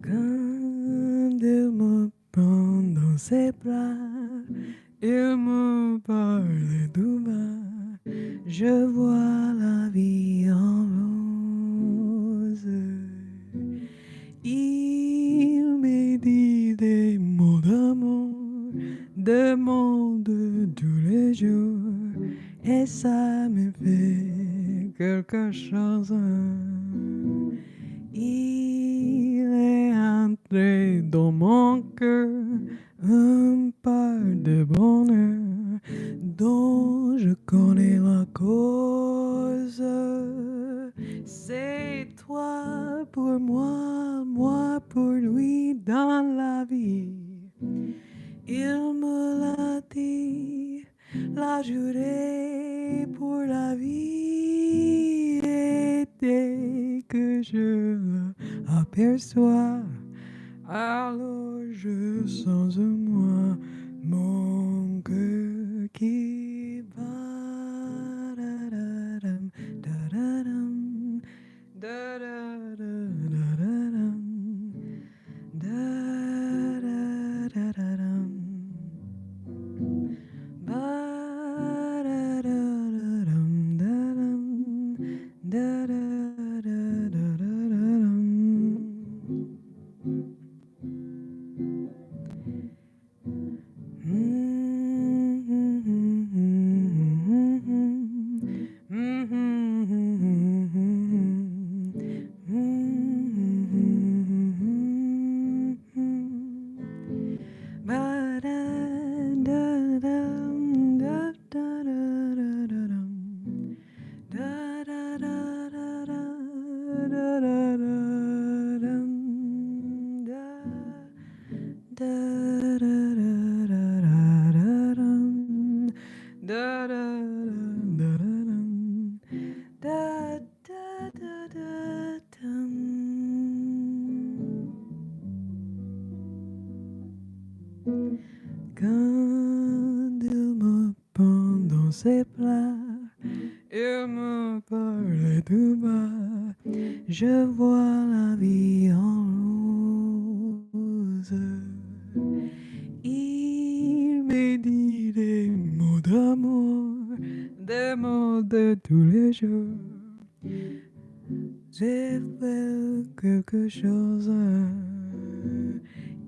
Quand il me prend dans ses bras, il me parle tout bas, je vois la vie en rose. Il me dit des mots d'amour, des mots de tous les jours, et ça me fait quelque chose. Il est entré dans mon cœur un part de bonheur dont je connais la cause. C'est toi pour moi, moi joie pour lui dans la vie. Il me l'a dit, la juré pour la vie. Et dès que je l'aperçois, alors je sens en moi mon cœur qui bat. Da-da-dam, da-da-dam, da-da-da-da-da-dam, da-da-da-da-dam, ba-da-da-da-dam, da-dam, da-da-da-da-da-dam. Quand il me prend dans ses bras, il me parle tout bas, je vois la vie en rose. Il me dit des mots d'amour, des mots de tous les jours. J'ai fait quelque chose.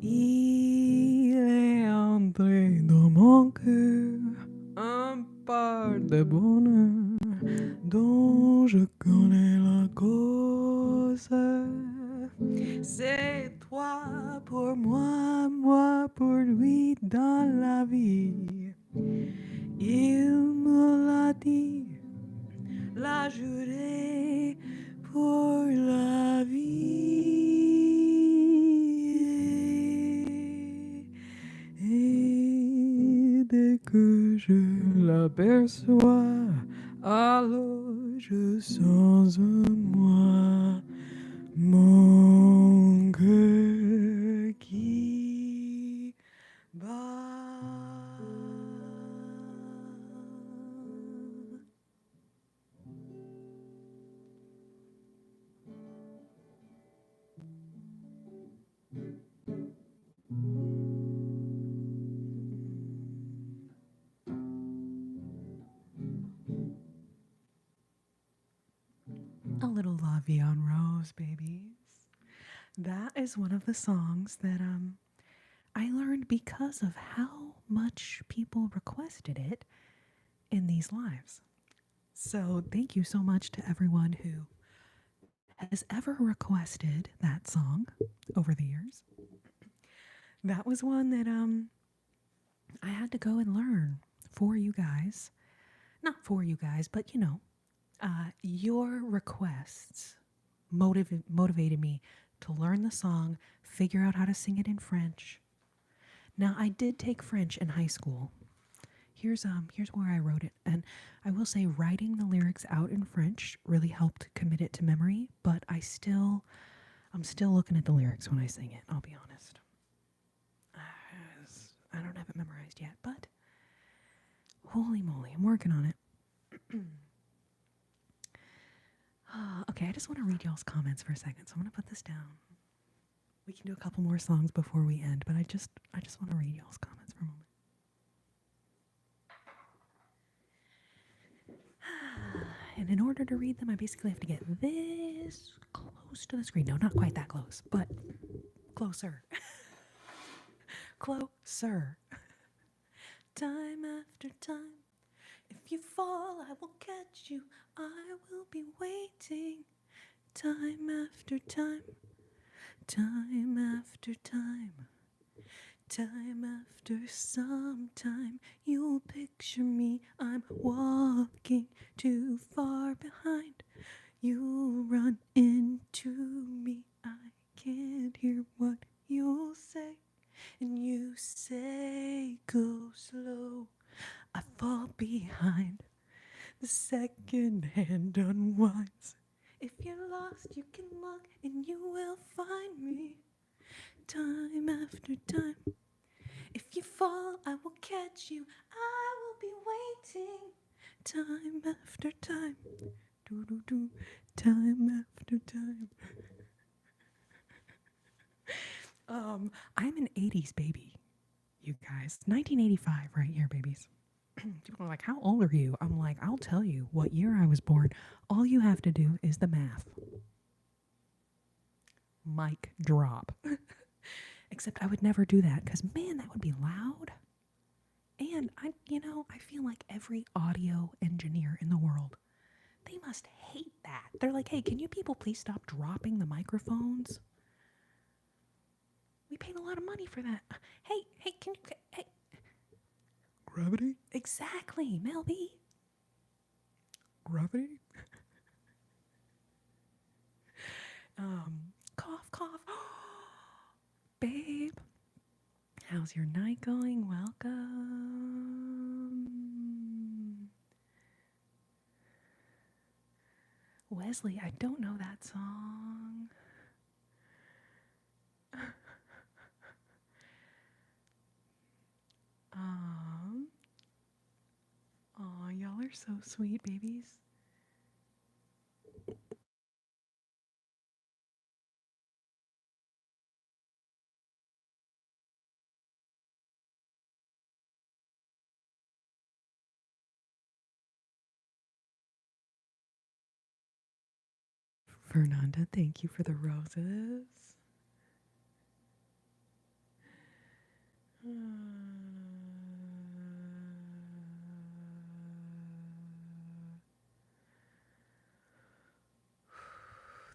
Il est entré dans mon cœur un part de bonheur dont je connais la cause. C'est toi pour moi, moi pour lui dans la vie. Il me l'a dit, l'a juré pour la vie. Et dès que je l'aperçois, alors je sens en moi mon cœur qui bat. A little La Vie en Rose, babies. That is one of the songs that I learned because of how much people requested it in these lives. So thank you so much to everyone who has ever requested that song over the years. That was one that I had to go and learn for you guys. Not for you guys, but you know, your requests motivated me to learn the song, figure out how to sing it in French. Now, I did take French in high school. Here's where I wrote it, and I will say writing the lyrics out in French really helped commit it to memory, but I'm still looking at the lyrics when I sing it, I'll be honest. I don't have it memorized yet, but holy moly, I'm working on it. Okay, I just want to read y'all's comments for a second, so I'm going to put this down. We can do a couple more songs before we end, but I just want to read y'all's comments for a moment. And in order to read them, I basically have to get this close to the screen. No, not quite that close, but closer. Closer. Time after time, if you fall, I will catch you. I will be waiting. Time after time, time after time, time after some time, you'll picture me. I'm walking too far behind. You'll run into me. I can't hear hand unwinds. If you're lost, you can look and you will find me. Time after time. If you fall, I will catch you. I will be waiting. Time after time. Do do do. Time after time. I'm an 80s baby, you guys. 1985 right here, babies. People are like, how old are you? I'm like, I'll tell you what year I was born. All you have to do is the math. Mic drop. Except I would never do that because, man, that would be loud. And I feel like every audio engineer in the world, they must hate that. They're like, hey, can you people please stop dropping the microphones? We paid a lot of money for that. Hey, can you, hey. Gravity? Exactly, Melby. Gravity? Cough. Babe, how's your night going? Welcome. Wesley, I don't know that song. Aw, y'all are so sweet, babies. Fernanda, thank you for the roses.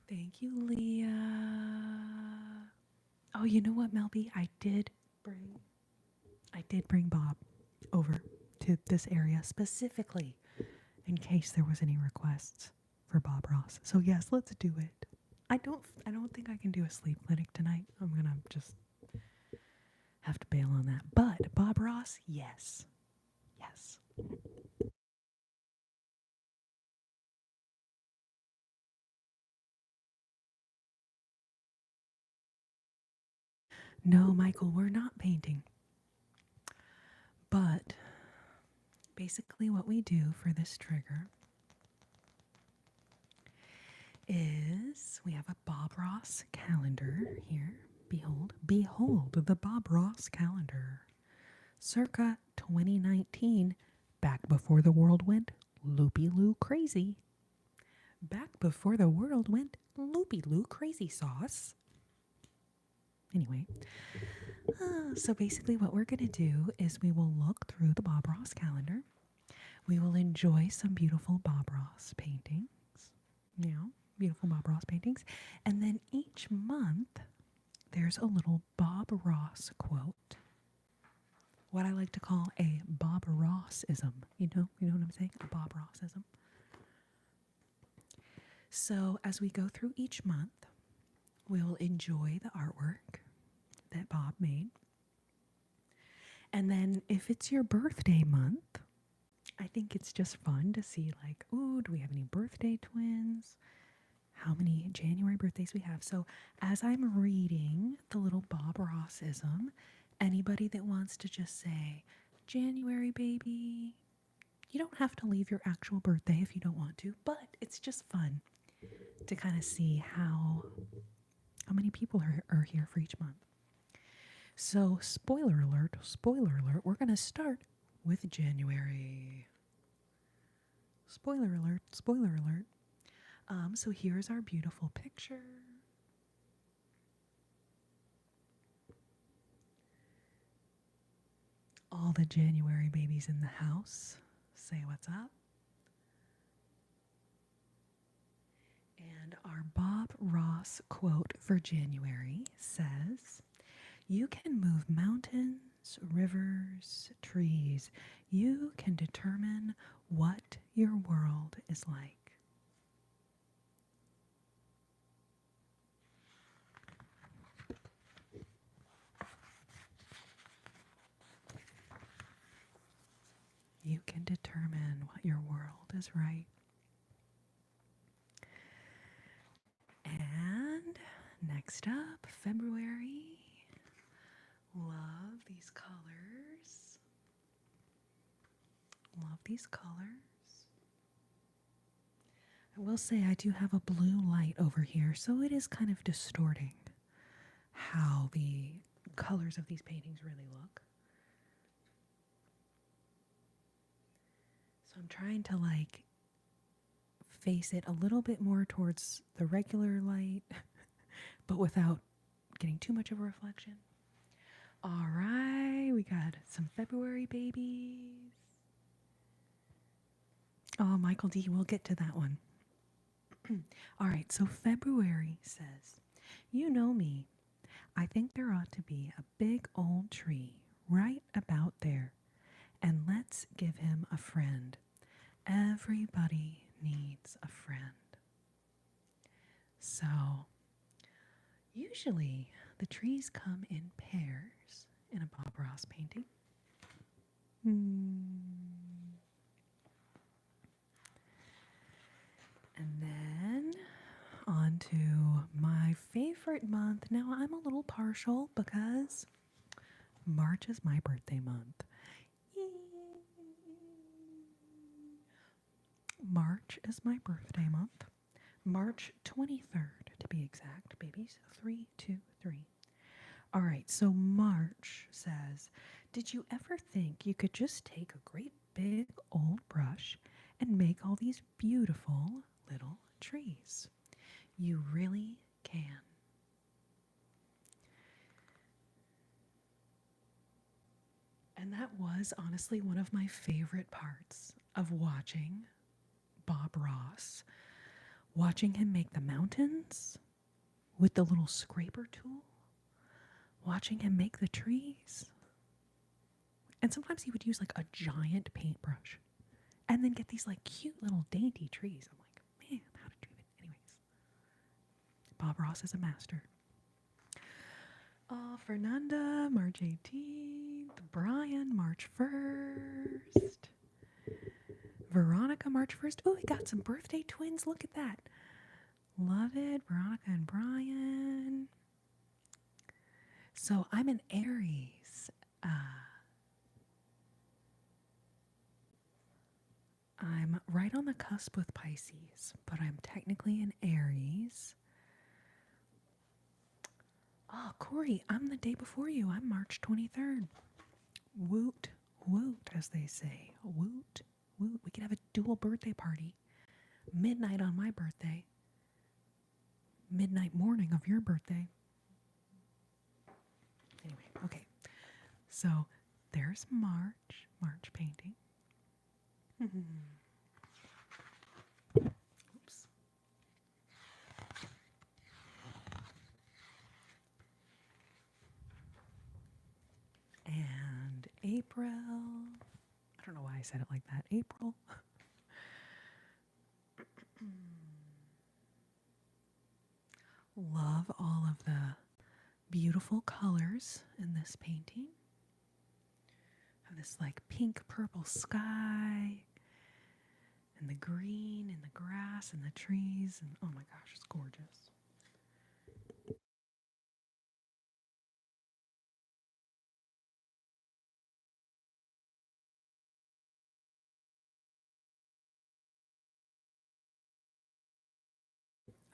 Thank you, Leah. Oh, you know what, Melby? I did bring Bob over to this area specifically in case there was any requests for Bob Ross. So yes, let's do it. I don't think I can do a sleep clinic tonight. I'm gonna just have to bail on that. But Bob Ross, yes. No, Michael, we're not painting. But basically what we do for this trigger is we have a Bob Ross calendar here. Behold the Bob Ross calendar. Circa 2019, back before the world went loopy-loo crazy. Back before the world went loopy-loo crazy sauce. Anyway, so basically what we're going to do is we will look through the Bob Ross calendar. We will enjoy some beautiful Bob Ross paintings. Beautiful Bob Ross paintings. And then each month, there's a little Bob Ross quote. What I like to call a Bob Rossism. You know what I'm saying? A Bob Rossism. So as we go through each month, we'll enjoy the artwork that Bob made. And then if it's your birthday month, I think it's just fun to see like, ooh, do we have any birthday twins? How many January birthdays we have. So as I'm reading the little Bob Rossism, anybody that wants to just say, January baby, you don't have to leave your actual birthday if you don't want to, but it's just fun to kind of see how many people are here for each month. So spoiler alert, we're going to start with January. Spoiler alert. So here's our beautiful picture. All the January babies in the house, say what's up. And our Bob Ross quote for January says, "You can move mountains, rivers, trees. You can determine what your world is like." You can determine what your world is right. Next up, February. Love these colors. Love these colors. I will say I do have a blue light over here, so it is kind of distorting how the colors of these paintings really look. So I'm trying to like face it a little bit more towards the regular light, but without getting too much of a reflection. All right, we got some February babies. Oh, Michael D, we'll get to that one. All right, so February says, you know me. I think there ought to be a big old tree right about there, and let's give him a friend. Everybody needs a friend. So, usually the trees come in pairs in a Bob Ross painting. And then on to my favorite month. Now I'm a little partial because March is my birthday month. March is my birthday month. March 23rd to be exact, babies. 3, 2, 3. All right, so March says, did you ever think you could just take a great big old brush and make all these beautiful little trees? You really can. And that was honestly one of my favorite parts of watching Bob Ross. Watching him make the mountains with the little scraper tool. Watching him make the trees. And sometimes he would use like a giant paintbrush and then get these like cute little dainty trees. I'm like, man, how to do it. Anyways, Bob Ross is a master. Fernanda, March 18th. Brian, March 1st. Veronica, March 1st. Oh, we got some birthday twins. Look at that. Love it. Veronica and Brian. So I'm an Aries. I'm right on the cusp with Pisces, but I'm technically an Aries. Oh, Corey, I'm the day before you. I'm March 23rd. Woot, woot, as they say. Woot, woot. We could have a dual birthday party. Midnight on my birthday. Midnight morning of your birthday. Anyway, okay. So there's March painting. Oops. And April. I don't know why I said it like that. April. Love all of the beautiful colors in this painting. Have this like pink purple sky and the green and the grass and the trees, and oh my gosh, it's gorgeous.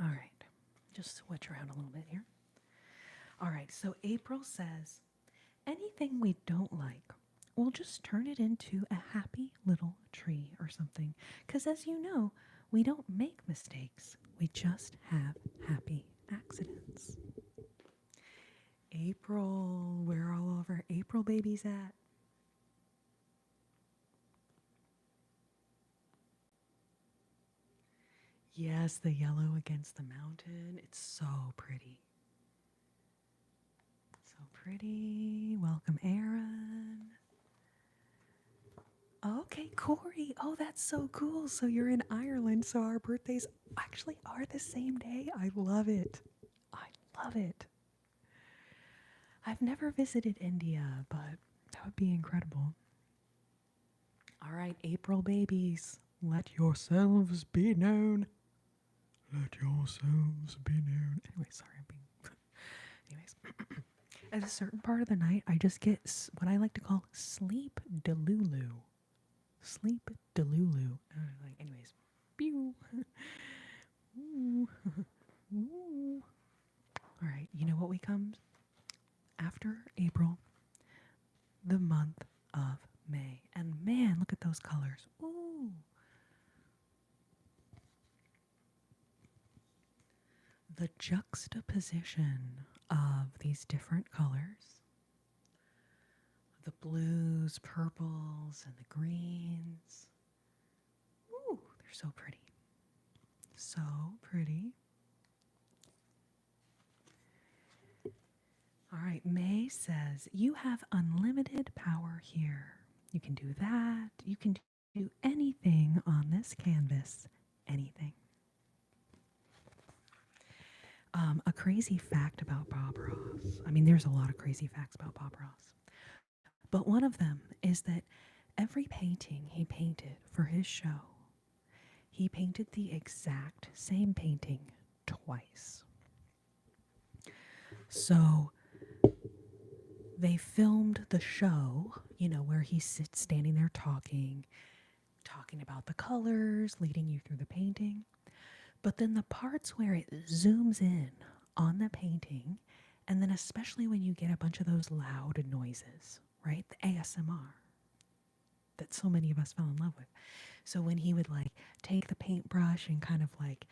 All right, just switch around a little bit here. All right, so April says, anything we don't like, we'll just turn it into a happy little tree or something. Because as you know, we don't make mistakes. We just have happy accidents. April, where are all of our April babies at? Yes, the yellow against the mountain. It's so pretty. So pretty. Welcome, Aaron. Okay, Corey. Oh, that's so cool. So you're in Ireland, so our birthdays actually are the same day. I love it. I love it. I've never visited India, but that would be incredible. All right, April babies, let yourselves be known. Let yourselves be known. Anyway, sorry, I'm being Anyways, at a certain part of the night, I just get what I like to call sleep delulu. Sleep delulu. Like, anyways, pew. Ooh. Ooh. All right, you know what we come after April? The month of May. And man, look at those colors. Ooh. The juxtaposition of these different colors, the blues, purples, and the greens. Ooh, they're so pretty. So pretty. All right, May says, you have unlimited power here. You can do that. You can do anything on this canvas. Anything. A crazy fact about Bob Ross. I mean, there's a lot of crazy facts about Bob Ross. But one of them is that every painting he painted for his show, he painted the exact same painting twice. So they filmed the show, you know, where he sits standing there talking about the colors, leading you through the painting. But then the parts where it zooms in on the painting, and then especially when you get a bunch of those loud noises, right? The ASMR that so many of us fell in love with. So when he would like take the paintbrush and kind of like,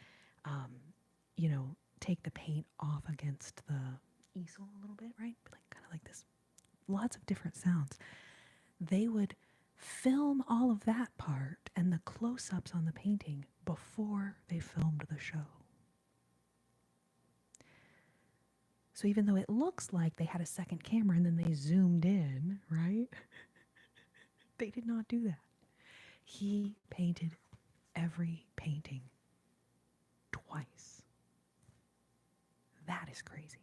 you know, take the paint off against the easel a little bit, right? Like kind of like this, lots of different sounds. They would film all of that part and the close-ups on the painting before they filmed the show. So even though it looks like they had a second camera and then they zoomed in, right? They did not do that. He painted every painting twice. That is crazy.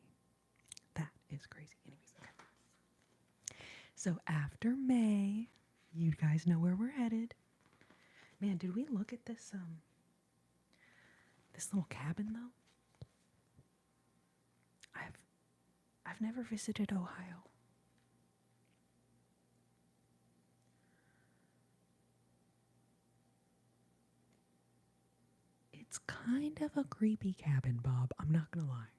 That is crazy. Anyways, okay. So after May, you guys know where we're headed. Man, did we look at this this little cabin though? I've never visited Ohio. It's kind of a creepy cabin, Bob. I'm not gonna lie.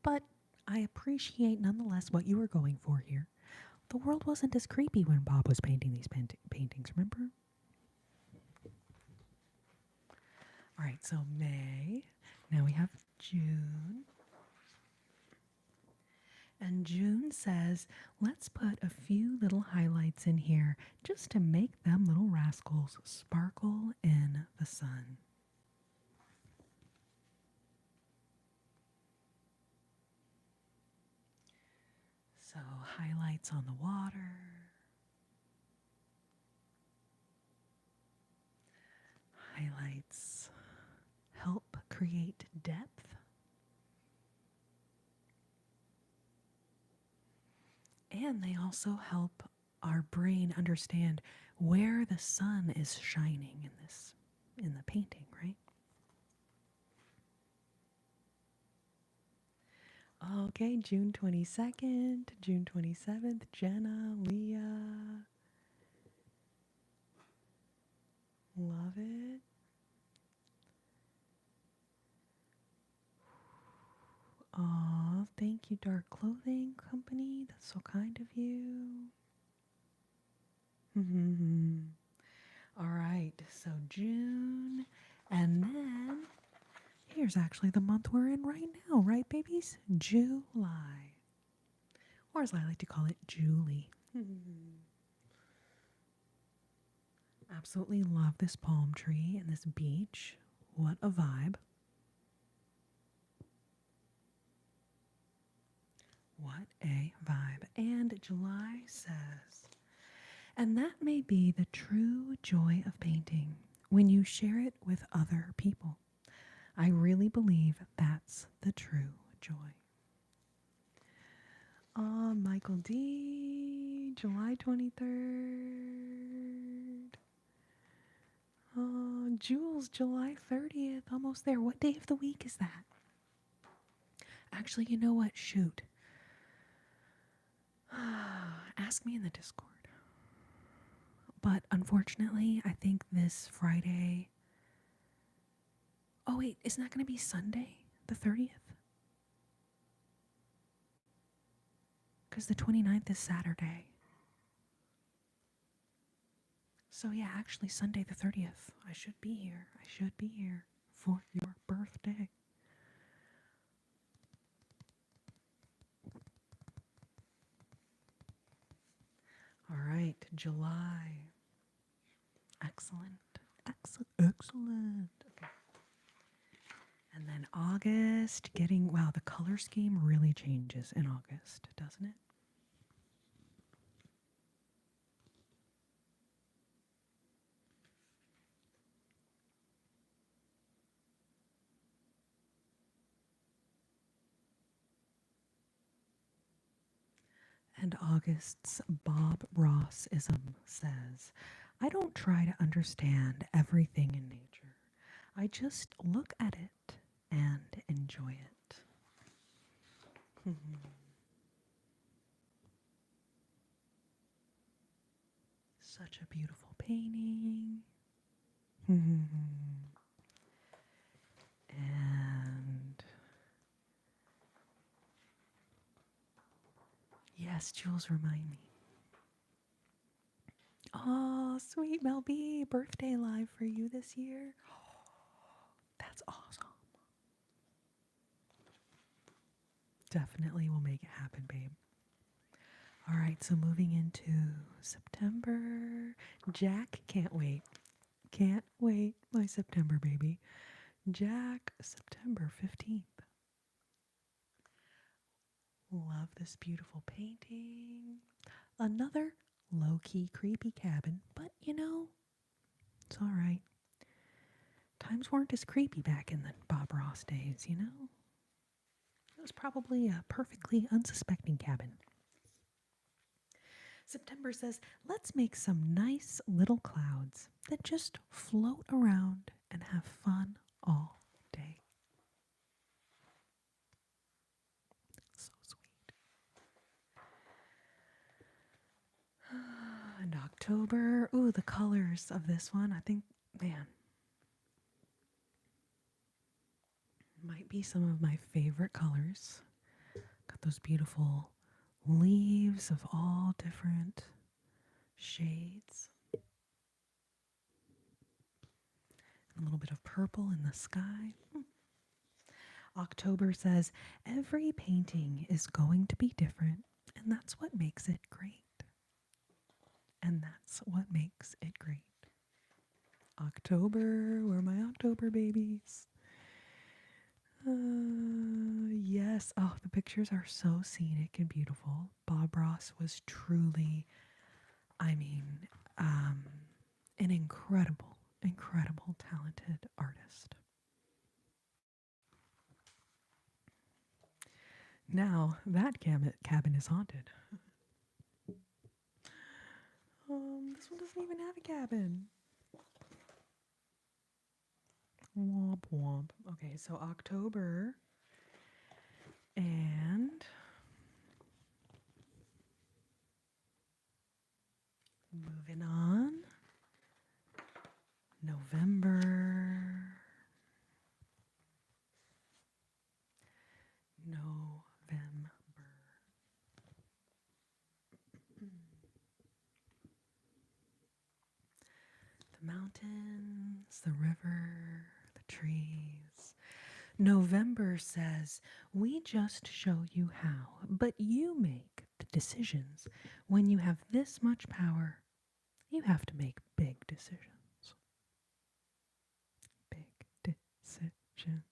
But I appreciate nonetheless what you were going for here. The world wasn't as creepy when Bob was painting these paintings, remember? All right, so May. Now we have June. And June says, let's put a few little highlights in here just to make them little rascals sparkle in the sun. So highlights on the water. Highlights help create depth. And they also help our brain understand where the sun is shining in the painting, right? Okay, June 22nd, June 27th, Jenna, Leah. Love it. Aw, thank you, Dark Clothing Company. That's so kind of you. All right, so June, and then here's actually the month we're in right now, right, babies? July. Or as I like to call it, Julie. Absolutely love this palm tree and this beach. What a vibe. What a vibe. And July says, and that may be the true joy of painting when you share it with other people. I really believe that's the true joy. Michael D., July 23rd. Jules, July 30th. Almost there. What day of the week is that? Actually, you know what? Shoot. Ask me in the Discord. But unfortunately, I think this Friday. Oh, wait, isn't that going to be Sunday, the 30th? Because the 29th is Saturday. So, yeah, actually, Sunday, the 30th. I should be here. I should be here for your birthday. All right, July. Excellent. Excellent. Excellent. Okay. And then August, wow, the color scheme really changes in August, doesn't it? And August's Bob Rossism says, I don't try to understand everything in nature. I just look at it and enjoy it. Such a beautiful painting. And yes, Jules, remind me. Oh, sweet Mel B, birthday live for you this year. That's awesome. Definitely will make it happen, babe. All right, so moving into September. Jack, can't wait. Can't wait, my September baby. Jack, September 15th. Love this beautiful painting. Another low-key creepy cabin, but you know, it's all right. Times weren't as creepy back in the Bob Ross days, you know? It was probably a perfectly unsuspecting cabin. September says, let's make some nice little clouds that just float around and have fun all day. So sweet. And October, ooh, the colors of this one, I think, man, might be some of my favorite colors. Got those beautiful leaves of all different shades. A little bit of purple in the sky. October says, every painting is going to be different, and that's what makes it great. And that's what makes it great. October, where are my October babies? Yes. Oh, the pictures are so scenic and beautiful. Bob Ross was truly, I mean, an incredible, incredible, talented artist. Now, that cabin is haunted. This one doesn't even have a cabin. Womp womp. Okay, so October and moving on. November. The mountains, the river, the trees. November says, we just show you how, but you make the decisions. When you have this much power, you have to make big decisions. Big decisions.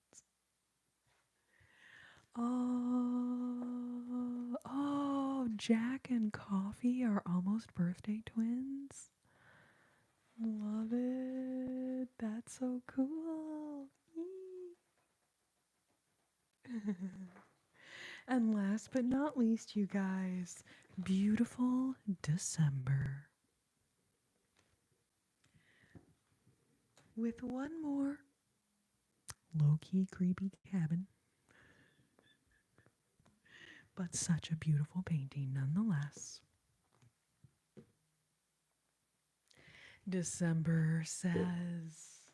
Oh, Jack and Coffee are almost birthday twins. Love it. That's so cool. And last but not least, you guys, beautiful December. With one more low-key creepy cabin. but such a beautiful painting nonetheless. December says,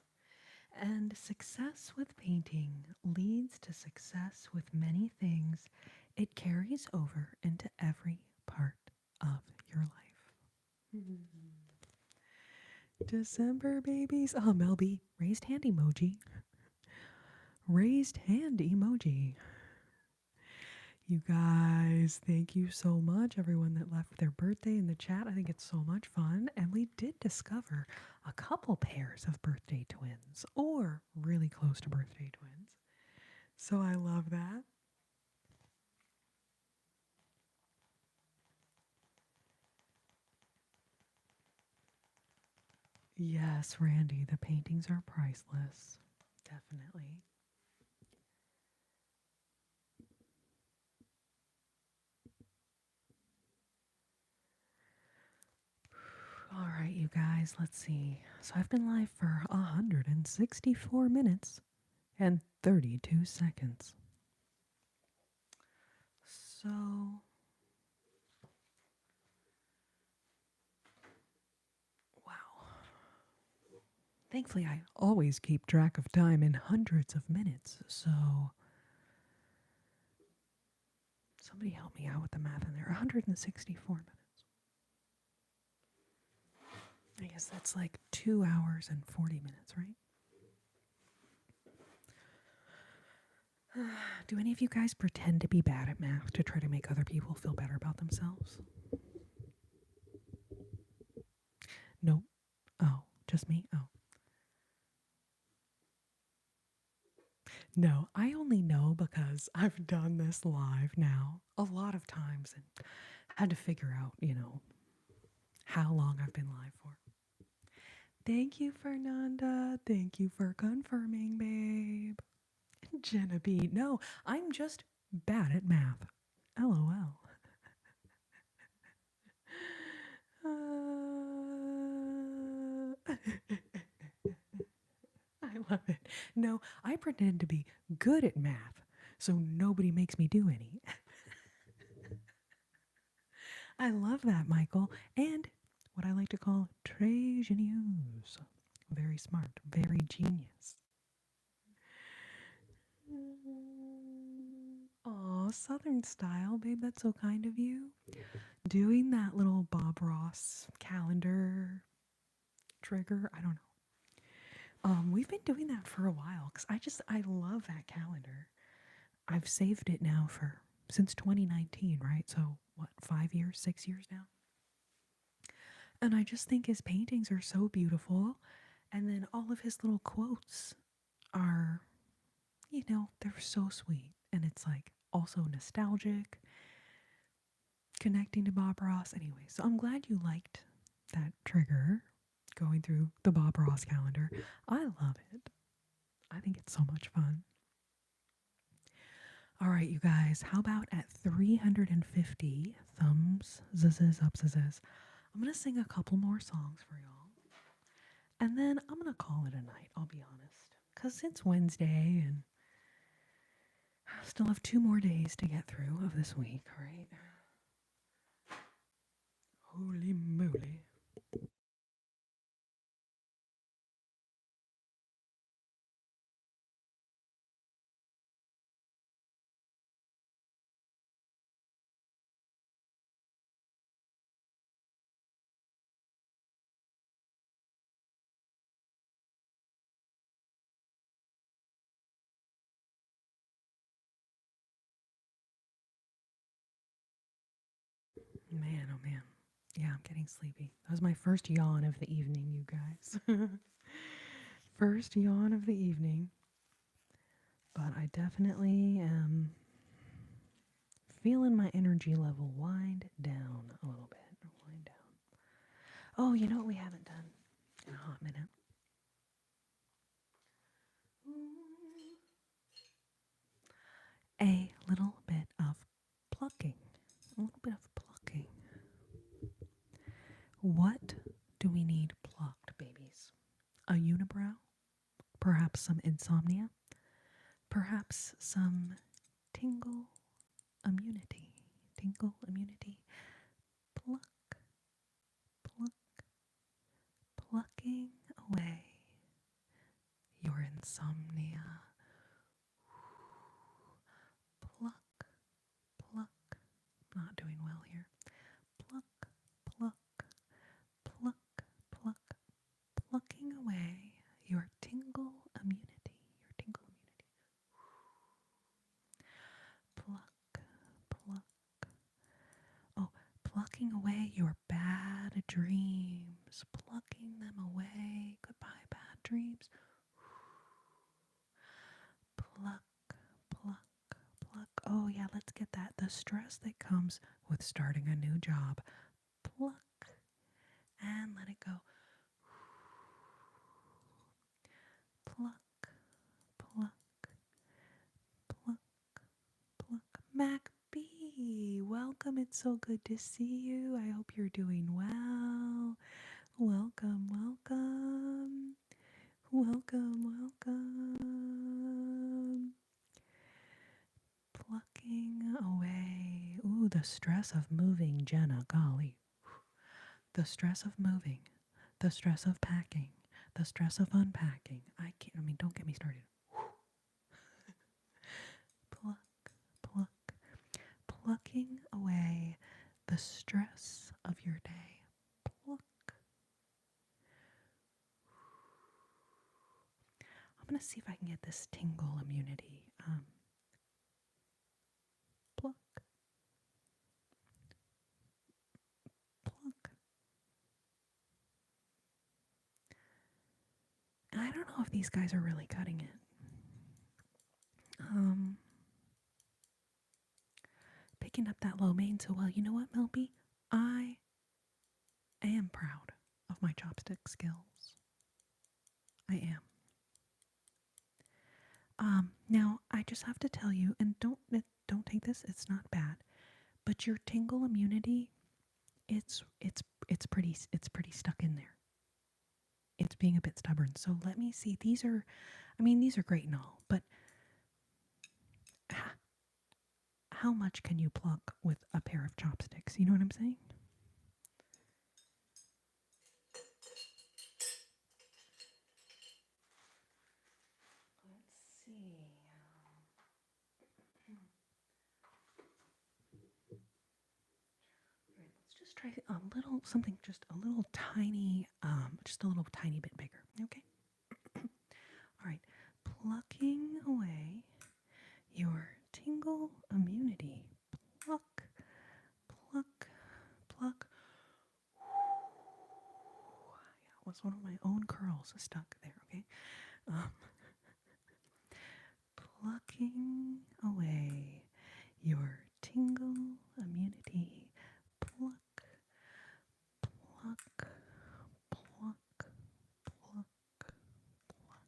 and success with painting leads to success with many things. It carries over into every part of your life. December babies. Oh, Melby, raised hand emoji. Raised hand emoji. You guys, thank you so much. Everyone that left their birthday in the chat. I think it's so much fun. And we did discover a couple pairs of birthday twins, or really close to birthday twins. So I love that. Yes, Randy, the paintings are priceless. Definitely. All right, you guys, let's see. So I've been live for 164 minutes and 32 seconds. So, wow. Thankfully, I always keep track of time in hundreds of minutes, so somebody help me out with the math in there. 164 minutes. I guess that's like 2 hours and 40 minutes, right? Do any of you guys pretend to be bad at math to try to make other people feel better about themselves? Nope. Oh, just me? Oh. No, I only know because I've done this live now a lot of times and had to figure out, how long I've been live for. Thank you, Fernanda. Thank you for confirming, babe. Jenna B. No, I'm just bad at math. LOL. I love it. No, I pretend to be good at math so nobody makes me do any. I love that, Michael. And what I like to call très génieuse. Very smart, very genius. Aw, Southern style, babe. That's so kind of you. Doing that little Bob Ross calendar trigger. I don't know. We've been doing that for a while because I love that calendar. I've saved it now since 2019, right? So what, 5 years, 6 years now? And I just think his paintings are so beautiful. And then all of his little quotes are, they're so sweet. And it's like also nostalgic, connecting to Bob Ross. Anyway, so I'm glad you liked that trigger going through the Bob Ross calendar. I love it. I think it's so much fun. All right, you guys, how about at 350 thumbs, zizzes, up, zizzes? I'm going to sing a couple more songs for y'all. And then I'm going to call it a night, I'll be honest. Because it's Wednesday and I still have 2 more days to get through of this week, right? Holy moly. Man, oh man. Yeah, I'm getting sleepy. That was my first yawn of the evening, you guys. First yawn of the evening. But I definitely am feeling my energy level wind down a little bit. Wind down. Oh, you know what we haven't done in a hot minute? A little bit of plucking. A little bit of plucking. What do we need plucked, babies? A unibrow? Perhaps some insomnia? Perhaps some tingle? immunity. Tingle immunity. Pluck, pluck, plucking away your insomnia. Pluck, pluck. Not doing well here. Pluck, pluck, pluck, pluck. Plucking away your tingle immunity. Your tingle immunity. Pluck, pluck. Oh, plucking away your bad dreams. Plucking them away. Goodbye, bad dreams. Pluck, pluck, pluck. Oh, yeah, let's get that. The stress that comes with starting a new job. Pluck and let it go. Pluck, pluck, pluck, pluck. Mac B, welcome. It's so good to see you. I hope you're doing well. Welcome, welcome. Welcome, welcome. Plucking away. Ooh, the stress of moving, Jenna, golly. The stress of moving. The stress of packing. The stress of unpacking. Don't get me started. Pluck, pluck. Plucking away the stress of your day. Pluck. I'm going to see if I can get this tingle immunity. Pluck. Pluck. And I don't know if these guys are really cutting it. Picking up that low main so well. You know what, Melby? I am proud of my chopstick skills. I am. Now I just have to tell you, and don't take this. It's not bad, but your tingle immunity, it's pretty stuck in there. It's being a bit stubborn. So let me see. These are great and all, but how much can you pluck with a pair of chopsticks? You know what I'm saying? Let's see. All right, let's just try just a little tiny bit bigger. Okay. All right, plucking away your tingle immunity. Pluck, pluck, pluck. Yeah, was one of my own curls stuck there, okay? Plucking away your tingle immunity. Pluck, pluck, pluck, pluck, pluck,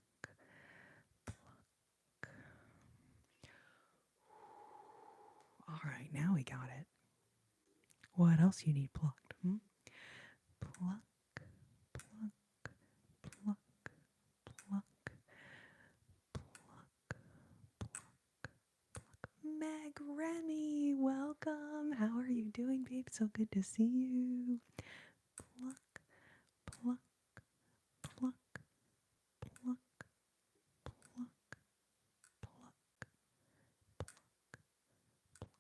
pluck. All right, now we got it. What else you need plucked? Pluck, pluck, pluck, pluck, pluck, pluck, pluck. Meg Remy, welcome. How are you doing, babe? So good to see you. Pluck, pluck, pluck, pluck, pluck, pluck, pluck,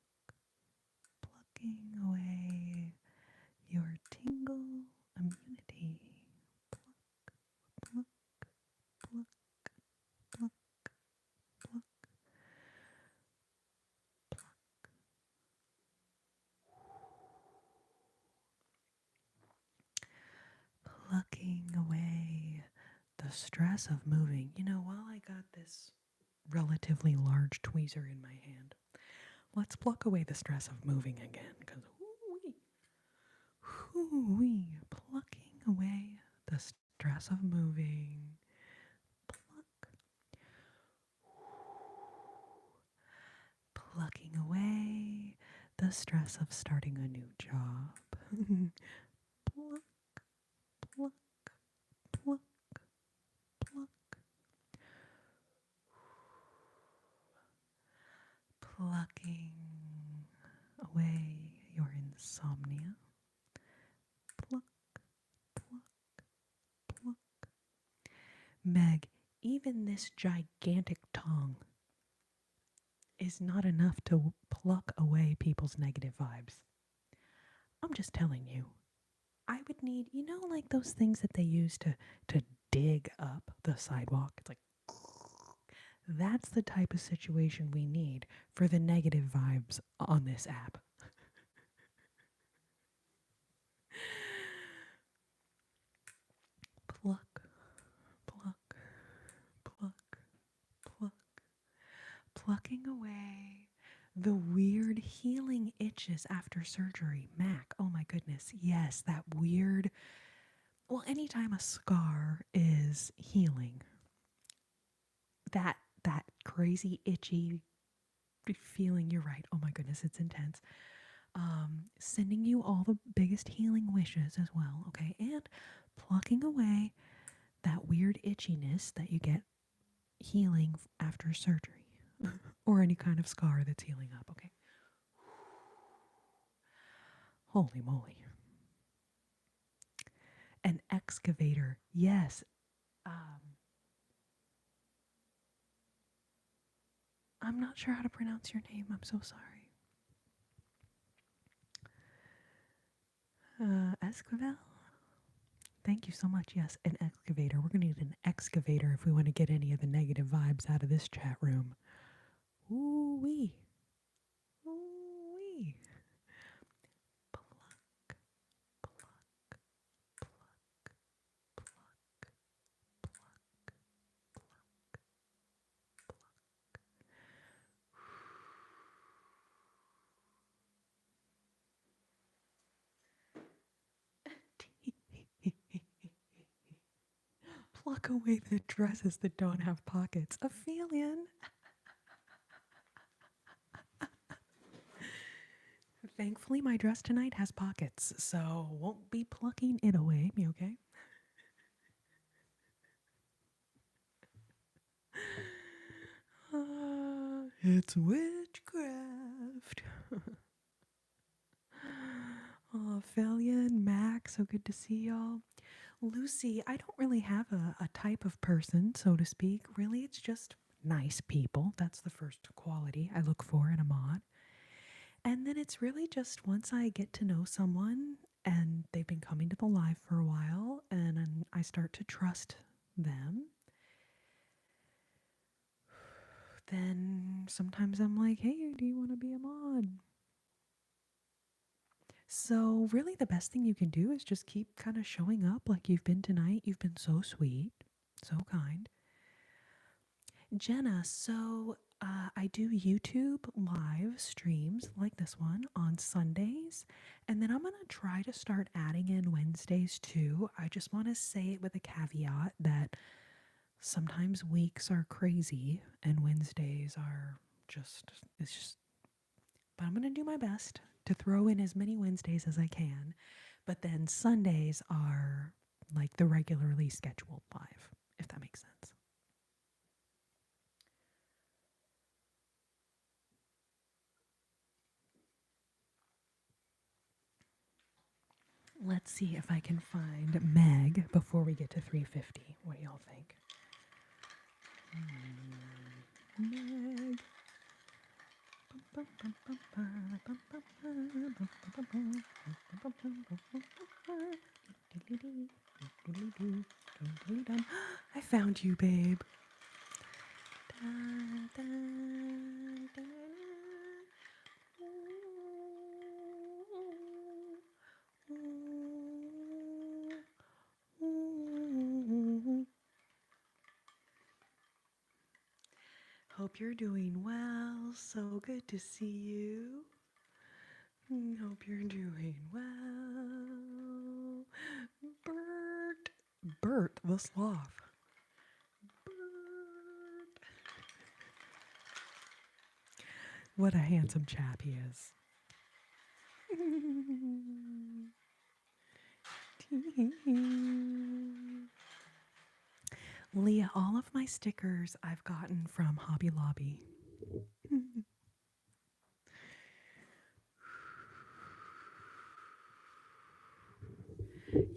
plucking away your tingle immunity. Pluck, pluck, pluck, pluck, pluck. Plucking away the stress of moving. You know, while I got this relatively large tweezer in my hand, let's pluck away the stress of moving again, because hoo-wee, plucking away the stress of moving. Pluck. Plucking away the stress of starting a new job. Pluck, pluck, pluck, pluck. Plucking away your insomnia. Pluck, pluck, pluck. Meg, even this gigantic tongue is not enough to pluck away people's negative vibes. I'm just telling you. I would need, like those things that they use to dig up the sidewalk. It's like, that's the type of situation we need for the negative vibes on this app. Pluck, pluck, pluck, pluck. Plucking away the weird healing itches after surgery. Mac, oh my goodness, yes, that weird. Well, anytime a scar is healing, that crazy itchy feeling, you're right. Oh my goodness, it's intense. Sending you all the biggest healing wishes as well, okay? And plucking away that weird itchiness that you get healing after surgery or any kind of scar that's healing up, okay? Holy moly. An excavator, yes. I'm not sure how to pronounce your name. I'm so sorry. Esquivel? Thank you so much. Yes, an excavator. We're going to need an excavator if we want to get any of the negative vibes out of this chat room. Ooh-wee. Ooh-wee. Pluck, pluck, pluck, pluck, pluck, pluck, pluck. Pluck away the dresses that don't have pockets. Ophelia. Thankfully, my dress tonight has pockets, so won't be plucking it away. You okay? It's witchcraft. Oh, Ophelia and Max, so good to see y'all. Lucy, I don't really have a type of person, so to speak. Really, it's just nice people. That's the first quality I look for in a mod. And then it's really just once I get to know someone and they've been coming to the live for a while and I start to trust them, then sometimes I'm like, hey, do you want to be a mod? So really the best thing you can do is just keep kind of showing up like you've been tonight. You've been so sweet, so kind. Jenna, so I do YouTube live streams like this one on Sundays, and then I'm going to try to start adding in Wednesdays too. I just want to say it with a caveat that sometimes weeks are crazy and Wednesdays are it's just, but I'm going to do my best to throw in as many Wednesdays as I can, but then Sundays are like the regularly scheduled live, if that makes sense. Let's see if I can find Meg before we get to 350. What do y'all think? Meg. I found you, babe. Hope you're doing well. So good to see you. Hope you're doing well. Bert the sloth. Bert. What a handsome chap he is. Leah, all of my stickers I've gotten from Hobby Lobby.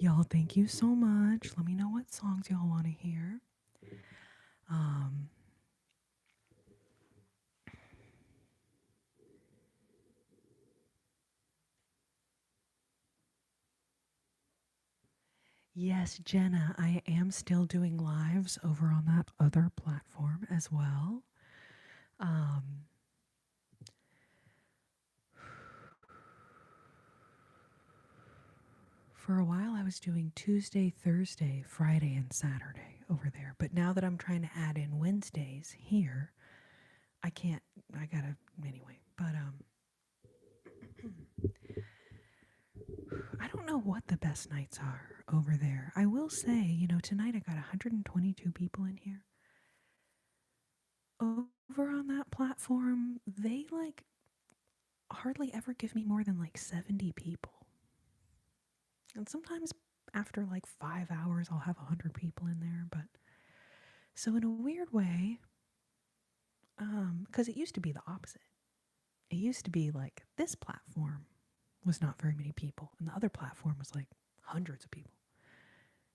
Y'all, thank you so much. Let me know what songs y'all want to hear. Yes, Jenna, I am still doing lives over on that other platform as well. For a while, I was doing Tuesday, Thursday, Friday, and Saturday over there. But now that I'm trying to add in Wednesdays here, I can't. I gotta anyway. But I don't know what the best nights are over there. I will say, tonight I got 122 people in here. Over on that platform, they hardly ever give me more than 70 people. And sometimes after 5 hours, I'll have 100 people in there. But so in a weird way, because it used to be the opposite. It used to be this platform was not very many people, and the other platform was hundreds of people.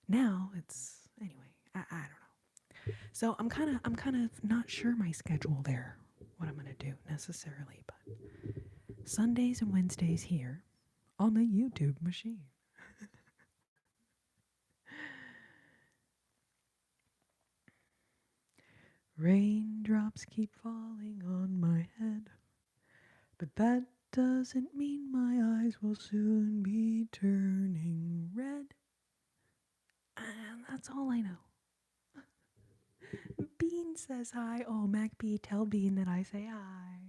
Now it's anyway. I don't know. So I'm kind of not sure my schedule there, what I'm gonna do necessarily, but Sundays and Wednesdays here on the YouTube machine. Raindrops keep falling on my head, but that doesn't mean my eyes will soon be turning red. And that's all I know. Bean says hi. Oh, Mac B, tell Bean that I say hi.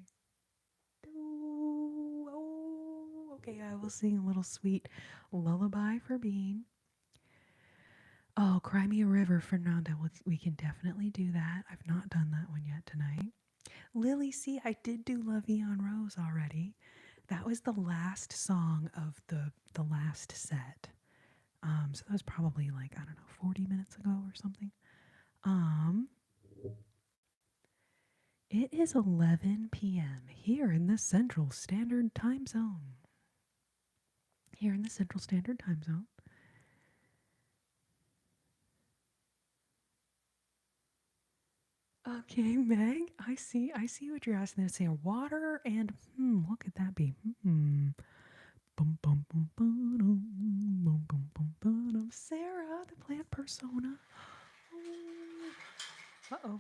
Oh, okay, I will sing a little sweet lullaby for Bean. Oh, Cry Me a River, Fernanda. We can definitely do that. I've not done that one yet tonight. Lily, see, I did do La Vie en Rose already. That was the last song of the last set. So that was probably 40 minutes ago or something. It is 11 p.m. here in the Central Standard Time Zone. Okay, Meg, I see what you're asking. They're saying water and what could that be? Sarah, the plant persona. Uh-oh.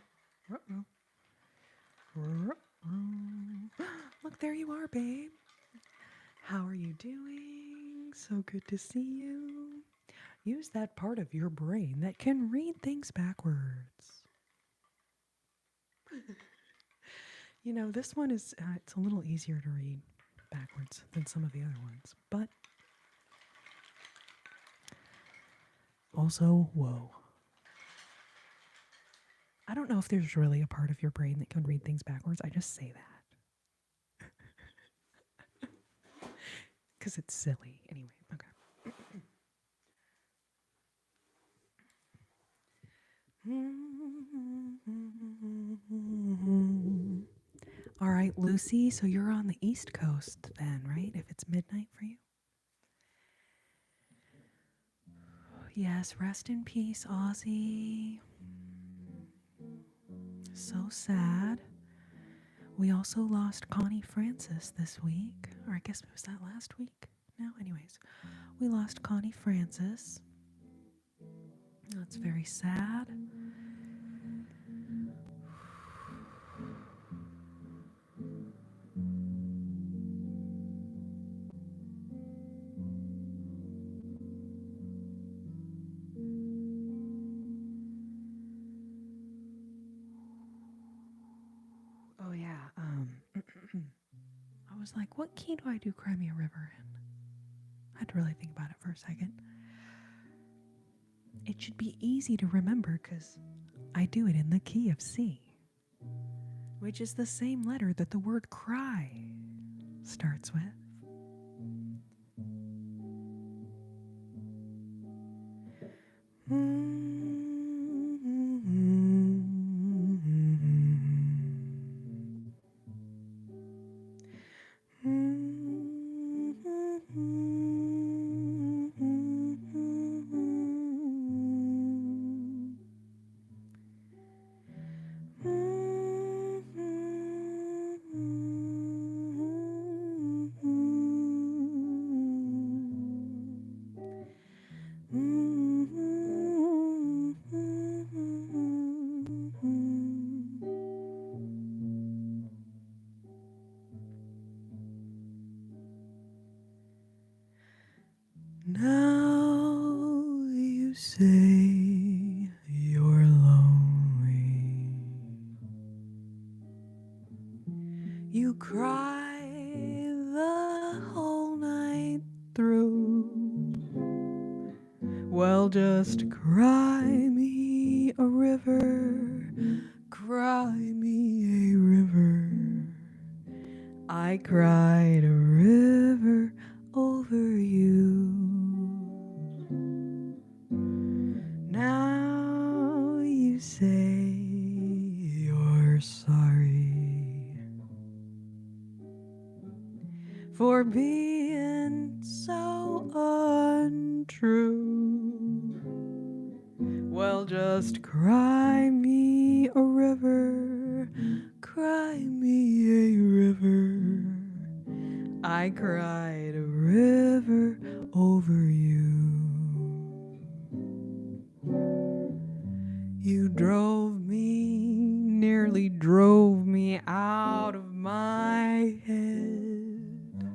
Look, there you are, babe. How are you doing? So good to see you. Use that part of your brain that can read things backwards. This one is, it's a little easier to read backwards than some of the other ones, but also, whoa. I don't know if there's really a part of your brain that can read things backwards. I just say that. Because it's silly. Anyway, okay. All right, Lucy, so you're on the East Coast then, right? If it's midnight for you? Yes, rest in peace, Ozzy. So sad. We also lost Connie Francis this week. Or I guess it was that last week now. Anyways, we lost Connie Francis. That's very sad. Oh yeah. I was like, what key do I do Cry Me a River in? I had to really think about it for a second. It should be easy to remember because I do it in the key of C, which is the same letter that the word cry starts with. You cry the whole night through. Well, just cry me a river, cry me a river. I cried a river over you. Now you say you're sorry for being so untrue. Well, just cry me a river, cry me a river. I cried a river over you. You drove me, nearly drove me out of my head,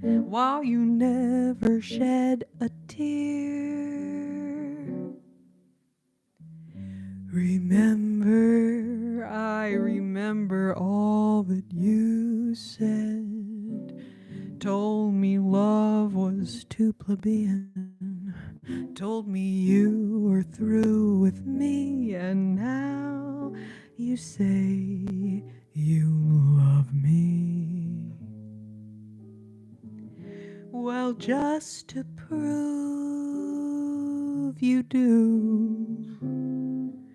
while you never shed a tear. Remember, I remember all that you said. Told me love was too plebeian. Told me you were through with me. And now you say you love me. Well, just to prove you do,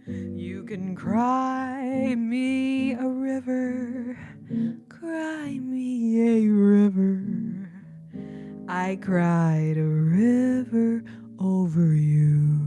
you can cry me a river, cry me a river. I cried a river over you.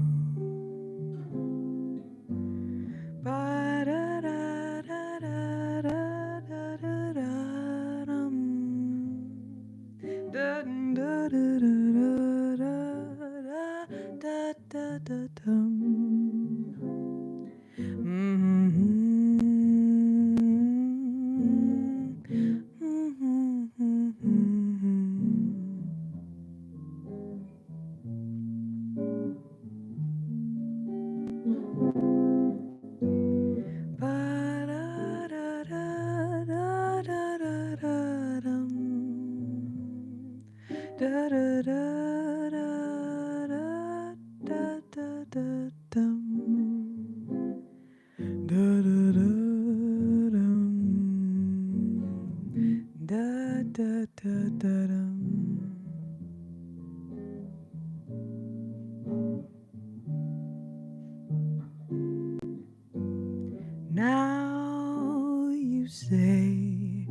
Now you say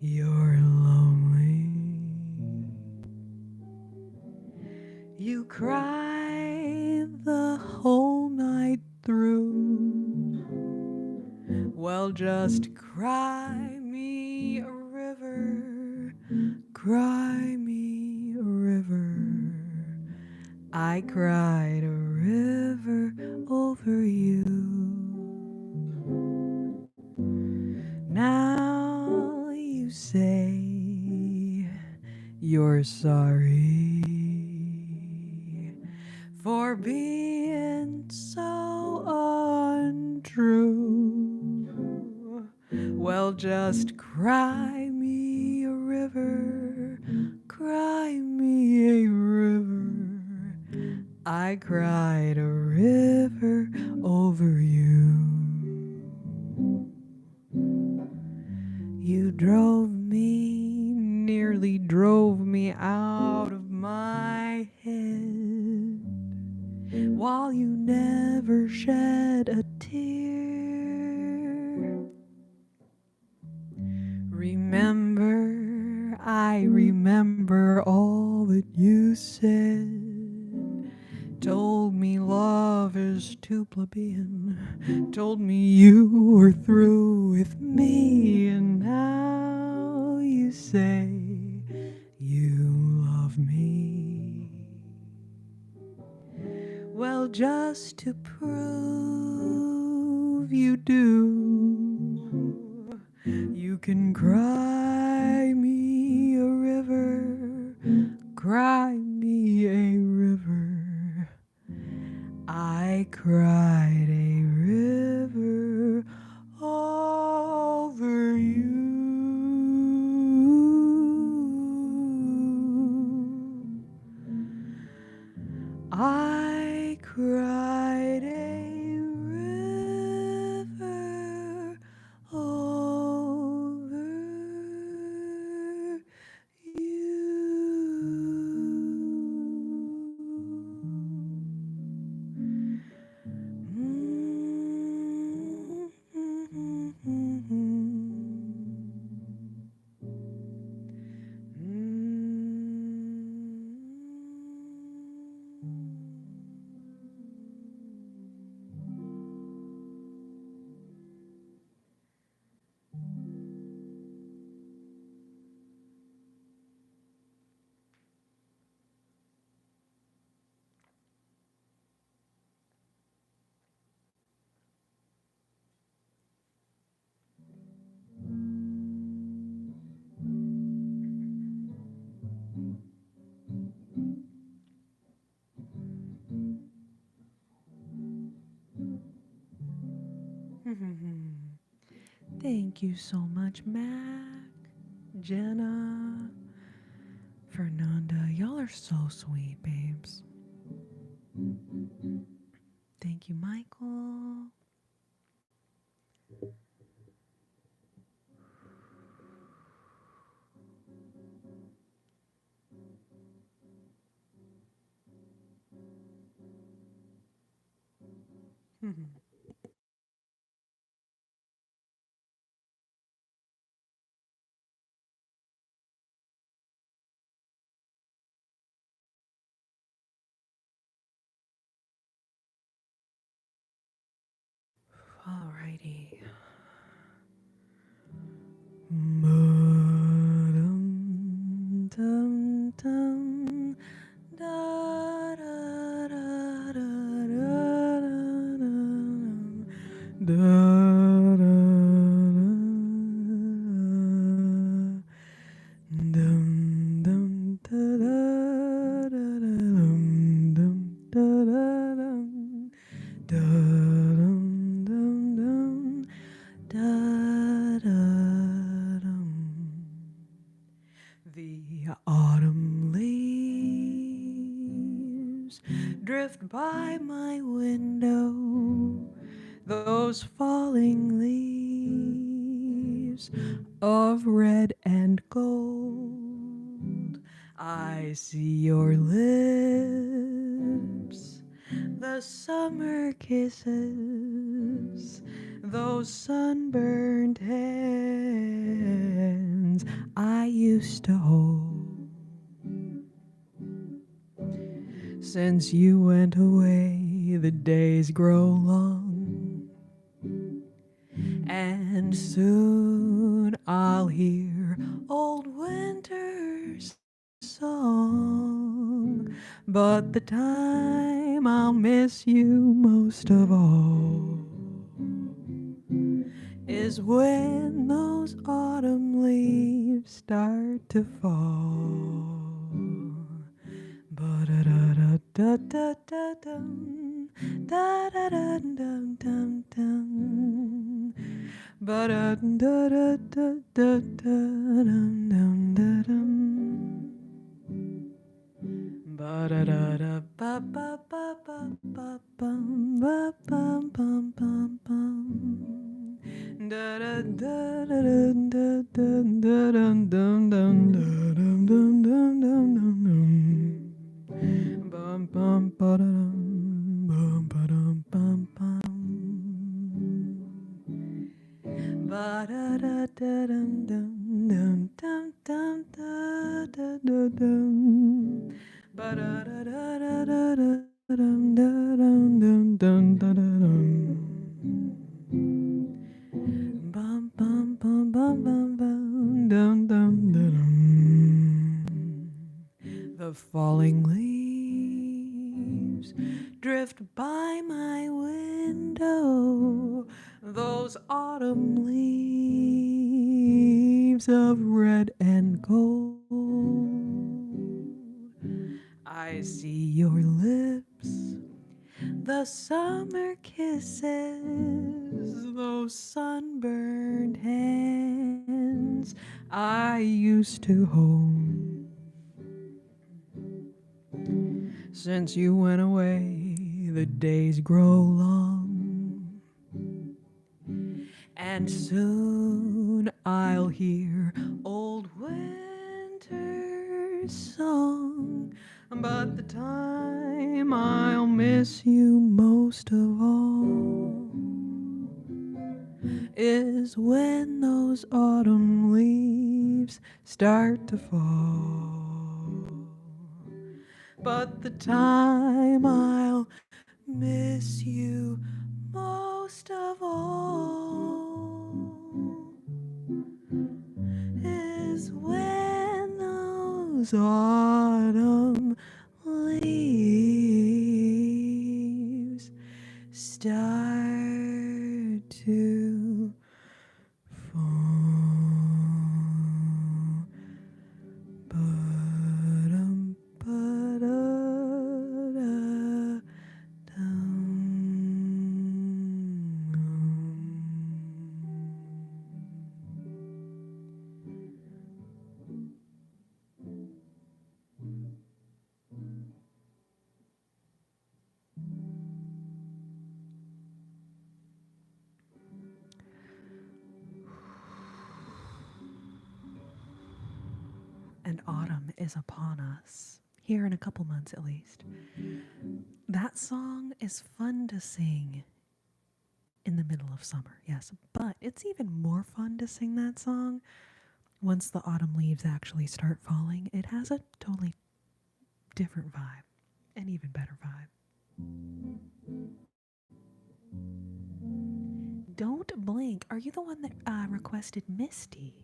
you're lonely. You cry the whole night through. Well, just cry me a river, cry me a river. I cried a river over you. Now you say you're sorry for being so untrue. Well, just cry me a river, cry me a river. I cried a river over you. You drove me, nearly drove me out of my head, while you never shed a tear. Remember, I remember all that you said. Told me love is too plebeian. Told me you were through with me. And now you say you love me. Well, just to prove you do, you can cry me a river, cry me a river. I cried a river over you. Thank you so much, Mac, Jenna, Fernanda. Y'all are so sweet, babes. Thank you, Michael. Alrighty. Dum, da, da, da, da, da, da, dum, dum, da, da, da, dum, dum, da, da, dum, da, dum, dum, dum, da, da, dum. The autumn leaves drift by my window, those falling leaves of red and gold. I see your lips, the summer kisses, those sunburned hands I used to hold. Since you went away, the days grow long, and soon I'll hear old winter's song. But the time I'll miss you most of all is when those autumn leaves start to fall. Ba-da-da-da-da-da-dum, da-da-da-dum-dum-dum. Ba-da-da-da-da-da-dum-dum-da-dum. Ba-da-da-da-ba-ba-ba-ba-bum-ba-bum-bum-bum. Da-da-da-da-da-dum-dum-dum-dum-dum-dum-dum-dum. Bum bum ba-da-dum, bum ba-dum bum bum. Ba-da-da-da-dum-dum-dum-dum-da-da-da-dum. Ba-da-da-da-da-da-dum-dum-dum-dum-da-da-dum. Bum bum bum bum bum bum dum dum dum. The falling leaves drift by my window, those autumn leaves of red and gold. I see your lips, the summer kisses, those sunburned hands I used to hold. Since you went away, the days grow long, and soon I'll hear old winter's song. But the time I'll miss you most of all is when those autumn leaves start to fall. But the time I'll miss you most of all is when those autumn leaves start to fall. Ba-dum, ba-da-da-dum. and autumn is upon us, here in a couple months at least. That song is fun to sing in the middle of summer, yes, but it's even more fun to sing that song once the autumn leaves actually start falling. It has a totally different vibe, an even better vibe. Don't Blink. Are you the one that requested Misty?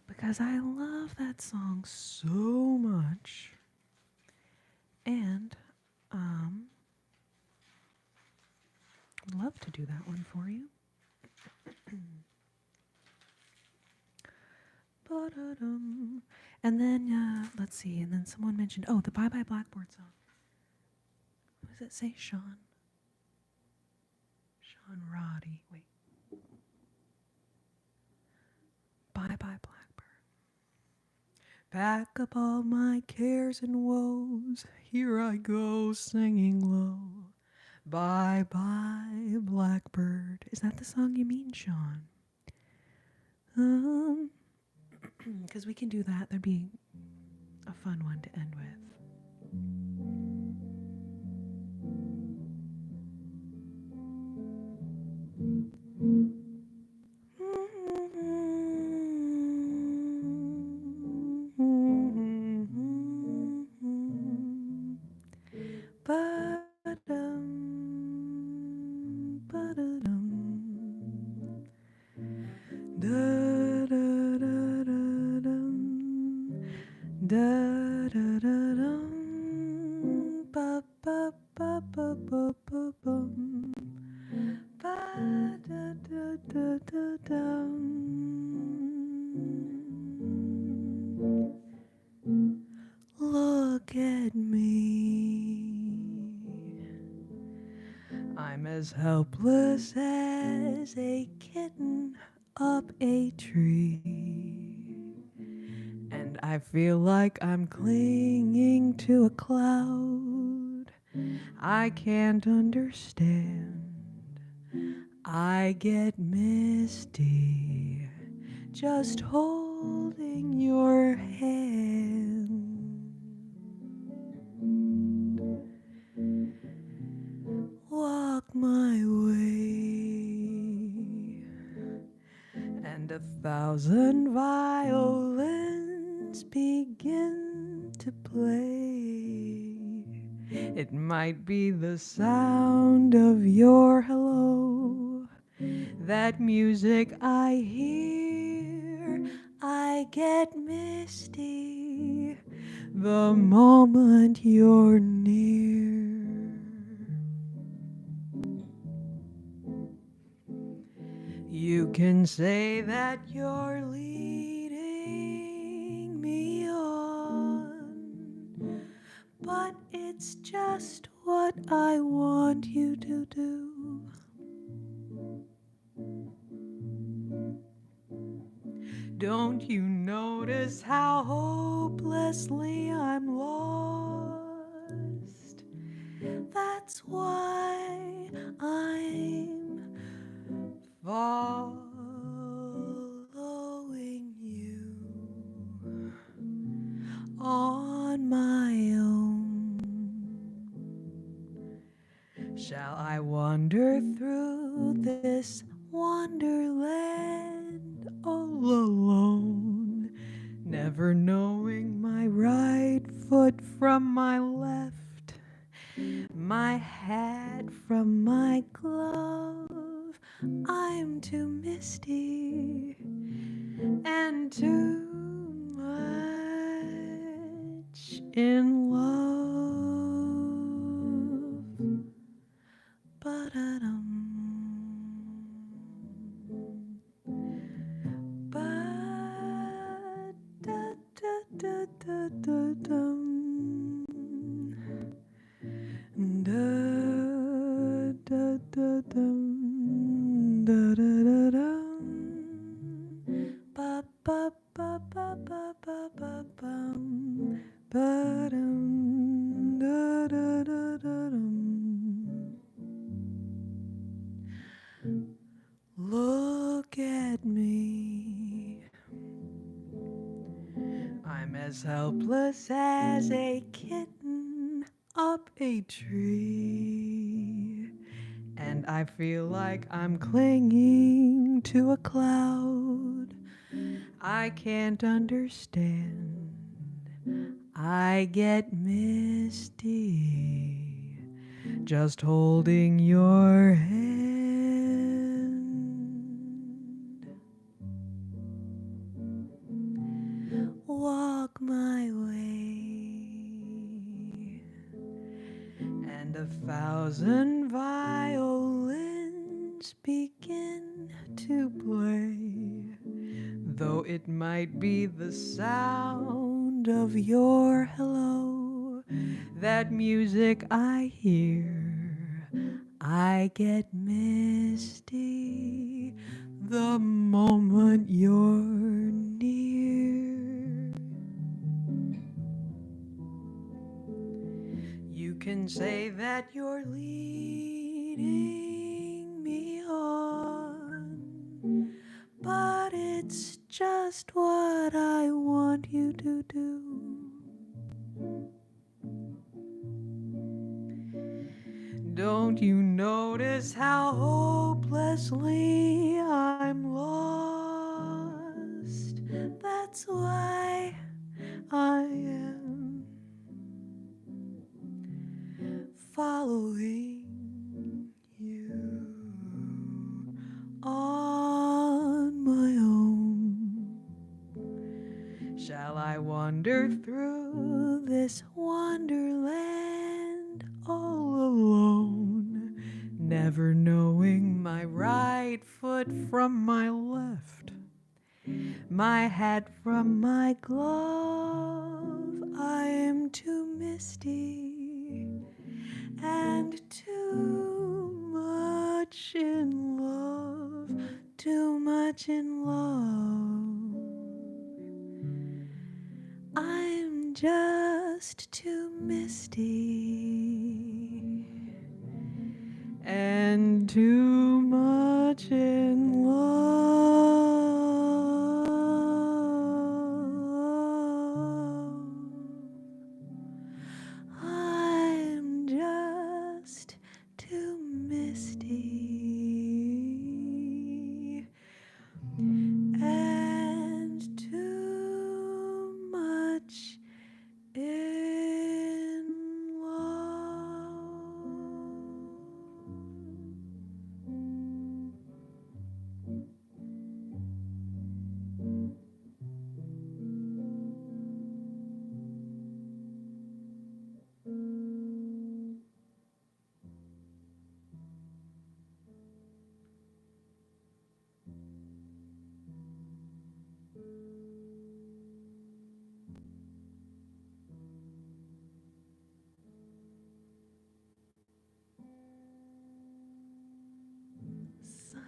Because I love that song so much. And I'd love to do that one for you. And then, let's see. And then someone mentioned, the Bye Blackbird song. What does it say, Sean? Sean Roddy. Wait. Bye Blackbird. Pack up all my cares and woes. Here I go singing low. Bye Blackbird. Is that the song you mean, Sean? Because we can do that. That'd be a fun one to end with. Look at me. I'm as helpless as a kitten up a tree. And I feel like I'm clinging to a cloud I can't understand. I get misty just holding your hand. Walk my way, and 1,000 violins begin to play. It might be the sound of your hello, that music I hear. I get misty the moment you're near. You can say that you're leading me on, but it's just what I want you to do. Don't you notice how hopelessly I'm lost? That's why I'm following you on my own. Shall I wander through this wonderland all alone, never knowing my right foot from my left, my hat from my glove? I'm too misty and too much in love. Ba-da-dum. Ba-da-da-da-da-dum. Da-da-da-dum. Da-da-da-dum. Ba-ba-ba-ba-ba-ba-bum. Ba-dum. Da-da-da-da-dum. Look at me. as helpless as a kitten up a tree. And I feel like I'm clinging to a cloud I can't understand. I get misty just holding your hand. Walk my way, and 1,000 violins begin to play, though it might be the sound of your hello, that music I hear. I get misty the moment you're near. You can say that you're leading me on, but it's just what I want you to do. Don't you notice how hopelessly I'm lost? That's why I am following you on my own. Shall I wander through this wonderland all alone, never knowing my right foot from my left, my hat from my glove? I am too misty and too much in love, too much in love. I'm just too misty and too much in love. I'm just too misty and too much in love.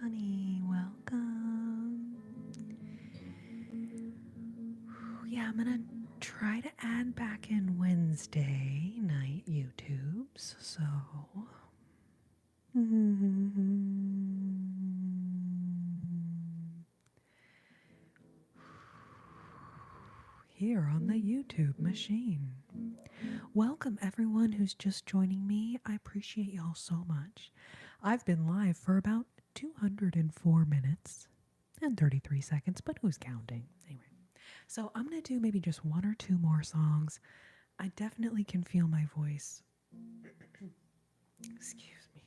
Sunny, welcome. Yeah, I'm gonna try to add back in Wednesday night YouTubes, so here on the YouTube machine. Welcome everyone who's just joining me. I appreciate y'all so much. I've been live for about 204 minutes and 33 seconds, but who's counting? Anyway, so I'm going to do maybe just one or two more songs. I definitely can feel my voice. Excuse me.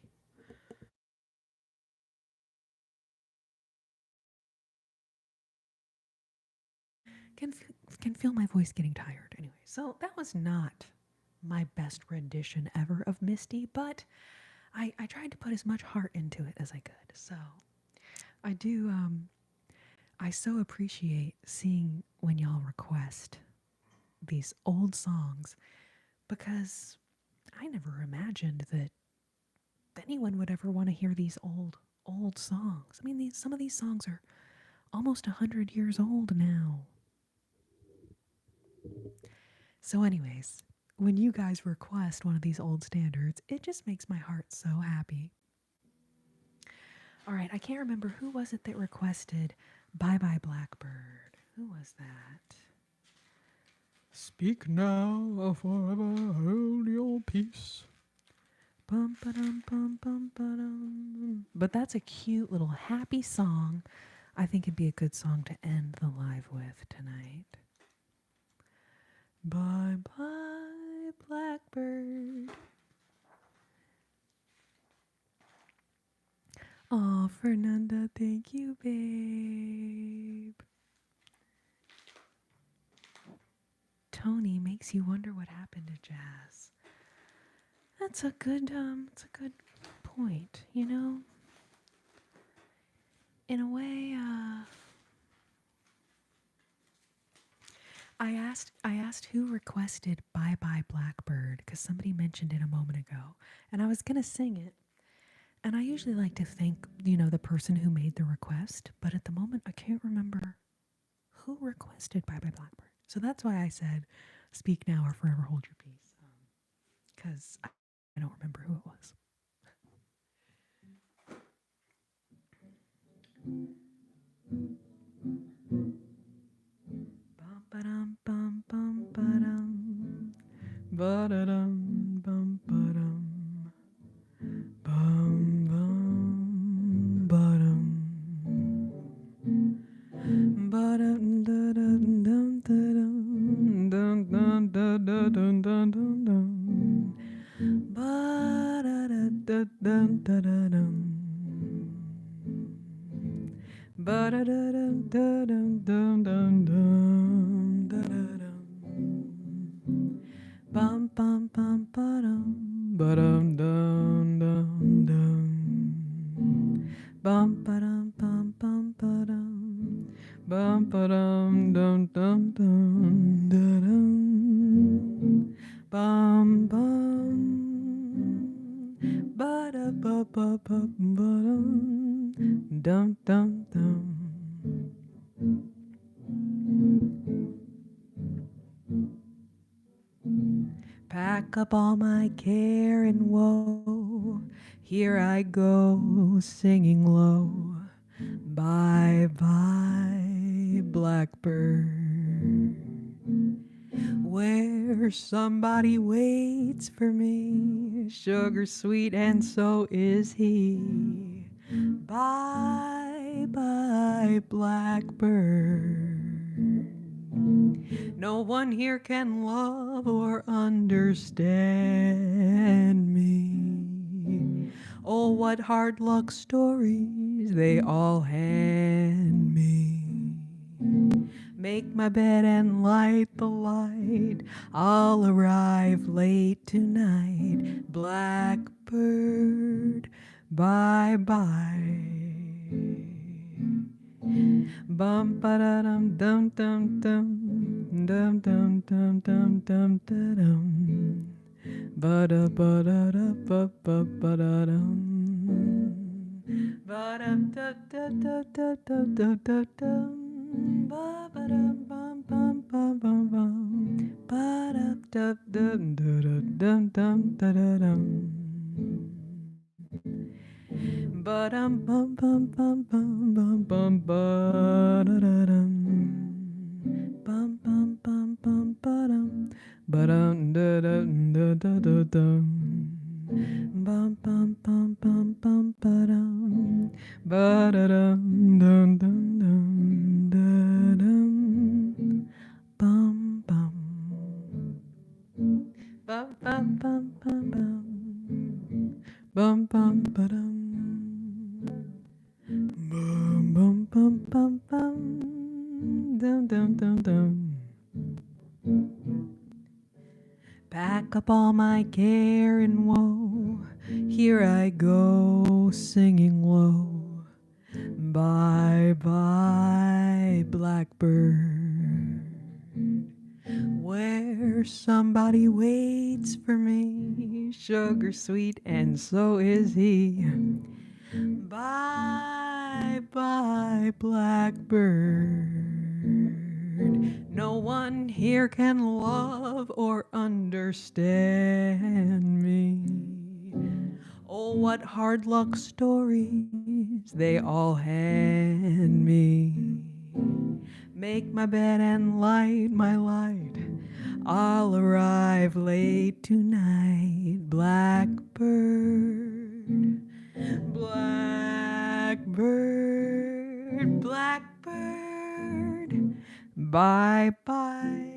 Can feel my voice getting tired. Anyway, so that was not my best rendition ever of Misty, but I tried to put as much heart into it as I could. So I do, I so appreciate seeing when y'all request these old songs, because I never imagined that anyone would ever want to hear these old songs. I mean, some of these songs are almost 100 years old now. So anyways, when you guys request one of these old standards, it just makes my heart so happy. All right, I can't remember who was it that requested Bye Blackbird. Who was that? Speak now or forever hold your peace. Bum, ba-dum, bum, bum, ba-dum. But that's a cute little happy song. I think it'd be a good song to end the live with tonight. Bye bye, Blackbird. Oh, Fernanda, thank you, babe. Tony makes you wonder what happened to jazz. That's a good point, you know? In a way, I asked who requested Bye Bye Blackbird because somebody mentioned it a moment ago, and I was gonna sing it. And I usually like to thank, the person who made the request, but at the moment I can't remember who requested Bye Bye Blackbird. So that's why I said, "Speak now or forever hold your peace," because I don't remember who it was. Bum ba-dum, bum bum ba-dum. Ba-da-dum, bum, ba-dum. Bum, bum, ba-dum. Ba-dum, da-dum, dum, da-dum, dum, dum, da-da-dum, dum, dum, dum. Ba-da-da-da-dum, da-da-dum. Ba-da-da-dum, da-dum, dum, dum, dum, da-da-dum. Bum, bum, bum, ba-dum, ba-dum, dum, dum, dum. Bum, ba-dum, bum, bum, ba-dum. Bum, ba-dum, dum, dum, dum, da-dum. Bum, bum. Ba-da-ba-ba-ba-ba-dum. Dum, dum, dum. Pack up all my care and woe. Here I go, singing low. Bye bye, Blackbird. Where somebody waits for me, sugar sweet, and so is he. Bye bye, Blackbird. No one here can love or understand me. Oh, what hard luck stories they all hand me. Make my bed and light the light. I'll arrive late tonight. Blackbird, bye bye. Bum ba da dum dum dum dum dum dum dum dum dum dum. Ba da ba da da ba ba ba da dum. Ba da da da da da da da da dum. Ba ba dum bum bum bum bum bum. Ba da da dum da da dum dum da da dum. Ba-dum bum bum bum bum bum bum ba-da-da-dum. Bum bum bum bum ba-dum. Ba-dum da-da-da-da-da-dum. Bum bum bum bum bum ba-dum. Ba-da-dum dum dum dum da-dum. Bum bum. Bum bum bum bum bum. Bum bum ba-dum. Bum bum bum bum bum. Dum dum dum dum. Pack up all my care and woe. Here I go, singing low. Bye bye, Blackbird. Where somebody waits for me, sugar sweet, and so is he. Bye bye, Blackbird. No one here can love or understand me. Oh, what hard luck stories they all hand me. Make my bed and light my light. I'll arrive late tonight, blackbird, blackbird, blackbird, bye bye.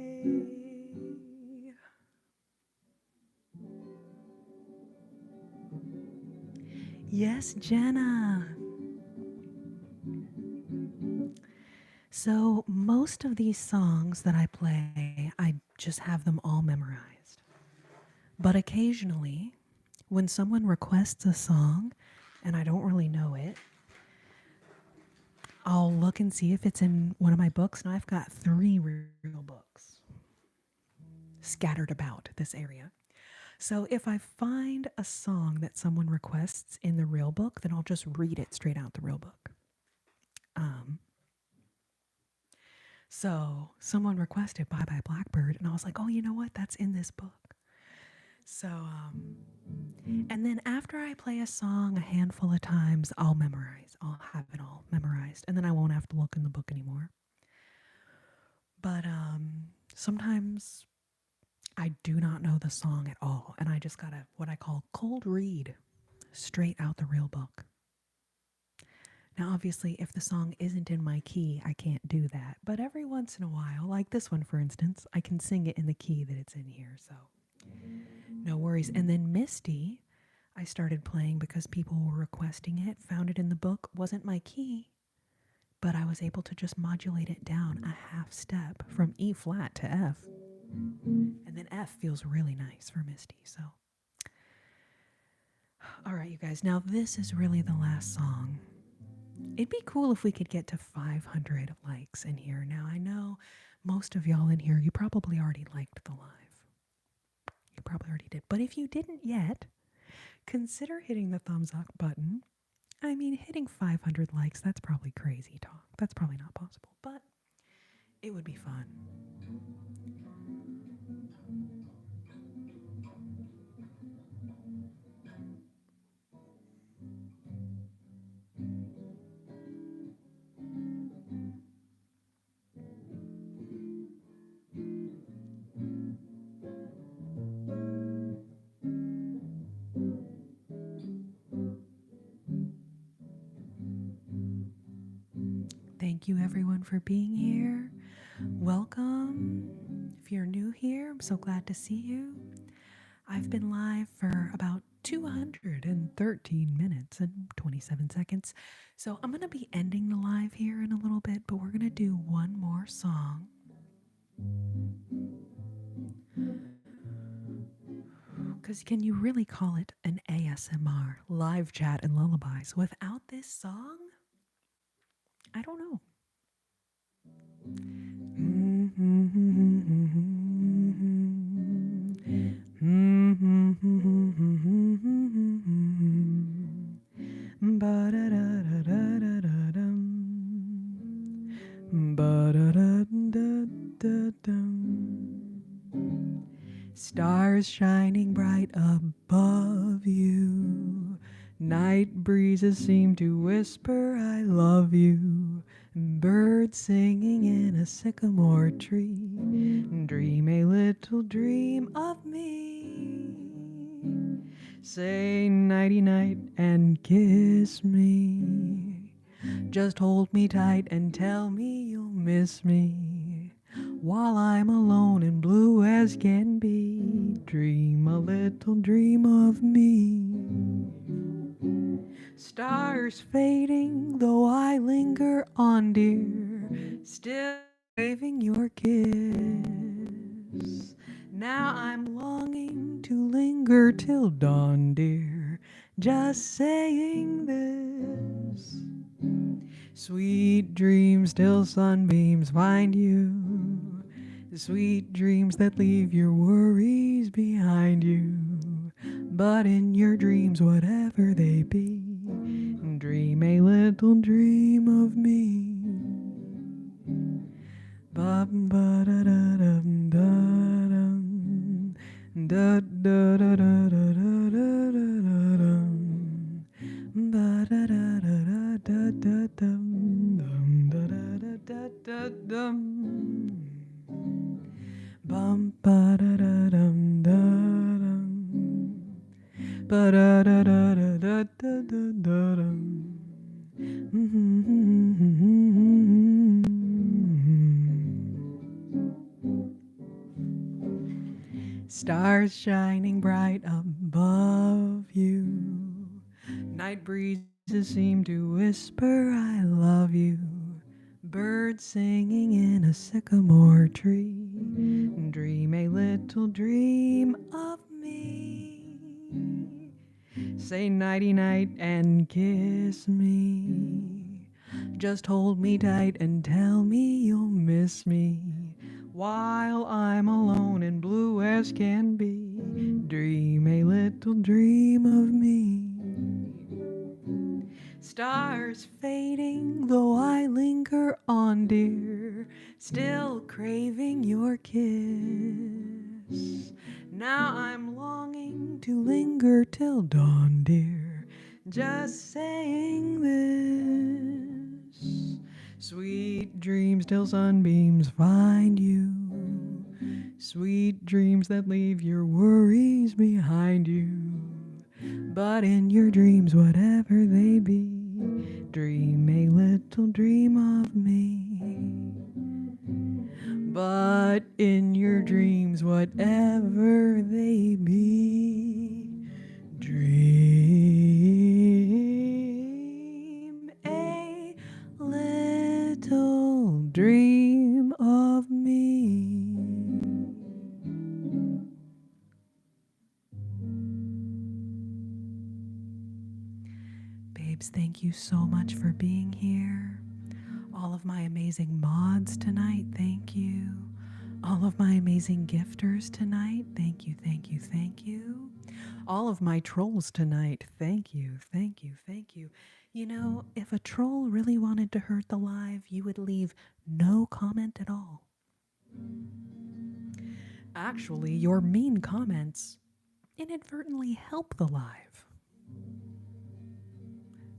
Yes, Jenna. So, most of these songs that I play, I just have them all memorized. But occasionally, when someone requests a song and I don't really know it, I'll look and see if it's in one of my books. And I've got 3 real books scattered about this area. So if I find a song that someone requests in the real book, then I'll just read it straight out the real book. So someone requested Bye Blackbird, and I was like, oh, you know what? That's in this book. So, and then after I play a song a handful of times, I'll memorize. I'll have it all memorized, and then I won't have to look in the book anymore. But sometimes I do not know the song at all, and I just gotta what I call cold read straight out the real book. Now, obviously, if the song isn't in my key, I can't do that. But every once in a while, like this one, for instance, I can sing it in the key that it's in here. So no worries. And then Misty, I started playing because people were requesting it, found it in the book, wasn't my key, but I was able to just modulate it down a half step from E flat to F. And then F feels really nice for Misty. So, all right, you guys. Now, this is really the last song. It'd be cool if we could get to 500 likes in here. Now, I know most of y'all in here, you probably already liked the live. You probably already did. But if you didn't yet, consider hitting the thumbs up button. I mean, hitting 500 likes, that's probably crazy talk. That's probably not possible, but it would be fun. Thank you, everyone, for being here. Welcome. If you're new here, I'm so glad to see you. I've been live for about 213 minutes and 27 seconds. So I'm going to be ending the live here in a little bit, but we're going to do one more song. Because can you really call it an ASMR, live chat and lullabies, without this song? I don't know. Stars shining bright above you. Night breezes seem to whisper, I love you. Birds singing in a sycamore tree. Dream a little dream of me. Say nighty night and kiss me. Just hold me tight and tell me you'll miss me. While I'm alone and blue as can be, dream a little dream of me. Stars fading, though I linger on, dear, still craving your kiss. Now I'm longing to linger till dawn, dear, just saying this. Sweet dreams till sunbeams find you. Sweet dreams that leave your worries behind you. But in your dreams, whatever they be, dream a little dream of me. Bum ba da da dum da dum da da da da da da da dum ba da da da da da dum dum da da da da dum Bum ba da da dum da dum. Ba da da da da da da da da dum. Stars shining bright above you. Night breezes seem to whisper, I love you. Birds singing in a sycamore tree. Dream a little dream of me. Say nighty night and kiss me. Just hold me tight and tell me you'll miss me. While I'm alone and blue as can be, dream a little dream of me. Stars fading, though I linger on, dear, still craving your kiss. Now I'm longing to linger till dawn, dear, just saying this. Sweet dreams till sunbeams find you. Sweet dreams that leave your worries behind you. But in your dreams, whatever they be, dream a little dream of me. But in your dreams, whatever they be, dream a little dream of me. Babes, thank you so much for being here. All of my amazing mods tonight, thank you. All of my amazing gifters tonight, thank you, thank you, thank you. All of my trolls tonight, thank you, thank you, thank you. You know, if a troll really wanted to hurt the live, you would leave no comment at all. Actually, your mean comments inadvertently help the live.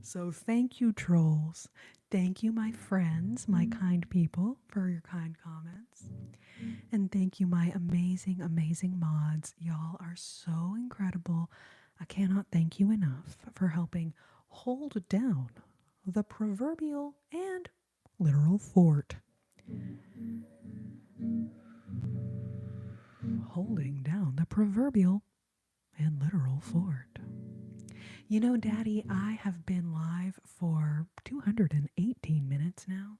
So thank you, trolls. Thank you, my friends, my kind people, for your kind comments. And thank you, my amazing, amazing mods. Y'all are so incredible. I cannot thank you enough for helping hold down the proverbial and literal fort. Holding down the proverbial and literal fort. You know, Daddy, I have been live for 218 minutes now,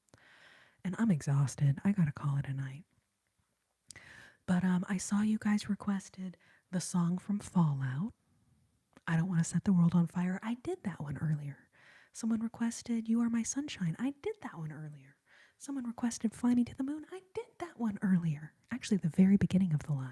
and I'm exhausted. I gotta call it a night. But I saw you guys requested the song from Fallout. I Don't Want to Set the World on Fire. I did that one earlier. Someone requested You Are My Sunshine. I did that one earlier. Someone requested Fly Me to the Moon. I did that one earlier. Actually, the very beginning of the live.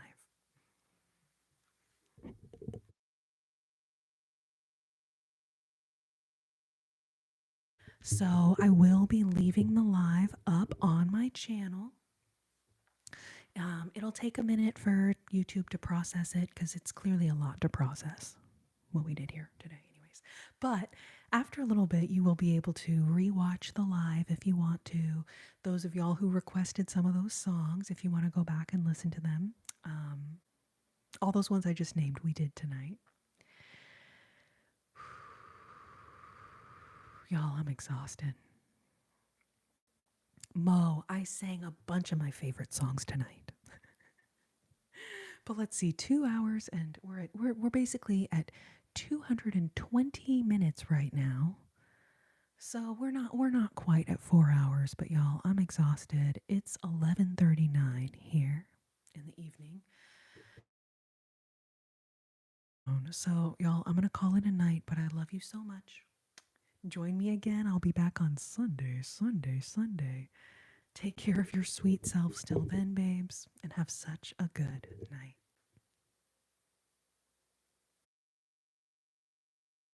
So I will be leaving the live up on my channel. It'll take a minute for YouTube to process it because it's clearly a lot to process what we did here today anyways. But after a little bit, you will be able to rewatch the live if you want to. Those of y'all who requested some of those songs, if you want to go back and listen to them. All those ones I just named, we did tonight. Y'all, I'm exhausted. Mo, I sang a bunch of my favorite songs tonight. But let's see, 2 hours, and we're basically at 220 minutes right now. So we're not quite at 4 hours, but y'all, I'm exhausted. It's 11:39 here in the evening. So y'all, I'm gonna call it a night, but I love you so much. Join me again. I'll be back on Sunday. Take care of your sweet selves till then, babes, and have such a good night.